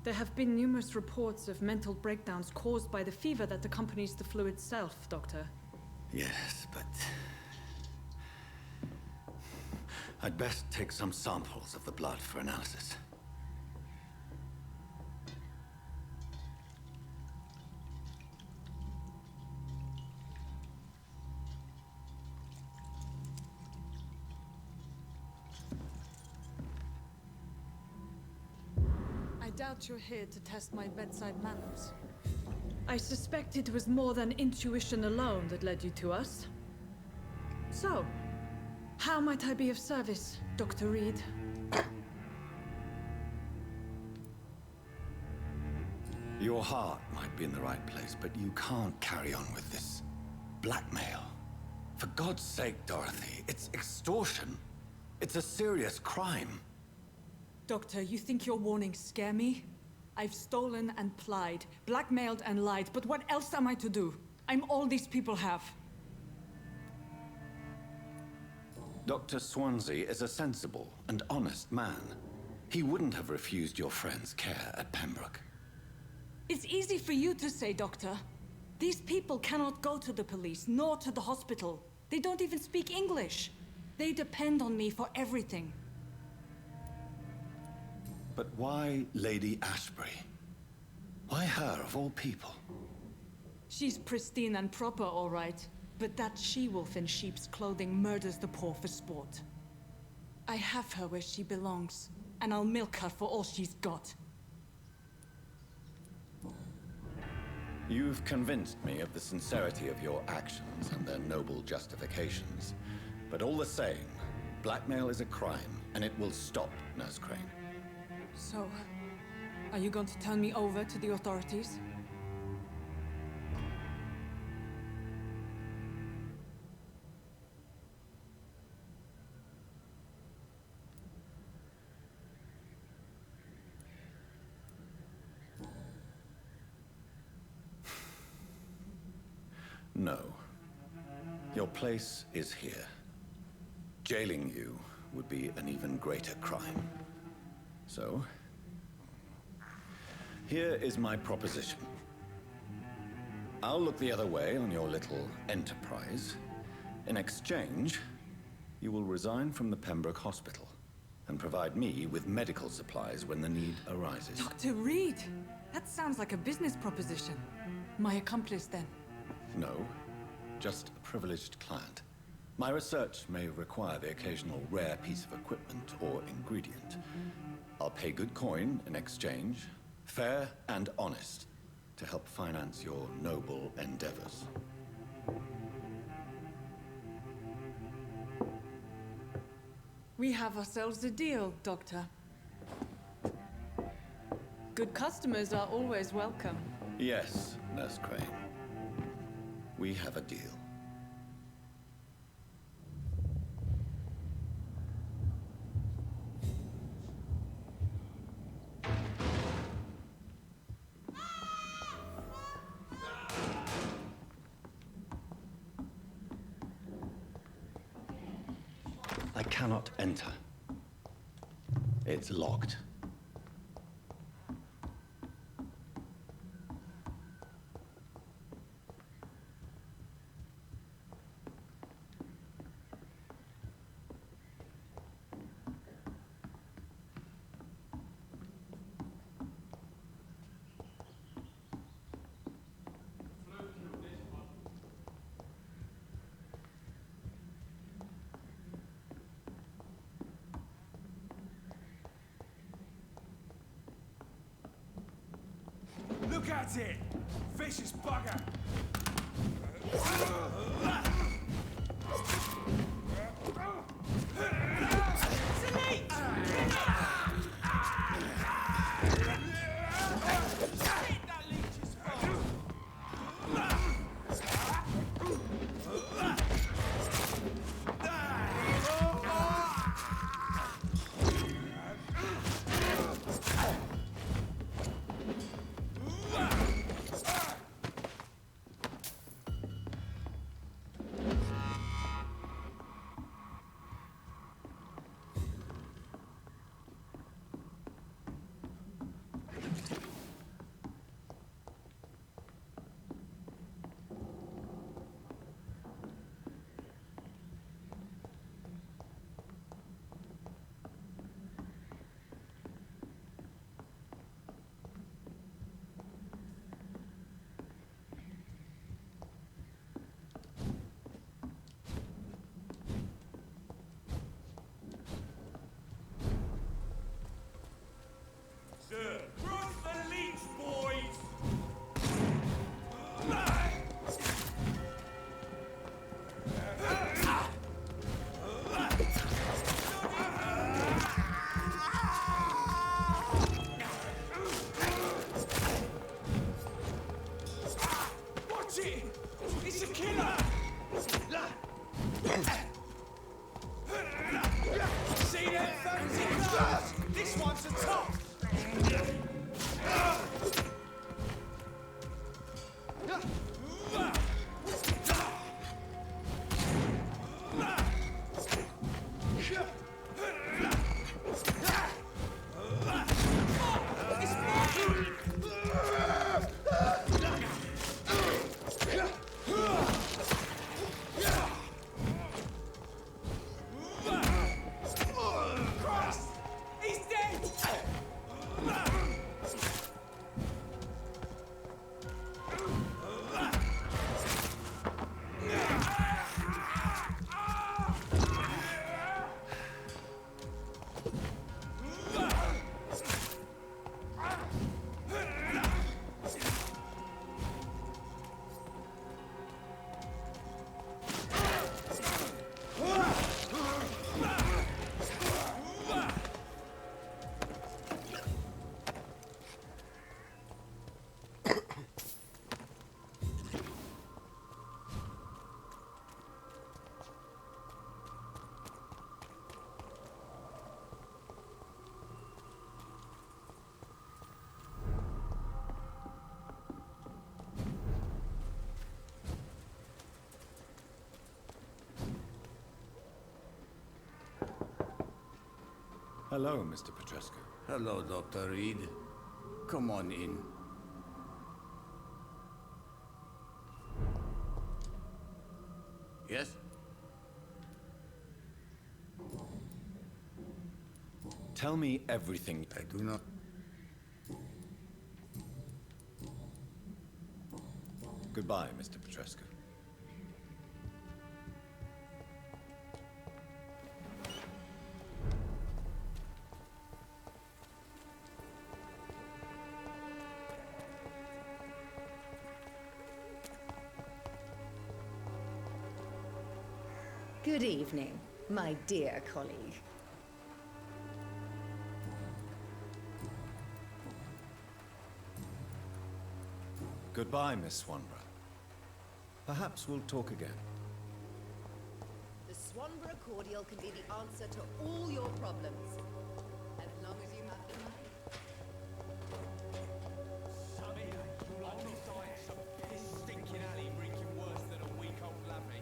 There have been numerous reports of mental breakdowns caused by the fever that accompanies the flu itself, Doctor. Yes, but... I'd best take some samples of the blood for analysis. I doubt you're here to test my bedside manners. I suspect it was more than intuition alone that led you to us. So, how might I be of service, Dr. Reed? Your heart might be in the right place, but you can't carry on with this blackmail. For God's sake, Dorothy, it's extortion. It's a serious crime. Doctor, you think your warnings scare me? I've stolen and plied, blackmailed and lied, but what else am I to do? I'm all these people have. Dr. Swansea is a sensible and honest man. He wouldn't have refused your friend's care at Pembroke. It's easy for you to say, Doctor. These people cannot go to the police, nor to the hospital. They don't even speak English. They depend on me for everything. But why Lady Ashbury? Why her, of all people? She's pristine and proper, all right. But that she-wolf in sheep's clothing murders the poor for sport. I have her where she belongs, and I'll milk her for all she's got. You've convinced me of the sincerity of your actions and their noble justifications. But all the same, blackmail is a crime, and it will stop, Nurse Crane. So, are you going to turn me over to the authorities? No. Your place is here. Jailing you would be an even greater crime. So, here is my proposition. I'll look the other way on your little enterprise. In exchange, you will resign from the Pembroke Hospital and provide me with medical supplies when the need arises. Dr. Reed! That sounds like a business proposition. My accomplice, then. No, just a privileged client. My research may require the occasional rare piece of equipment or ingredient. I'll pay good coin in exchange, fair and honest, to help finance your noble endeavors. We have ourselves a deal, Doctor. Good customers are always welcome. Yes, Nurse Crane. We have a deal. I cannot enter. It's locked. Look at it! Vicious bugger! Hello, Mr. Petrescu. Hello, Dr. Reed. Come on in. Yes? Tell me everything. I do not. Goodbye, Mr. Petrescu. Good evening, my dear colleague. Goodbye, Miss Swanborough. Perhaps we'll talk again. The Swanborough cordial can be the answer to all your problems. As long as you have the money. Stinking alley reeking worse than a week-old lavvy.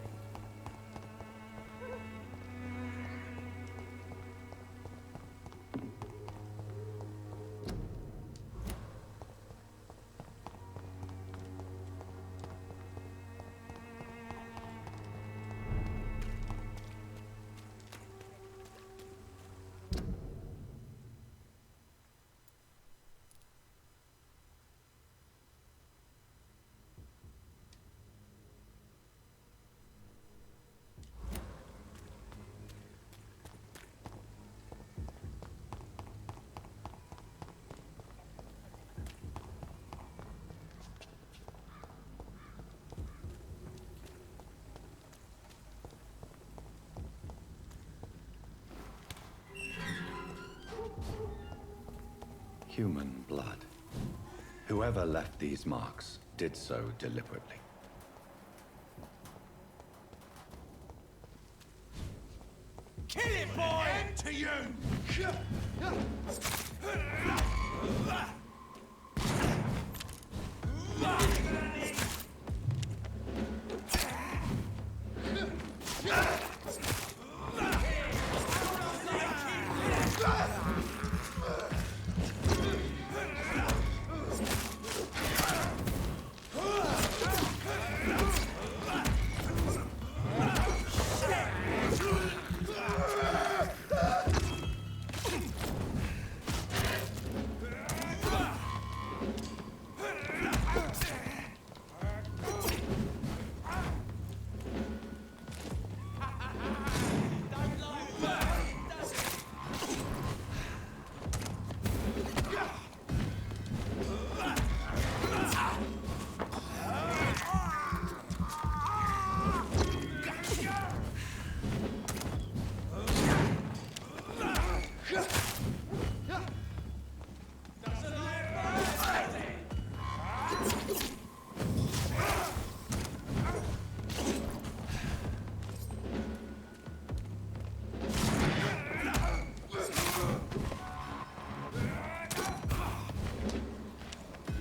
Human blood. Whoever left these marks did so deliberately. Kill it, boy! End to you!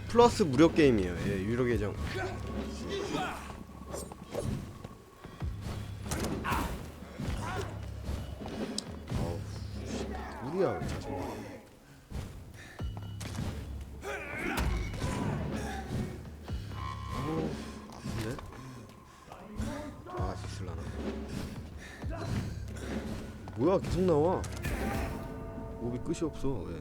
플러스 무료 게임이에요. 예, 유료 계정. 어우, 우리야 짜증나. 어우, 아픈데? 아, 있을라나. 뭐야, 계속 나와. 몹이 끝이 없어. 왜?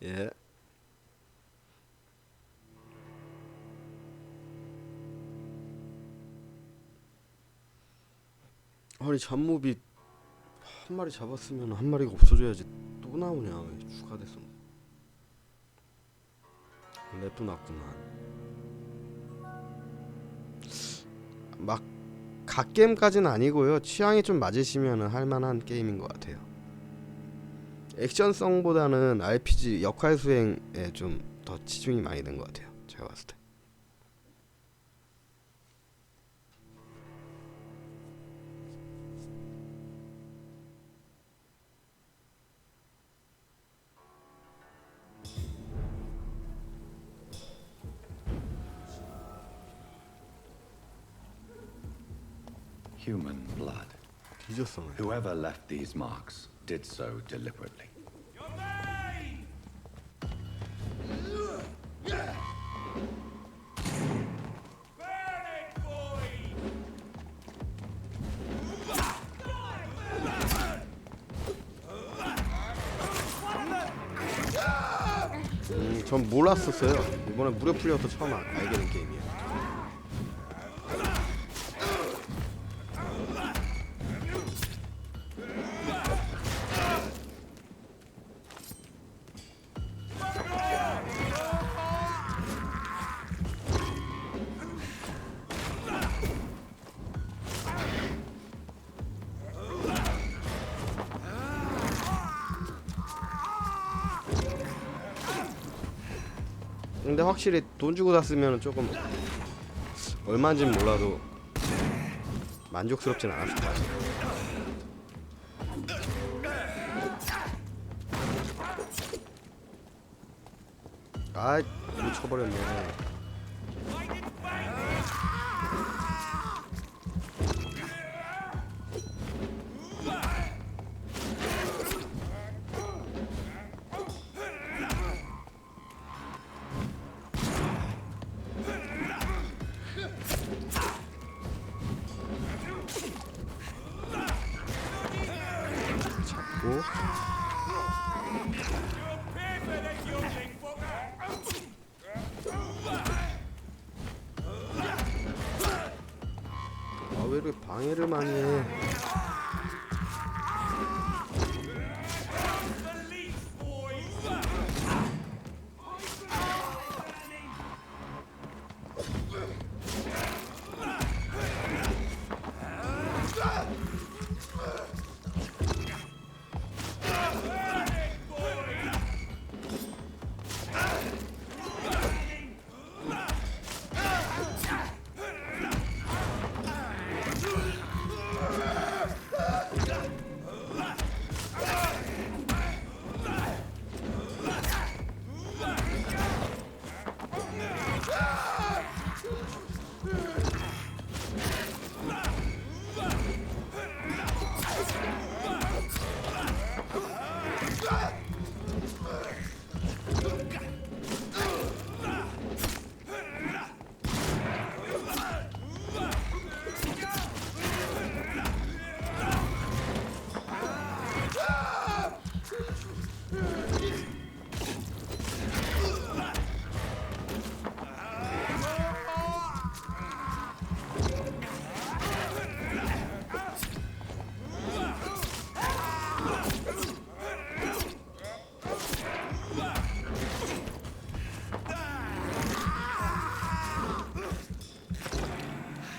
예. 아니 잡몹이 한 마리 잡았으면 한 마리가 없어져야지 또 나오냐. 왜 추가됐어. 랩도 났구만. 막 갓게임까지는 아니고요. 취향이 좀 맞으시면 할만한 게임인 것 같아요. 액션성보다는 RPG 역할 수행에 좀 더 치중이 많이 된 것 같아요. 제가 봤을 때. Human blood. 뒤졌어. Whoever left these marks did so deliberately. 전 몰랐었어요. 이번에 무료 풀려서 처음 알게 된 게임이에요. 근데 확실히 돈 주고 샀으면 조금 얼마인지는 몰라도 만족스럽진 않았을 것 같아요. 아, 미쳐버렸네. 아, 왜 이렇게 방해를 많이 해?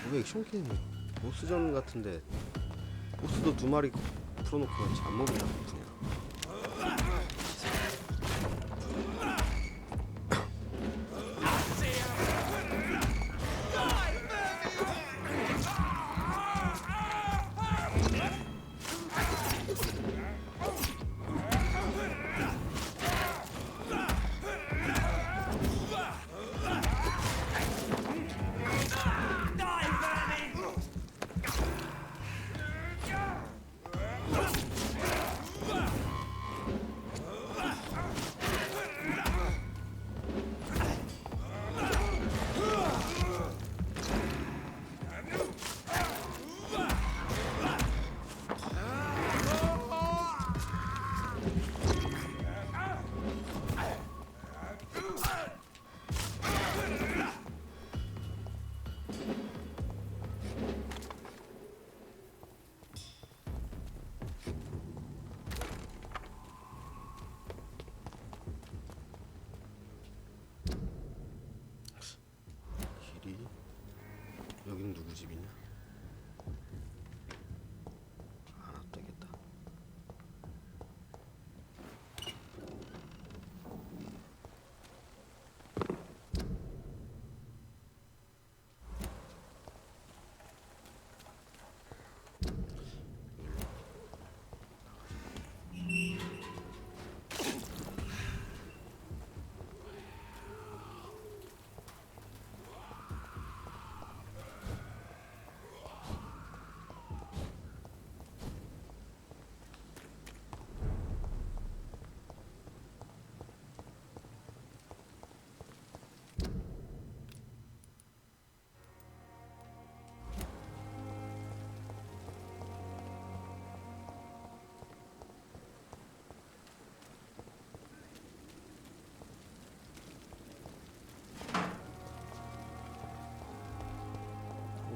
이게 액션 게임 보스전 같은데 보스도 2마리 풀어놓고 잠목이 나쁘냐.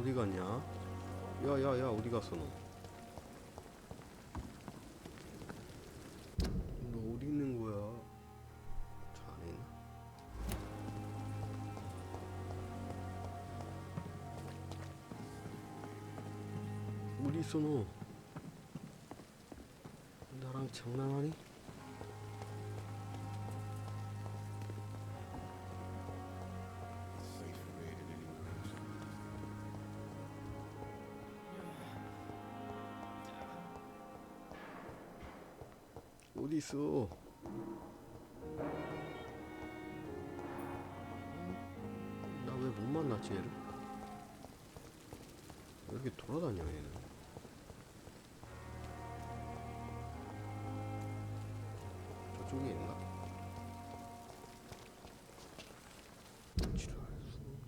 어디 갔냐? 야야야 어디 갔어 너? 너 어디 있는 거야? 저 안에 있나? 어디 있어 너? 나랑 장난하니? 어디 있어? 나 왜 못 만났지 얘를? 왜 이렇게 돌아다녀 얘는? 저쪽에 있나? 지랄 수고냐?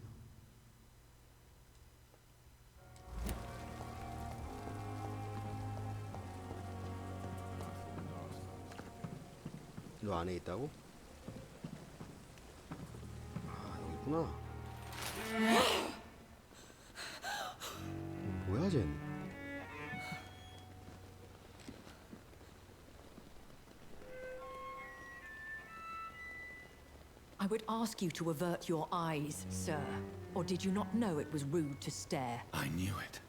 너 안에 있다고? 아 여기 있구나. 뭐야 쟤는? I would ask you to avert your eyes, sir. Or did you not know it was rude to stare? I knew it.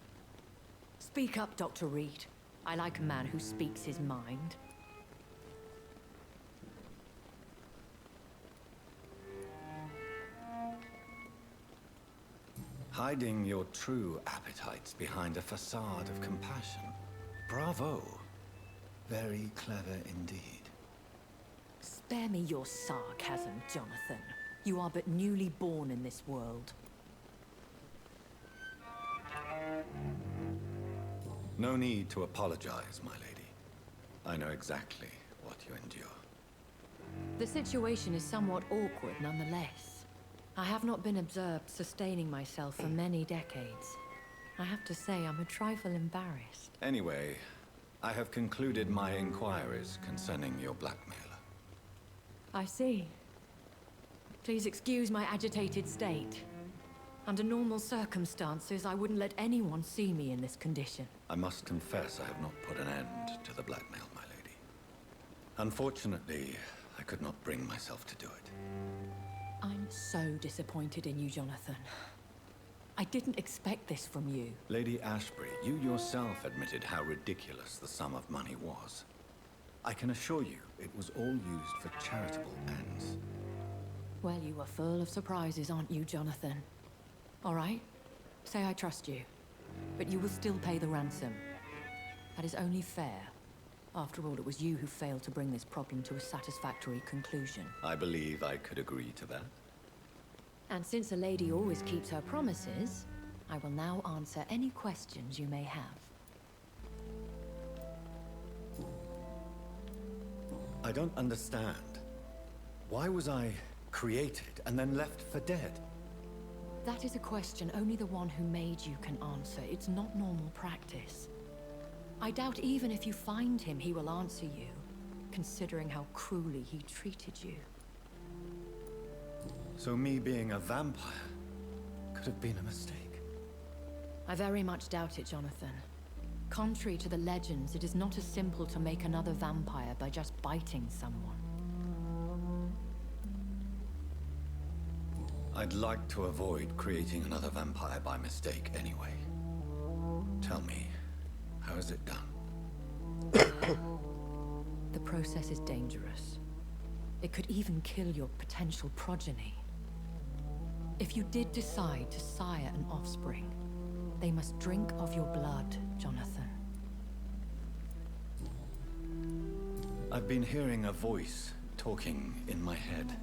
Speak up, Dr. Reed. I like a man who speaks his mind. Hiding your true appetites behind a facade of compassion. Bravo. Very clever indeed. Spare me your sarcasm, Jonathan. You are but newly born in this world. No need to apologize, my lady. I know exactly what you endure. The situation is somewhat awkward nonetheless. I have not been observed sustaining myself for many decades. I have to say I'm a trifle embarrassed. Anyway, I have concluded my inquiries concerning your blackmailer. I see. Please excuse my agitated state. Under normal circumstances, I wouldn't let anyone see me in this condition. I must confess I have not put an end to the blackmail, my lady. Unfortunately, I could not bring myself to do it. I'm so disappointed in you, Jonathan. I didn't expect this from you. Lady Ashbury, you yourself admitted how ridiculous the sum of money was. I can assure you, it was all used for charitable ends. Well, you are full of surprises, aren't you, Jonathan? All right, say I trust you, but you will still pay the ransom. That is only fair. After all, it was you who failed to bring this problem to a satisfactory conclusion. I believe I could agree to that. And since a lady always keeps her promises, I will now answer any questions you may have. I don't understand. Why was I created and then left for dead? That is a question only the one who made you can answer. It's not normal practice. I doubt even if you find him, he will answer you, considering how cruelly he treated you. So me being a vampire could have been a mistake. I very much doubt it, Jonathan. Contrary to the legends, it is not as simple to make another vampire by just biting someone. I'd like to avoid creating another vampire by mistake anyway. Tell me, how is it done? The process is dangerous. It could even kill your potential progeny. If you did decide to sire an offspring, they must drink of your blood, Jonathan. I've been hearing a voice talking in my head.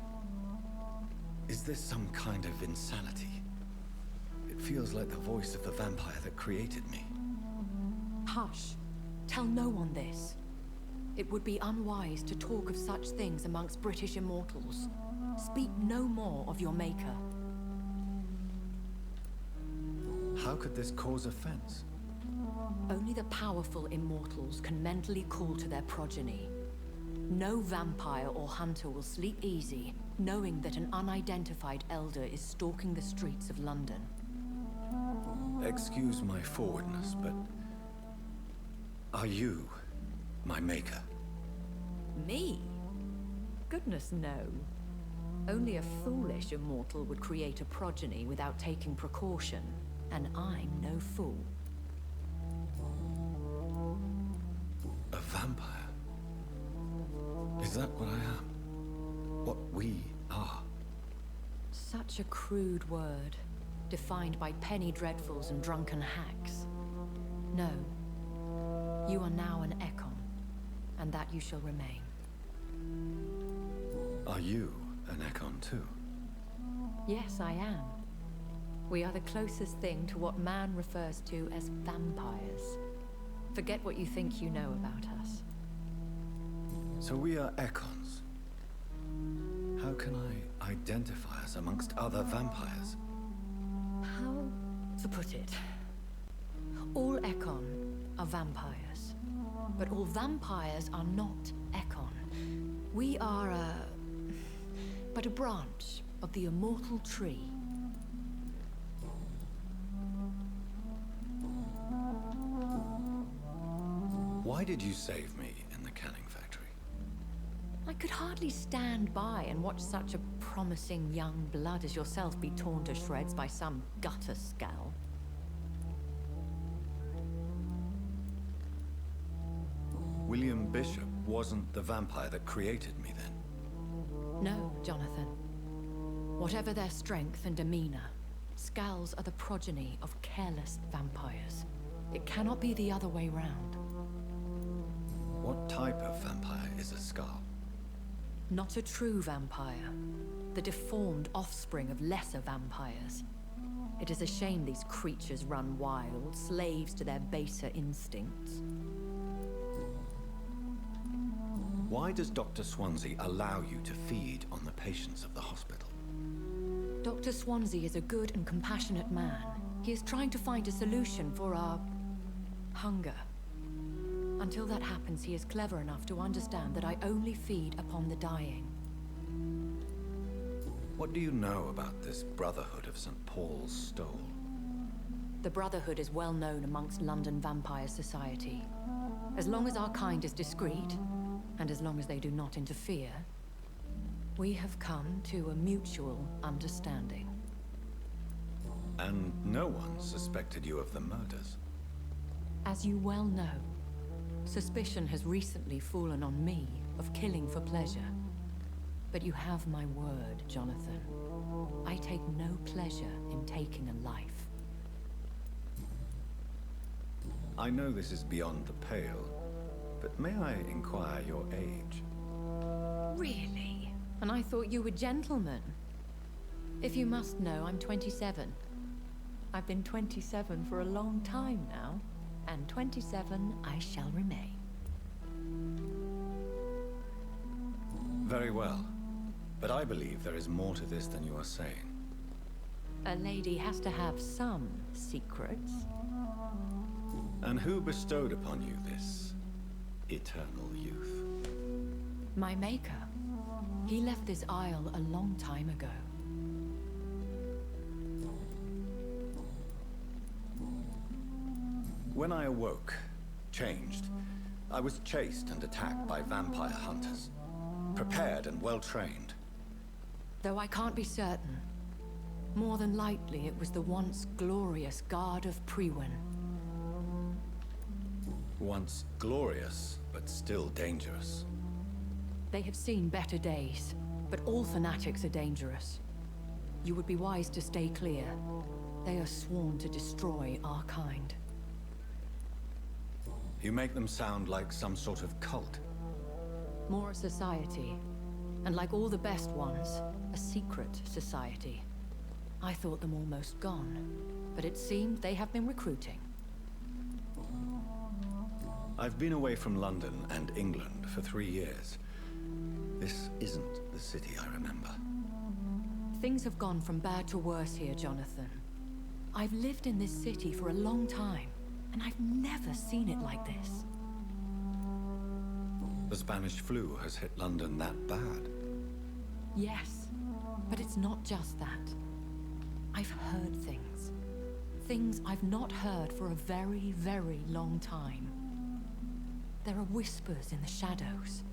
Is this some kind of insanity? It feels like the voice of the vampire that created me. Hush. Tell no one this. It would be unwise to talk of such things amongst British immortals. Speak no more of your maker. How could this cause offense? Only the powerful immortals can mentally call to their progeny. No vampire or hunter will sleep easy, knowing that an unidentified elder is stalking the streets of London. Excuse my forwardness, but are you my maker? Me? Goodness, no. Only a foolish immortal would create a progeny without taking precaution, and I'm no fool. A vampire? Is that what I am? What we are? Such a crude word, defined by penny dreadfuls and drunken hacks. No. You are now an Ekon, and that you shall remain. Are you an Ekon too? Yes, I am. We are the closest thing to what man refers to as vampires. Forget what you think you know about us. So we are Ekons. How can I identify us amongst other vampires? How to put it? All Ekon are vampires. But all vampires are not Ekon. We are but a branch of the immortal tree. Why did you save me in the canning factory? I could hardly stand by and watch such a promising young blood as yourself be torn to shreds by some gutter scowl. William Bishop wasn't the vampire that created me then? No, Jonathan. Whatever their strength and demeanor, Scowls are the progeny of careless vampires. It cannot be the other way round. What type of vampire is a Scowl? Not a true vampire. The deformed offspring of lesser vampires. It is a shame these creatures run wild, slaves to their baser instincts. Why does Dr. Swansea allow you to feed on the patients of the hospital? Dr. Swansea is a good and compassionate man. He is trying to find a solution for our hunger. Until that happens, he is clever enough to understand that I only feed upon the dying. What do you know about this Brotherhood of St. Paul's Stole? The Brotherhood is well known amongst London vampire society. As long as our kind is discreet, and as long as they do not interfere, we have come to a mutual understanding. And no one suspected you of the murders? As you well know, suspicion has recently fallen on me of killing for pleasure. But you have my word, Jonathan. I take no pleasure in taking a life. I know this is beyond the pale, but may I inquire your age? Really? And I thought you were gentlemen. If you must know, I'm 27. I've been 27 for a long time now, and 27 I shall remain. Very well. But I believe there is more to this than you are saying. A lady has to have some secrets. And who bestowed upon you this eternal youth? My maker. He left this isle a long time ago. When I awoke, changed, I was chased and attacked by vampire hunters. Prepared and well-trained. Though I can't be certain. More than likely, it was the once glorious Guard of Priwen. Once glorious, but still dangerous. They have seen better days, but all fanatics are dangerous. You would be wise to stay clear. They are sworn to destroy our kind. You make them sound like some sort of cult. More a society. And like all the best ones, a secret society. I thought them almost gone, but it seemed they have been recruiting. I've been away from London and England for 3 years. This isn't the city I remember. Things have gone from bad to worse here, Jonathan. I've lived in this city for a long time, and I've never seen it like this. The Spanish flu has hit London that bad? Yes, but it's not just that. I've heard things. things I've not heard for a very, very long time. There are whispers in the shadows.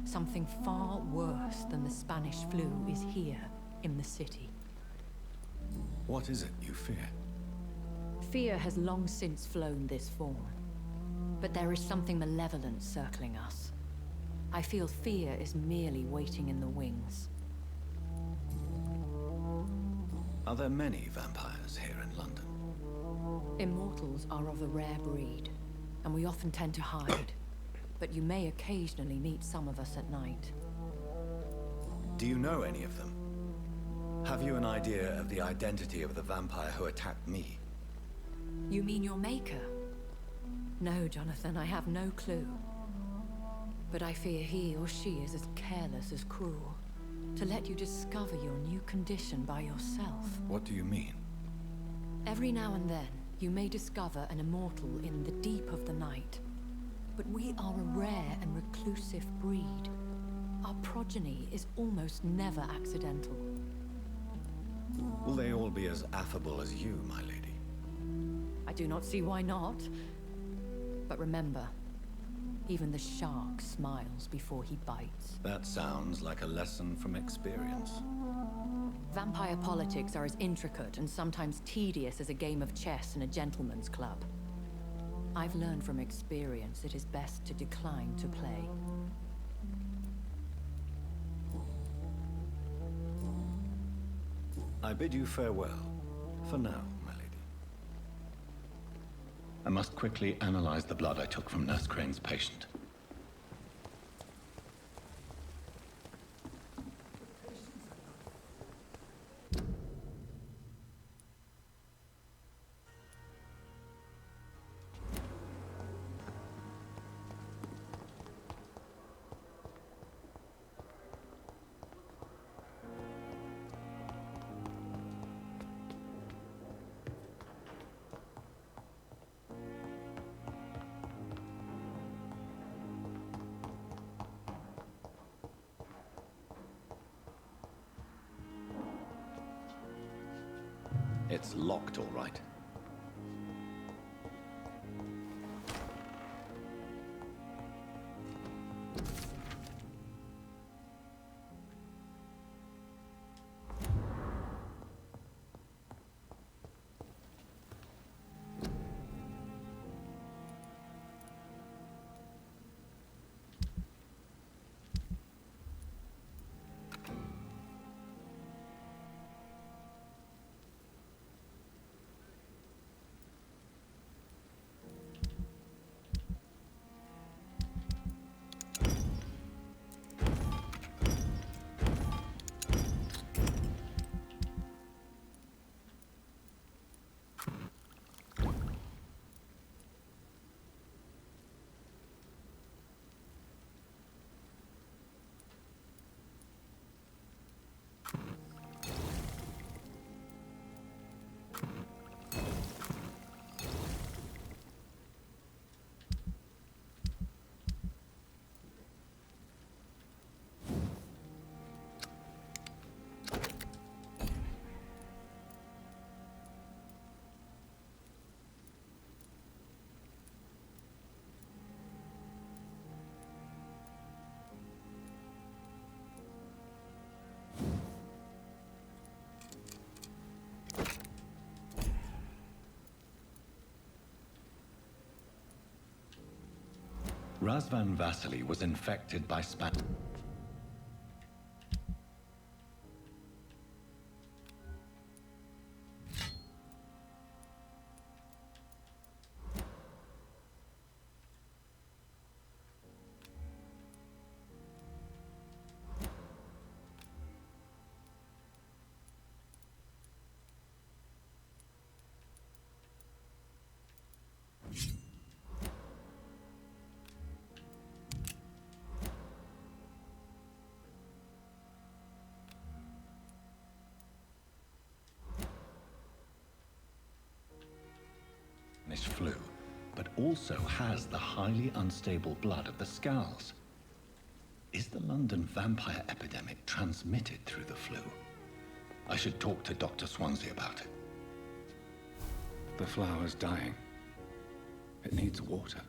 Something far worse than the Spanish flu is here in the city. What is it you fear? Fear has long since flown this form. But there is something malevolent circling us. I feel fear is merely waiting in the wings. Are there many vampires here in London? Immortals are of a rare breed, and we often tend to hide. But you may occasionally meet some of us at night. Do you know any of them? Have you an idea of the identity of the vampire who attacked me? You mean your maker? No, Jonathan, I have no clue. But I fear he or she is as careless as cruel. To let you discover your new condition by yourself. What do you mean? Every now and then, you may discover an immortal in the deep of the night. But we are a rare and reclusive breed. Our progeny is almost never accidental. Will they all be as affable as you, my lady? I do not see why not. But remember, even the shark smiles before he bites. That sounds like a lesson from experience. Vampire politics are as intricate and sometimes tedious as a game of chess in a gentleman's club. I've learned from experience it is best to decline to play. I bid you farewell, for now, my lady. I must quickly analyze the blood I took from Nurse Crane's patient. It's locked, all right. Razvan Vasily was infected by flu, but also has the highly unstable blood of the Scowls. Is the London vampire epidemic transmitted through the flu? I should talk to Dr. Swansea about it. The flower's dying. It needs water.